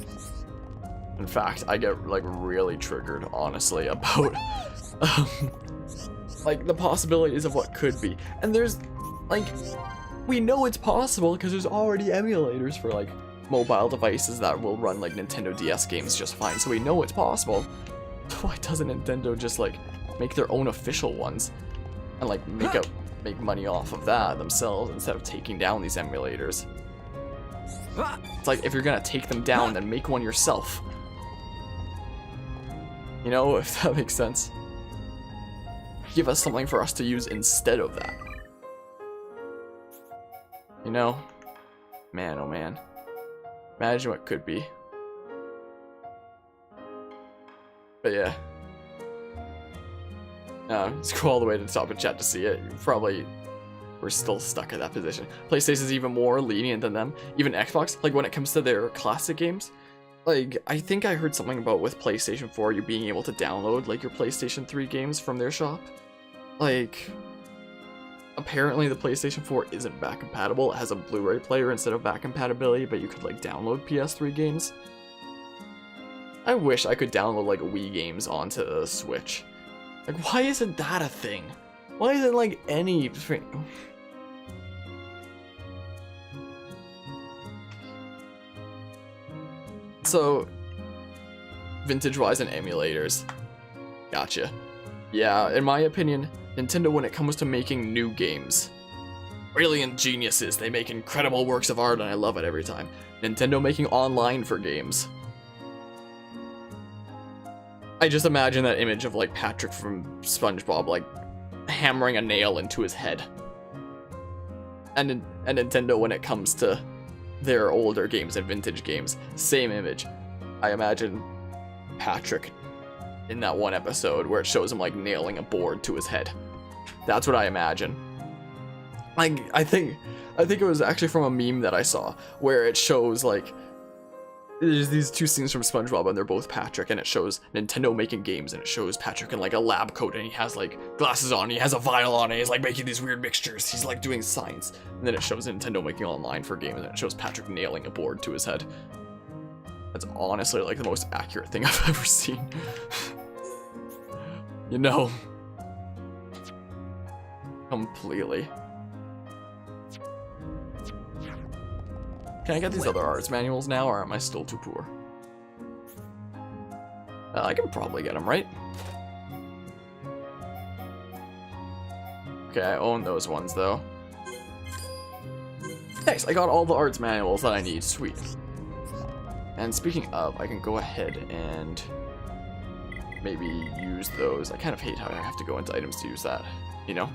In fact, I get like really triggered, honestly, about like the possibilities of what could be. And there's like, we know it's possible because there's already emulators for like mobile devices that will run like Nintendo DS games just fine, so we know it's possible. Why doesn't Nintendo just like make their own official ones and like make money off of that themselves instead of taking down these emulators? It's like, if you're gonna take them down, then make one yourself. You know, if that makes sense. Give us something for us to use instead of that. You know? Man, oh man. Imagine what could be. But yeah. Scroll all the way to the top of chat to see it. We're still stuck at that position. PlayStation's even more lenient than them. Even Xbox, like when it comes to their classic games. Like, I think I heard something about with PlayStation 4, you being able to download like your PlayStation 3 games from their shop. Like, apparently the PlayStation 4 isn't back compatible. It has a Blu-ray player instead of back compatibility, but you could like download PS3 games. I wish I could download like Wii games onto the Switch. Like, why isn't that a thing? Why isn't like any thing? So, vintage-wise and emulators. Gotcha. Yeah, in my opinion, Nintendo, when it comes to making new games, brilliant geniuses. They make incredible works of art and I love it every time. Nintendo making online for games. I just imagine that image of like Patrick from SpongeBob like hammering a nail into his head. And Nintendo, when it comes to their older games and vintage games, same image. I imagine Patrick in that one episode where it shows him like nailing a board to his head. That's what I imagine. Like, I think it was actually from a meme that I saw where it shows like there's these two scenes from SpongeBob and they're both Patrick, and it shows Nintendo making games and it shows Patrick in like a lab coat and he has like glasses on, he has a vial on, and he's like making these weird mixtures, he's like doing science. And then it shows Nintendo making online for games and it shows Patrick nailing a board to his head. That's honestly like the most accurate thing I've ever seen. You know? Completely. Can I get these other arts manuals now, or am I still too poor? I can probably get them, right? Okay, I own those ones, though. Nice, I got all the arts manuals that I need. Sweet. And speaking of, I can go ahead and maybe use those. I kind of hate how I have to go into items to use that, you know?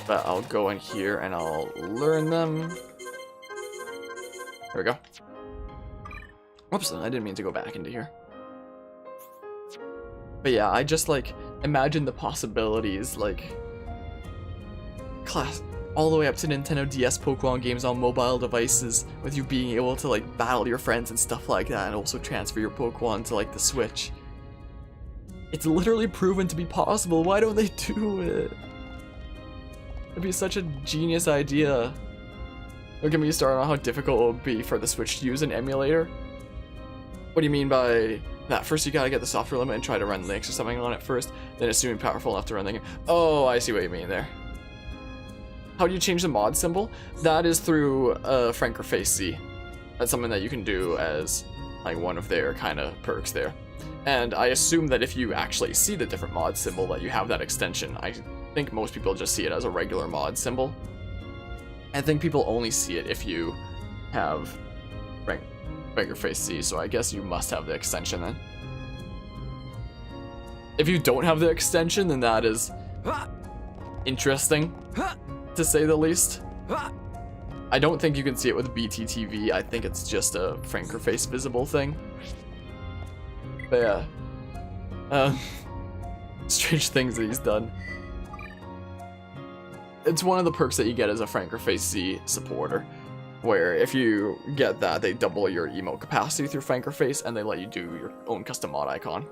But I'll go in here and I'll learn them. There we go. Whoops, I didn't mean to go back into here. But yeah, I just like imagine the possibilities, like class all the way up to Nintendo DS Pokemon games on mobile devices, with you being able to like battle your friends and stuff like that, and also transfer your Pokemon to like the Switch. It's literally proven to be possible. Why don't they do it? It'd be such a genius idea. Don't get me started on how difficult it would be for the Switch to use an emulator. What do you mean by that? First you gotta get the software limit and try to run Linux or something on it first, then assuming powerful enough to run the game. Oh, I see what you mean there. How do you change the mod symbol? That is through Frank or Face C. That's something that you can do as like one of their kind of perks there. And I assume that if you actually see the different mod symbol that you have that extension. I think most people just see it as a regular mod symbol. I think people only see it if you have Frank or Face C, so I guess you must have the extension then. If you don't have the extension, then that is interesting, to say the least. I don't think you can see it with BTTV. I think it's just a Frank or Face visible thing. But yeah, strange things that he's done. It's one of the perks that you get as a Frank or Face C supporter, where if you get that, they double your emote capacity through Frank or Face, and they let you do your own custom mod icon.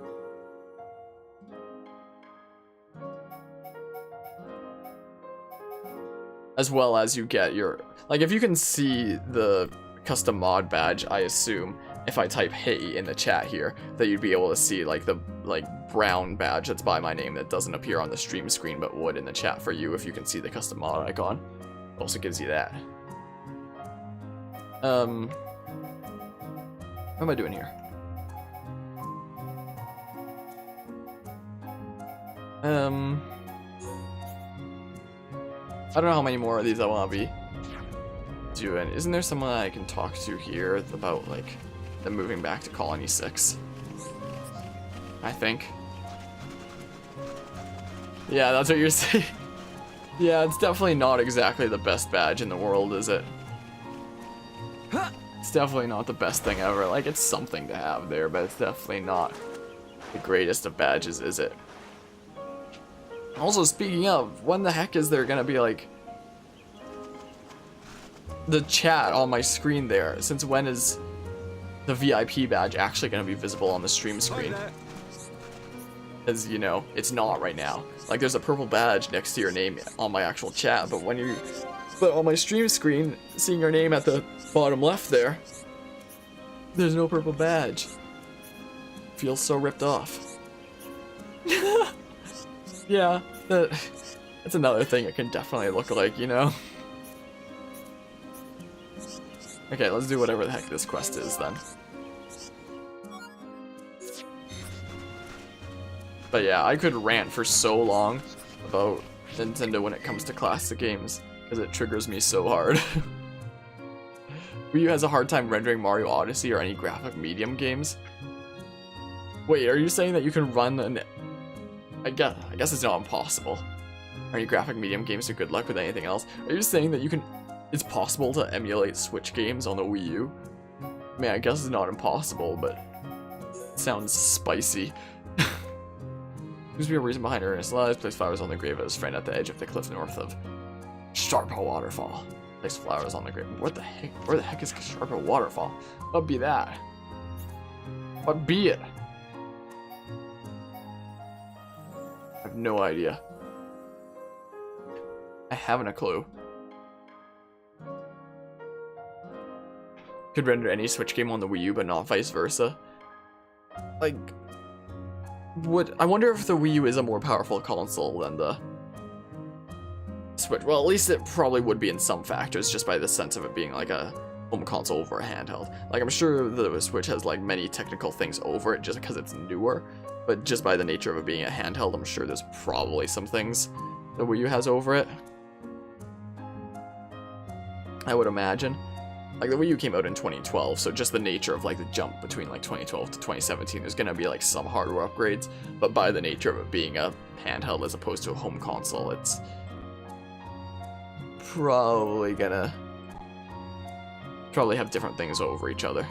As well as you get your, like, if you can see the custom mod badge, I assume, if I type hey in the chat here, that you'd be able to see, like, the, brown badge that's by my name that doesn't appear on the stream screen, but would in the chat for you if you can see the custom mod icon. Also gives you that. What am I doing here? I don't know how many more of these I want to be doing. Isn't there someone I can talk to here about, like, them moving back to Colony 6? I think. Yeah, that's what you're saying. Yeah, it's definitely not exactly the best badge in the world, is it? It's definitely not the best thing ever. Like, it's something to have there, but it's definitely not the greatest of badges, is it? Also, speaking of, when the heck is there gonna be, like, the chat on my screen there? Since when is the VIP badge actually gonna be visible on the stream screen? As you know, it's not right now. Like, there's a purple badge next to your name on my actual chat, but when you, but on my stream screen, seeing your name at the bottom left there, there's no purple badge. Feels so ripped off. Yeah, that's another thing it can definitely look like, you know? Okay, let's do whatever the heck this quest is then. But yeah, I could rant for so long about Nintendo when it comes to classic games, because it triggers me so hard. Wii U has a hard time rendering Mario Odyssey or any graphic medium games. Wait, are you saying that you can run an... I guess it's not impossible. Are any graphic medium games, so good luck with anything else? Are you saying that you can... It's possible to emulate Switch games on the Wii U? I mean, I guess it's not impossible, but... It sounds spicy. Seems to be a reason behind Ernest lies. Place flowers on the grave of his friend at the edge of the cliff north of Sharpa Waterfall. Place flowers on the grave. What the heck? Where the heck is Sharpa Waterfall? What be that? What be it? I have no idea. I haven't a clue. Could render any Switch game on the Wii U, but not vice versa. Like, I wonder if the Wii U is a more powerful console than the Switch. Well, at least it probably would be in some factors, just by the sense of it being like a home console over a handheld. Like, I'm sure the Switch has like many technical things over it just because it's newer, but just by the nature of it being a handheld, I'm sure there's probably some things the Wii U has over it. I would imagine. Like, the Wii U came out in 2012, so just the nature of, like, the jump between, like, 2012 to 2017, there's gonna be, like, some hardware upgrades, but by the nature of it being a handheld as opposed to a home console, it's probably gonna have different things over each other.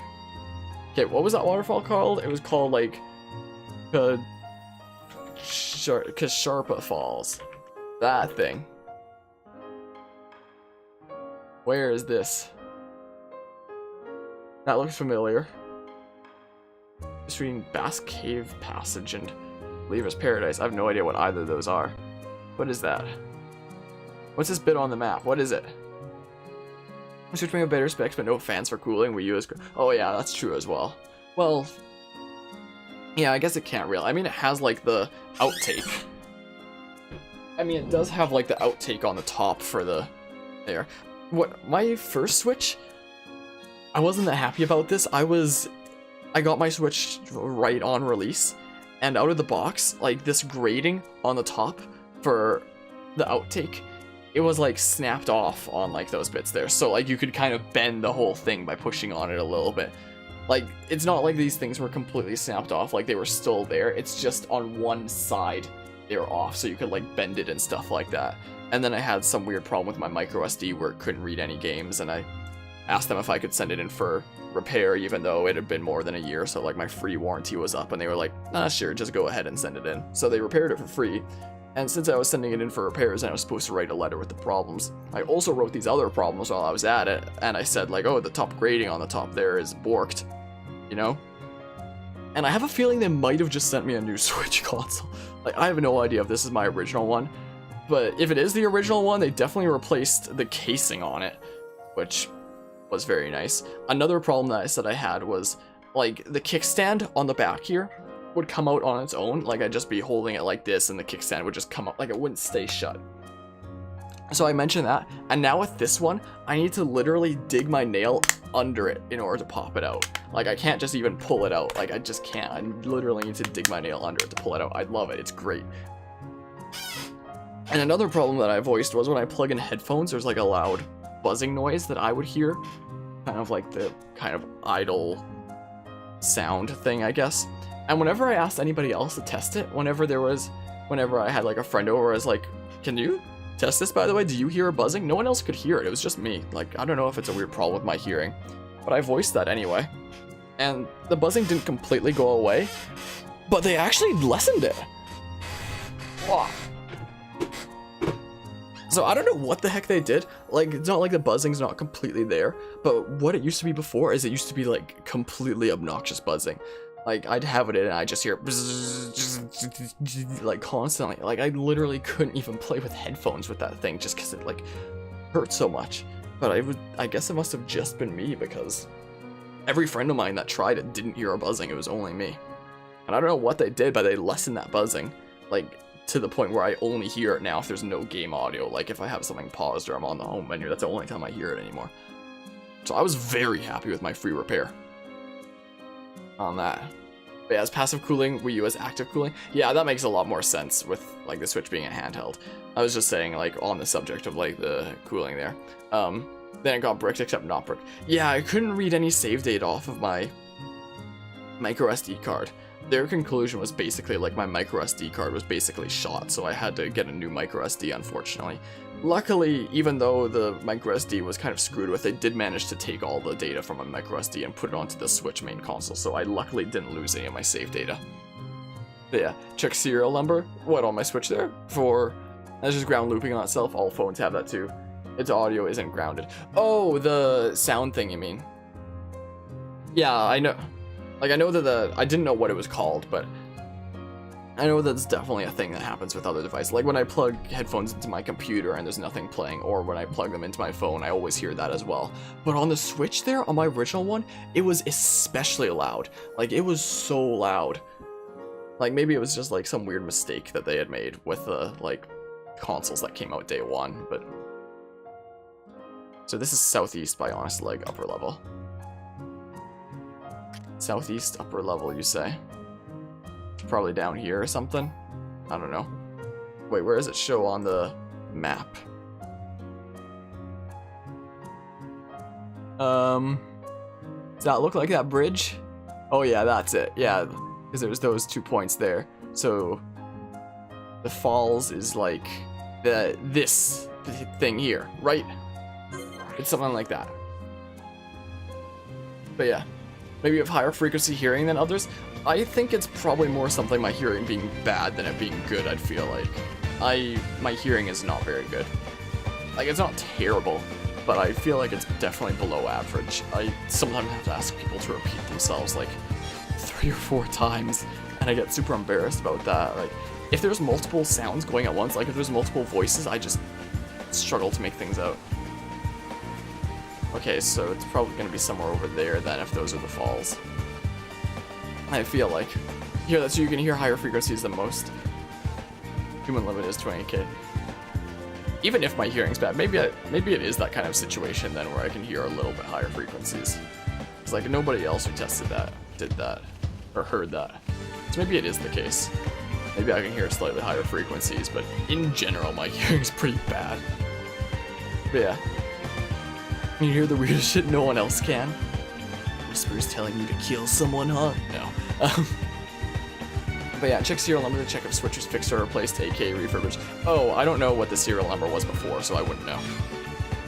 Okay, what was that waterfall called? It was called, like, Sharpa Falls. That thing. Where is this? That looks familiar. Just reading Basque Cave Passage and Lever's Paradise. I have no idea what either of those are. What is that? What's this bit on the map? What is it? Switch may have better specs, but no fans for cooling. Wii U is... Oh yeah, that's true as well. Well, yeah, I guess it can't really. I mean, it has like the outtake. I mean, it does have like the outtake on the top for the... There. What, my first Switch? I wasn't that happy about this. I got my Switch right on release, and out of the box, like this grating on the top for the outtake, it was like snapped off on like those bits there. So like you could kind of bend the whole thing by pushing on it a little bit. Like, it's not like these things were completely snapped off, like they were still there. It's just on one side they were off, so you could like bend it and stuff like that. And then I had some weird problem with my micro SD where it couldn't read any games, and I asked them if I could send it in for repair, even though it had been more than a year, so like my free warranty was up, and they were like, nah, sure, just go ahead and send it in. So they repaired it for free. And since I was sending it in for repairs and I was supposed to write a letter with the problems, I also wrote these other problems while I was at it, and I said like, oh, the top grating on the top there is borked, you know? And I have a feeling they might have just sent me a new Switch console. Like, I have no idea if this is my original one, but if it is the original one, they definitely replaced the casing on it, which was very nice. Another problem that I said I had was, like, the kickstand on the back here would come out on its own. Like, I'd just be holding it like this and the kickstand would just come up, like it wouldn't stay shut. So I mentioned that, and now with this one, I need to literally dig my nail under it in order to pop it out. Like, I can't just even pull it out. Like, I just can't. I literally need to dig my nail under it to pull it out. I love it. It's great. And another problem that I voiced was when I plug in headphones, there's like a loud buzzing noise that I would hear. Kind of like the kind of idle sound thing, I guess. And whenever I asked anybody else to test it, whenever I had like a friend over, I was like, can you test this, by the way? Do you hear a buzzing? No one else could hear it. It was just me. Like, I don't know if it's a weird problem with my hearing, but I voiced that anyway. And the buzzing didn't completely go away, but they actually lessened it. Wow. So I don't know what the heck they did. Like, it's not like the buzzing's not completely there, but what it used to be before is it used to be like completely obnoxious buzzing. Like, I'd have it in and I just hear like constantly. Like, I literally couldn't even play with headphones with that thing just because it like hurt so much. But I guess it must have just been me, because every friend of mine that tried it didn't hear a buzzing. It was only me. And I don't know what they did, but they lessened that buzzing, like, to the point where I only hear it now if there's no game audio. Like, if I have something paused or I'm on the home menu, that's the only time I hear it anymore. So I was very happy with my free repair on that. But yeah, as passive cooling, Wii U as active cooling. Yeah, that makes a lot more sense with like the Switch being a handheld. I was just saying, like, on the subject of like the cooling there. Then it got bricked, except not bricked. Yeah, I couldn't read any save data off of my micro SD card. Their conclusion was basically like my micro SD card was basically shot, so I had to get a new micro SD, unfortunately. Luckily, even though the micro SD was kind of screwed with, they did manage to take all the data from a micro SD and put it onto the Switch main console, so I luckily didn't lose any of my save data. But yeah, check serial number. What, on my Switch there? That's just ground looping on itself. All phones have that too. Its audio isn't grounded. Oh, the sound thing, you mean? Yeah, I know. Like, I know that I didn't know what it was called, but I know that's definitely a thing that happens with other devices. Like, when I plug headphones into my computer and there's nothing playing, or when I plug them into my phone, I always hear that as well. But on the Switch there, on my original one, it was especially loud. Like, it was so loud. Like, maybe it was just, like, some weird mistake that they had made with the, like, consoles that came out day one, but... So this is Southeast by Honest Leg, upper level. Southeast, upper level, you say? It's probably down here or something? I don't know. Wait, where does it show on the map? Does that look like that bridge? Oh yeah, that's it. Yeah, because there's those 2 points there. So the falls is like this thing here, right? It's something like that. But yeah, maybe you have higher frequency hearing than others. I think it's probably more something my hearing being bad than it being good, I'd feel like. My hearing is not very good. Like, it's not terrible, but I feel like it's definitely below average. I sometimes have to ask people to repeat themselves like 3 or 4 times, and I get super embarrassed about that. Like, if there's multiple sounds going at once, like if there's multiple voices, I just struggle to make things out. Okay, so it's probably going to be somewhere over there then if those are the falls. I feel like. Here, that's you can hear higher frequencies than most. Human limit is 20k. Even if my hearing's bad, maybe it is that kind of situation then where I can hear a little bit higher frequencies. It's like nobody else who tested that did that or heard that. So maybe it is the case. Maybe I can hear slightly higher frequencies, but in general my hearing's pretty bad. But yeah. You hear the weirdest shit no one else can? Whispers telling you to kill someone, huh? No. But yeah, check serial number to check if switch was fixed or replaced, aka refurbished. Oh, I don't know what the serial number was before, so I wouldn't know.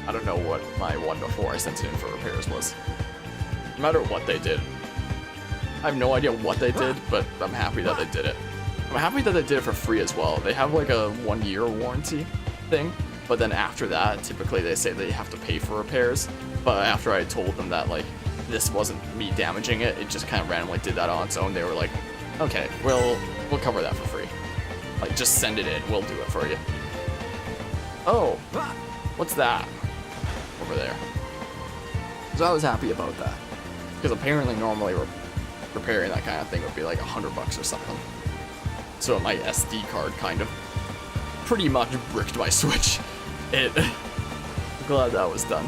I don't know what my one before I sent it in for repairs was. No matter what they did. I have no idea what they did, but I'm happy that they did it. I'm happy that they did it for free as well. They have like a 1-year warranty thing, but then after that, typically they say they have to pay for repairs. But after I told them that like this wasn't me damaging it, it just kind of randomly did that on its own. They were like, okay, we'll cover that for free. Like, just send it in, we'll do it for you. Oh, what's that? Over there. So I was happy about that. Because apparently normally repairing that kind of thing would be like $100 or something. So my SD card kind of pretty much bricked my Switch. I'm glad that was done.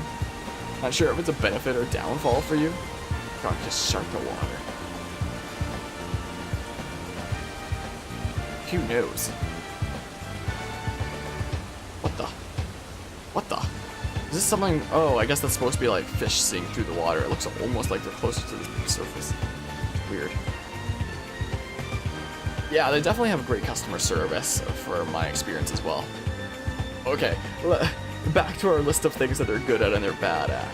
Not sure if it's a benefit or downfall for you. God, just shark the water. Who knows? What the? Is this something? Oh, I guess that's supposed to be like fish seeing through the water. It looks almost like they're closer to the surface. Weird. Yeah, they definitely have great customer service for my experience as well. Okay, back to our list of things that they're good at and they're bad at.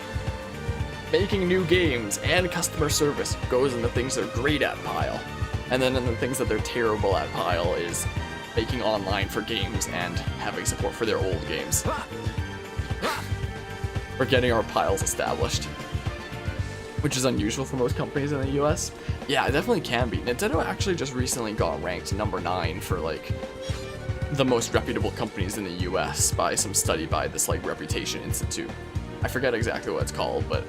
Making new games and customer service goes in the things they're great at pile. And then in the things that they're terrible at pile is making online for games and having support for their old games. Or getting our piles established. Which is unusual for most companies in the US. Yeah, it definitely can be. Nintendo actually just recently got ranked number 9 for like the most reputable companies in the US by some study by this like Reputation Institute. I forget exactly what it's called, but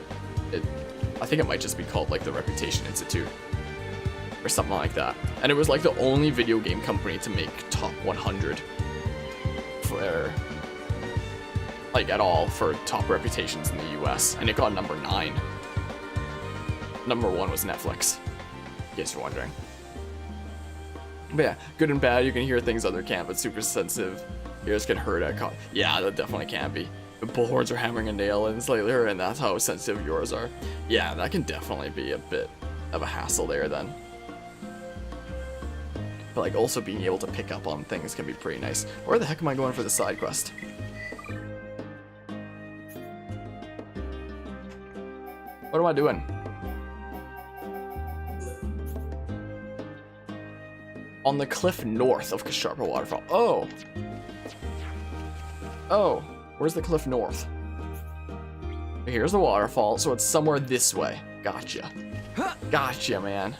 I think it might just be called like the Reputation Institute. Or something like that. And it was like the only video game company to make top 100 for like at all for top reputations in the US, and it got number 9. Number 1 was Netflix, in case you're wondering. But yeah, good and bad, you can hear things other can't, but super sensitive ears get hurt at yeah, that definitely can be. The bullhorns are hammering a nail in slightly hurt, and that's how sensitive yours are. Yeah, that can definitely be a bit of a hassle there then. But like also being able to pick up on things can be pretty nice. Where the heck am I going for the side quest? What am I doing? On the cliff north of Kasharpa Waterfall. Oh! Oh, where's the cliff north? Here's the waterfall, so it's somewhere this way. Gotcha. Gotcha, man.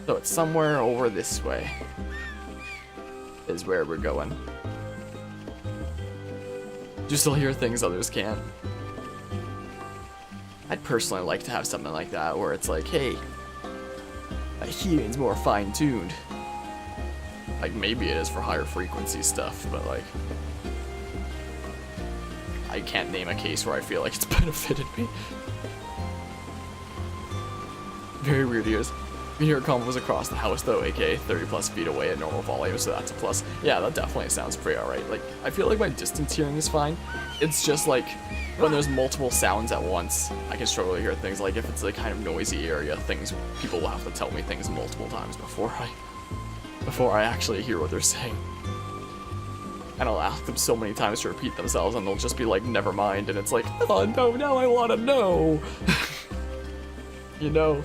So it's somewhere over this way is where we're going. Do you still hear things others can't? I'd personally like to have something like that where it's like, hey, my hearing's more fine-tuned. Like, maybe it is for higher frequency stuff, but like, I can't name a case where I feel like it's benefited me. Very weird ears. You hear combos across the house though, aka 30 plus feet away at normal volume, so that's a plus. Yeah, that definitely sounds pretty alright. Like, I feel like my distance hearing is fine. It's just like, when there's multiple sounds at once, I can struggle to hear things. Like, if it's a kind of noisy area, people will have to tell me things multiple times before I actually hear what they're saying. And I'll ask them so many times to repeat themselves, and they'll just be like, never mind, and it's like, oh no, now I wanna know! You know?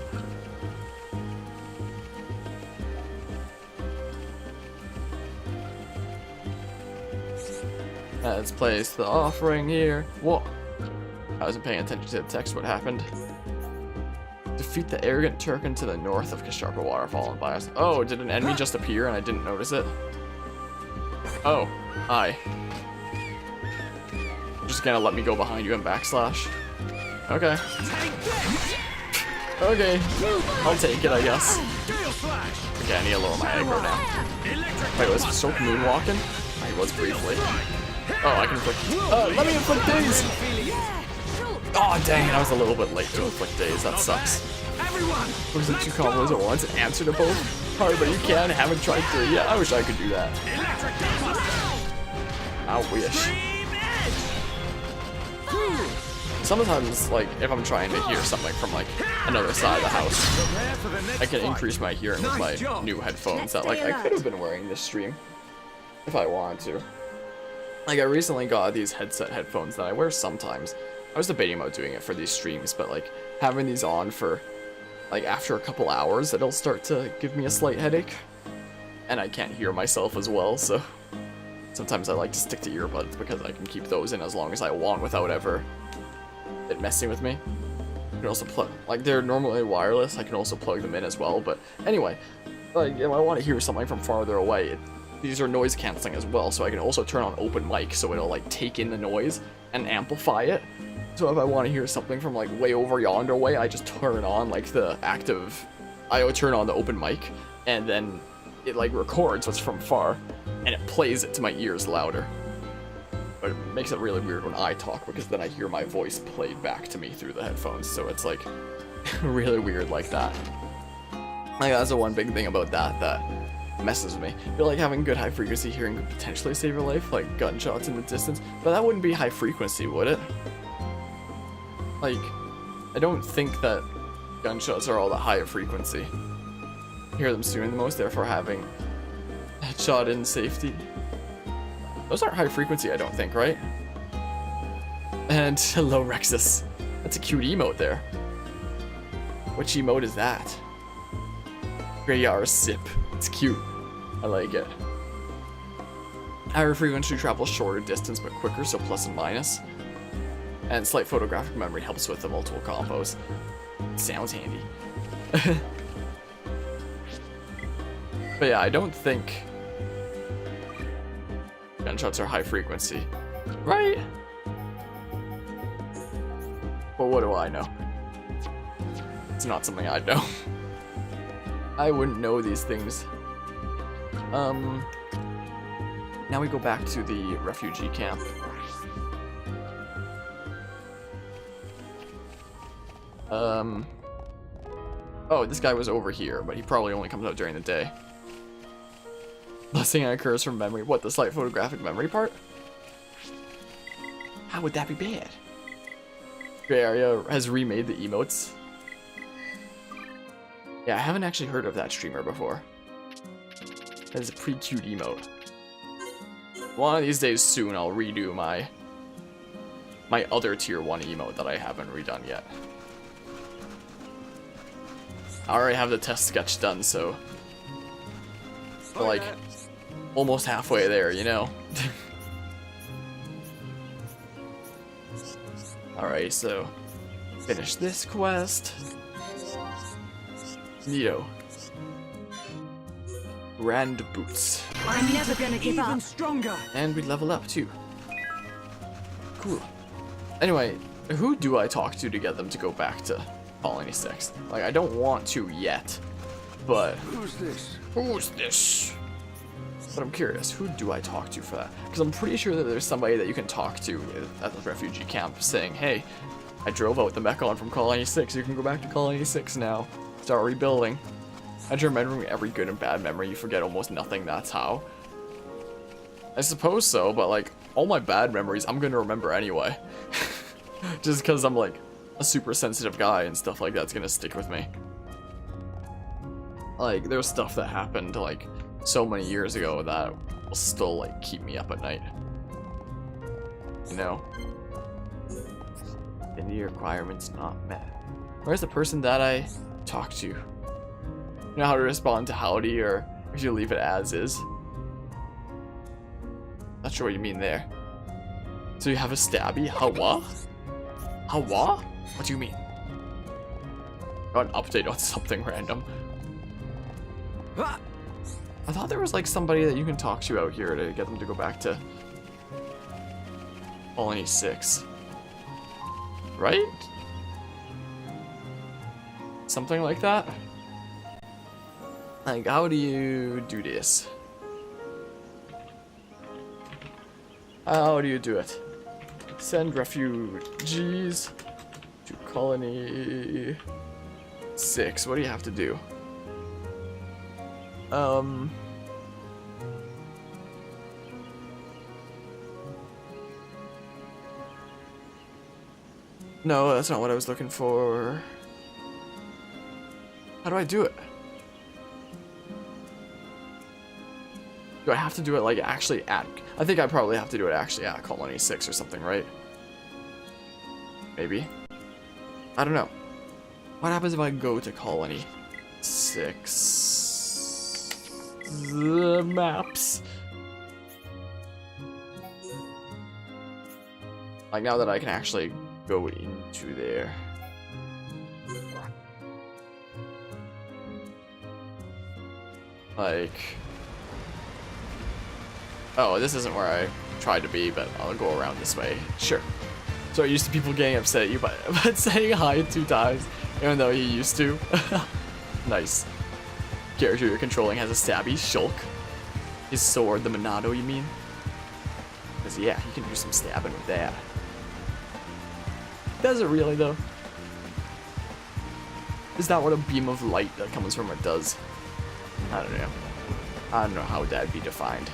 Let's place the offering here. Whoa! I wasn't paying attention to the text. What happened? Defeat the arrogant Turkin to the north of Kasharpa Waterfall and buy us. Oh, did an enemy just appear and I didn't notice it? Oh, hi. You're just gonna let me go behind you and backslash? Okay. Okay, I'll take it, I guess. Okay, I need to lower my aggro now. Wait, was Soak moonwalking? He was briefly. Oh, I can inflict. Let me inflict daze! Oh, dang it, I was a little bit late to inflict daze. That sucks. Was it 2 combos at once and answer to both? Hard, but you can. Haven't tried 3 yet. I wish I could do that. I wish. Sometimes, like, if I'm trying to hear something from, like, another side of the house, I can increase my hearing with my new headphones that, like, I could have been wearing this stream if I wanted to. Like, I recently got these headphones that I wear sometimes. I was debating about doing it for these streams, but, like, having these on for, like, after a couple hours, it'll start to give me a slight headache. And I can't hear myself as well, so sometimes I like to stick to earbuds because I can keep those in as long as I want without ever it messing with me. I can also plug, like, they're normally wireless, I can also plug them in as well, but anyway, like, if I want to hear something from farther away, these are noise cancelling as well, so I can also turn on open mic so it'll, like, take in the noise and amplify it. So if I want to hear something from, like, way over yonder way, I just turn on, like, the active, I would turn on the open mic, and then it, like, records what's from far, and it plays it to my ears louder. But it makes it really weird when I talk, because then I hear my voice played back to me through the headphones, so it's, like, really weird like that. Like, that's the one big thing about that messes with me. I feel like having good high frequency hearing could potentially save your life, like gunshots in the distance, but that wouldn't be high frequency, would it? Like, I don't think that gunshots are all that high of frequency. I hear them soon the most, therefore having a headshot in safety. Those aren't high frequency, I don't think, right? And hello, Rexus. That's a cute emote there. Which emote is that? Grayar Sip. It's cute. I like it. Higher frequency travels shorter distance but quicker, so plus and minus. And slight photographic memory helps with the multiple combos. Sounds handy. But yeah, I don't think gunshots are high frequency. Right? But what do I know? It's not something I know. I wouldn't know these things. Now we go back to the refugee camp. Oh, this guy was over here, but he probably only comes out during the day. Blessing occurs from memory. What, the slight photographic memory part? How would that be bad? Gray Area has remade the emotes. Yeah, I haven't actually heard of that streamer before. That is a pretty cute emote. One of these days soon, I'll redo my other tier 1 emote that I haven't redone yet. I already have the test sketch done, so we're like almost halfway there, you know? Alright, so finish this quest. Neato. Grand boots. I'm never gonna give Even up. stronger. And we level up too. Cool. Anyway, who do I talk to get them to go back to Colony 6? Like, I don't want to yet, but Who's this? who's this? But I'm curious, who do I talk to for that? Because I'm pretty sure that there's somebody that you can talk to at the refugee camp saying, hey, I drove out the Mechon from Colony 6, you can go back to Colony 6 now. Start rebuilding. After remembering every good and bad memory, you forget almost nothing, that's how. I suppose so, but like, all my bad memories I'm gonna remember anyway. Just because I'm like a super sensitive guy and stuff like that's gonna stick with me. Like, there's stuff that happened like so many years ago that will still like keep me up at night. You know? Any requirements not met. Where's the person that I talked to? You know how to respond to howdy, or if you leave it as is. Not sure what you mean there. So you have a stabby? Hawa? Hawa? What do you mean? Got an update on something random. I thought there was like somebody that you can talk to out here to get them to go back to Colony 6. Right? Something like that? Like, how do you do this? How do you do it? Send refugees to Colony 6. What do you have to do? No, that's not what I was looking for. How do I do it? Do I have to do it like actually at... I think I probably have to do it actually at Colony 6 or something, right? Maybe. I don't know. What happens if I go to Colony 6? The maps. Like now that I can actually go into there. Like... Oh, this isn't where I tried to be, but I'll go around this way. Sure. So used to people getting upset at you by saying hi 2 times, even though he used to. Nice. Character you're controlling has a stabby, Shulk. His sword, the Monado, you mean? Because yeah, he can do some stabbing with that. Does it really, though? Is that what a beam of light that comes from it does? I don't know. I don't know how that'd be defined.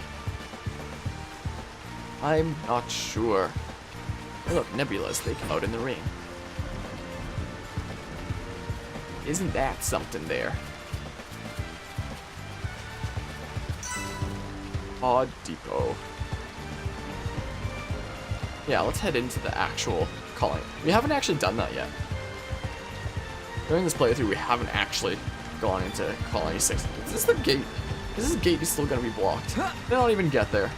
I'm not sure. Oh, look, nebulas, they come out in the rain. Isn't that something there? Pod Depot. Yeah, let's head into the actual colony. We haven't actually done that yet. During this playthrough, we haven't actually gone into Colony 6. Is this the gate? Is this gate still gonna be blocked? They don't even get there.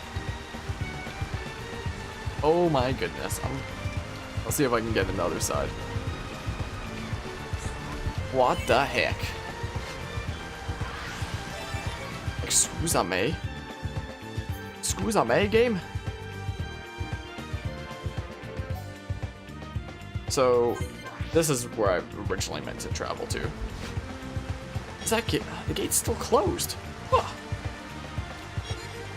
Oh my goodness. I'll see if I can get on the other side. What the heck? Excuse-me. Excuse-me, game? So, this is where I originally meant to travel to. Is that gate? The gate's still closed. Huh.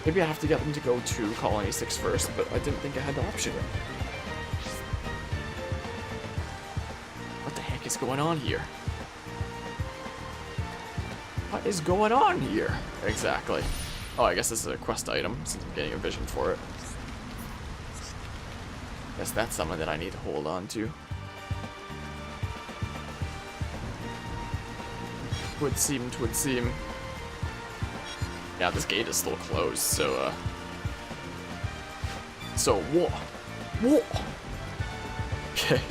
Maybe I have to get them to go to Colony 6 first, but I didn't think I had the option. What the heck is going on here? What is going on here? Exactly. Oh, I guess this is a quest item, since I'm getting a vision for it. Guess that's something that I need to hold on to. Twould seem. Yeah, this gate is still closed, so, whoa. Whoa! Okay,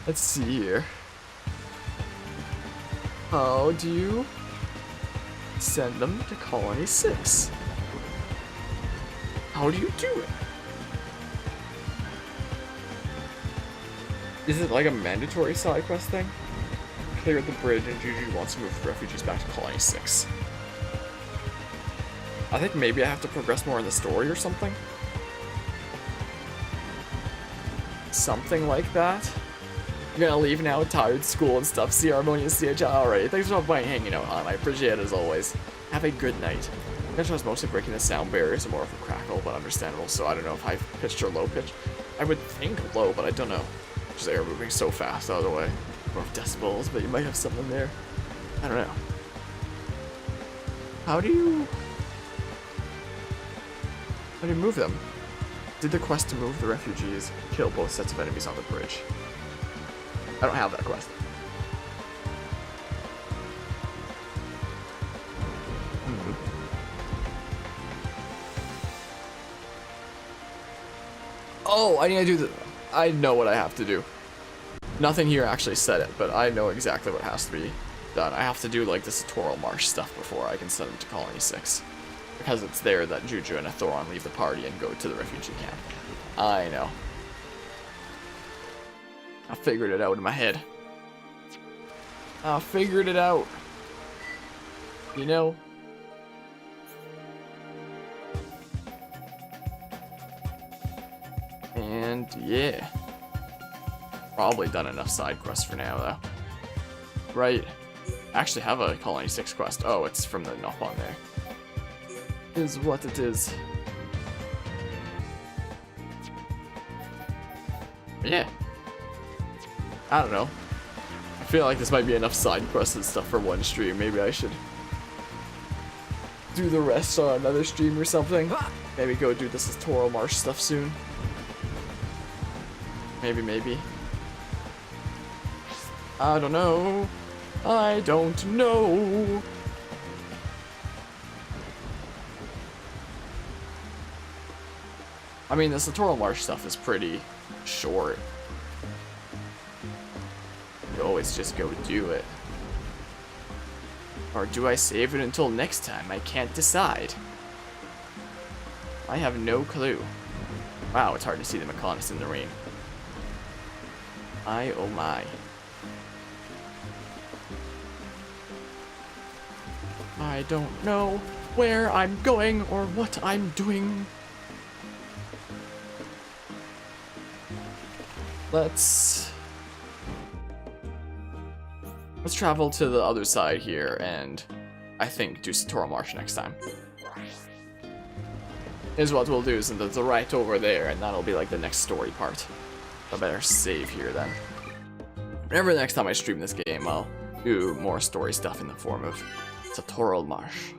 let's see here. How do you send them to Colony 6? How do you do it? Is it like a mandatory side quest thing? Clear the bridge and Juju wants to move refugees back to Colony 6. I think maybe I have to progress more in the story or something. Something like that. I'm gonna leave now, tired, school and stuff. See Harmonia, CH. Alright, thanks for hanging out, hon. I appreciate it as always. Have a good night. I guess I was mostly breaking the sound barriers and more of a crackle, but understandable, so I don't know if high pitched or low pitched. I would think low, but I don't know. Just air moving so fast out of the way. More of decibels, but you might have something there. I don't know. How do you move them? Did the quest to move the refugees kill both sets of enemies on the bridge? I don't have that quest. Oh, I need to do the... I know what I have to do. Nothing here actually said it, but I know exactly what has to be done. I have to do like this tutorial marsh stuff before I can send them to Colony 6. Because it's there that Juju and Thoron leave the party and go to the refugee camp. I know. I figured it out in my head. I figured it out. You know? And yeah. Probably done enough side quests for now, though. Right. I actually have a Colony 6 quest. Oh, it's from the Dunban there. Is what it is. But yeah. I don't know. I feel like this might be enough side quests and stuff for one stream. Maybe I should do the rest on another stream or something. Maybe go do this Tora Marsh stuff soon. Maybe. I don't know. I don't know. I mean, this Tora Marsh stuff is pretty short. You always just go do it. Or do I save it until next time? I can't decide. I have no clue. Wow, it's hard to see the Mechon in the rain. Oh my. I don't know where I'm going or what I'm doing. Let's travel to the other side here and I think do Tora Marsh next time. Is what we'll do, since it's right over there, and that'll be like the next story part. I better save here then. Whenever the next time I stream this game, I'll do more story stuff in the form of Tora Marsh.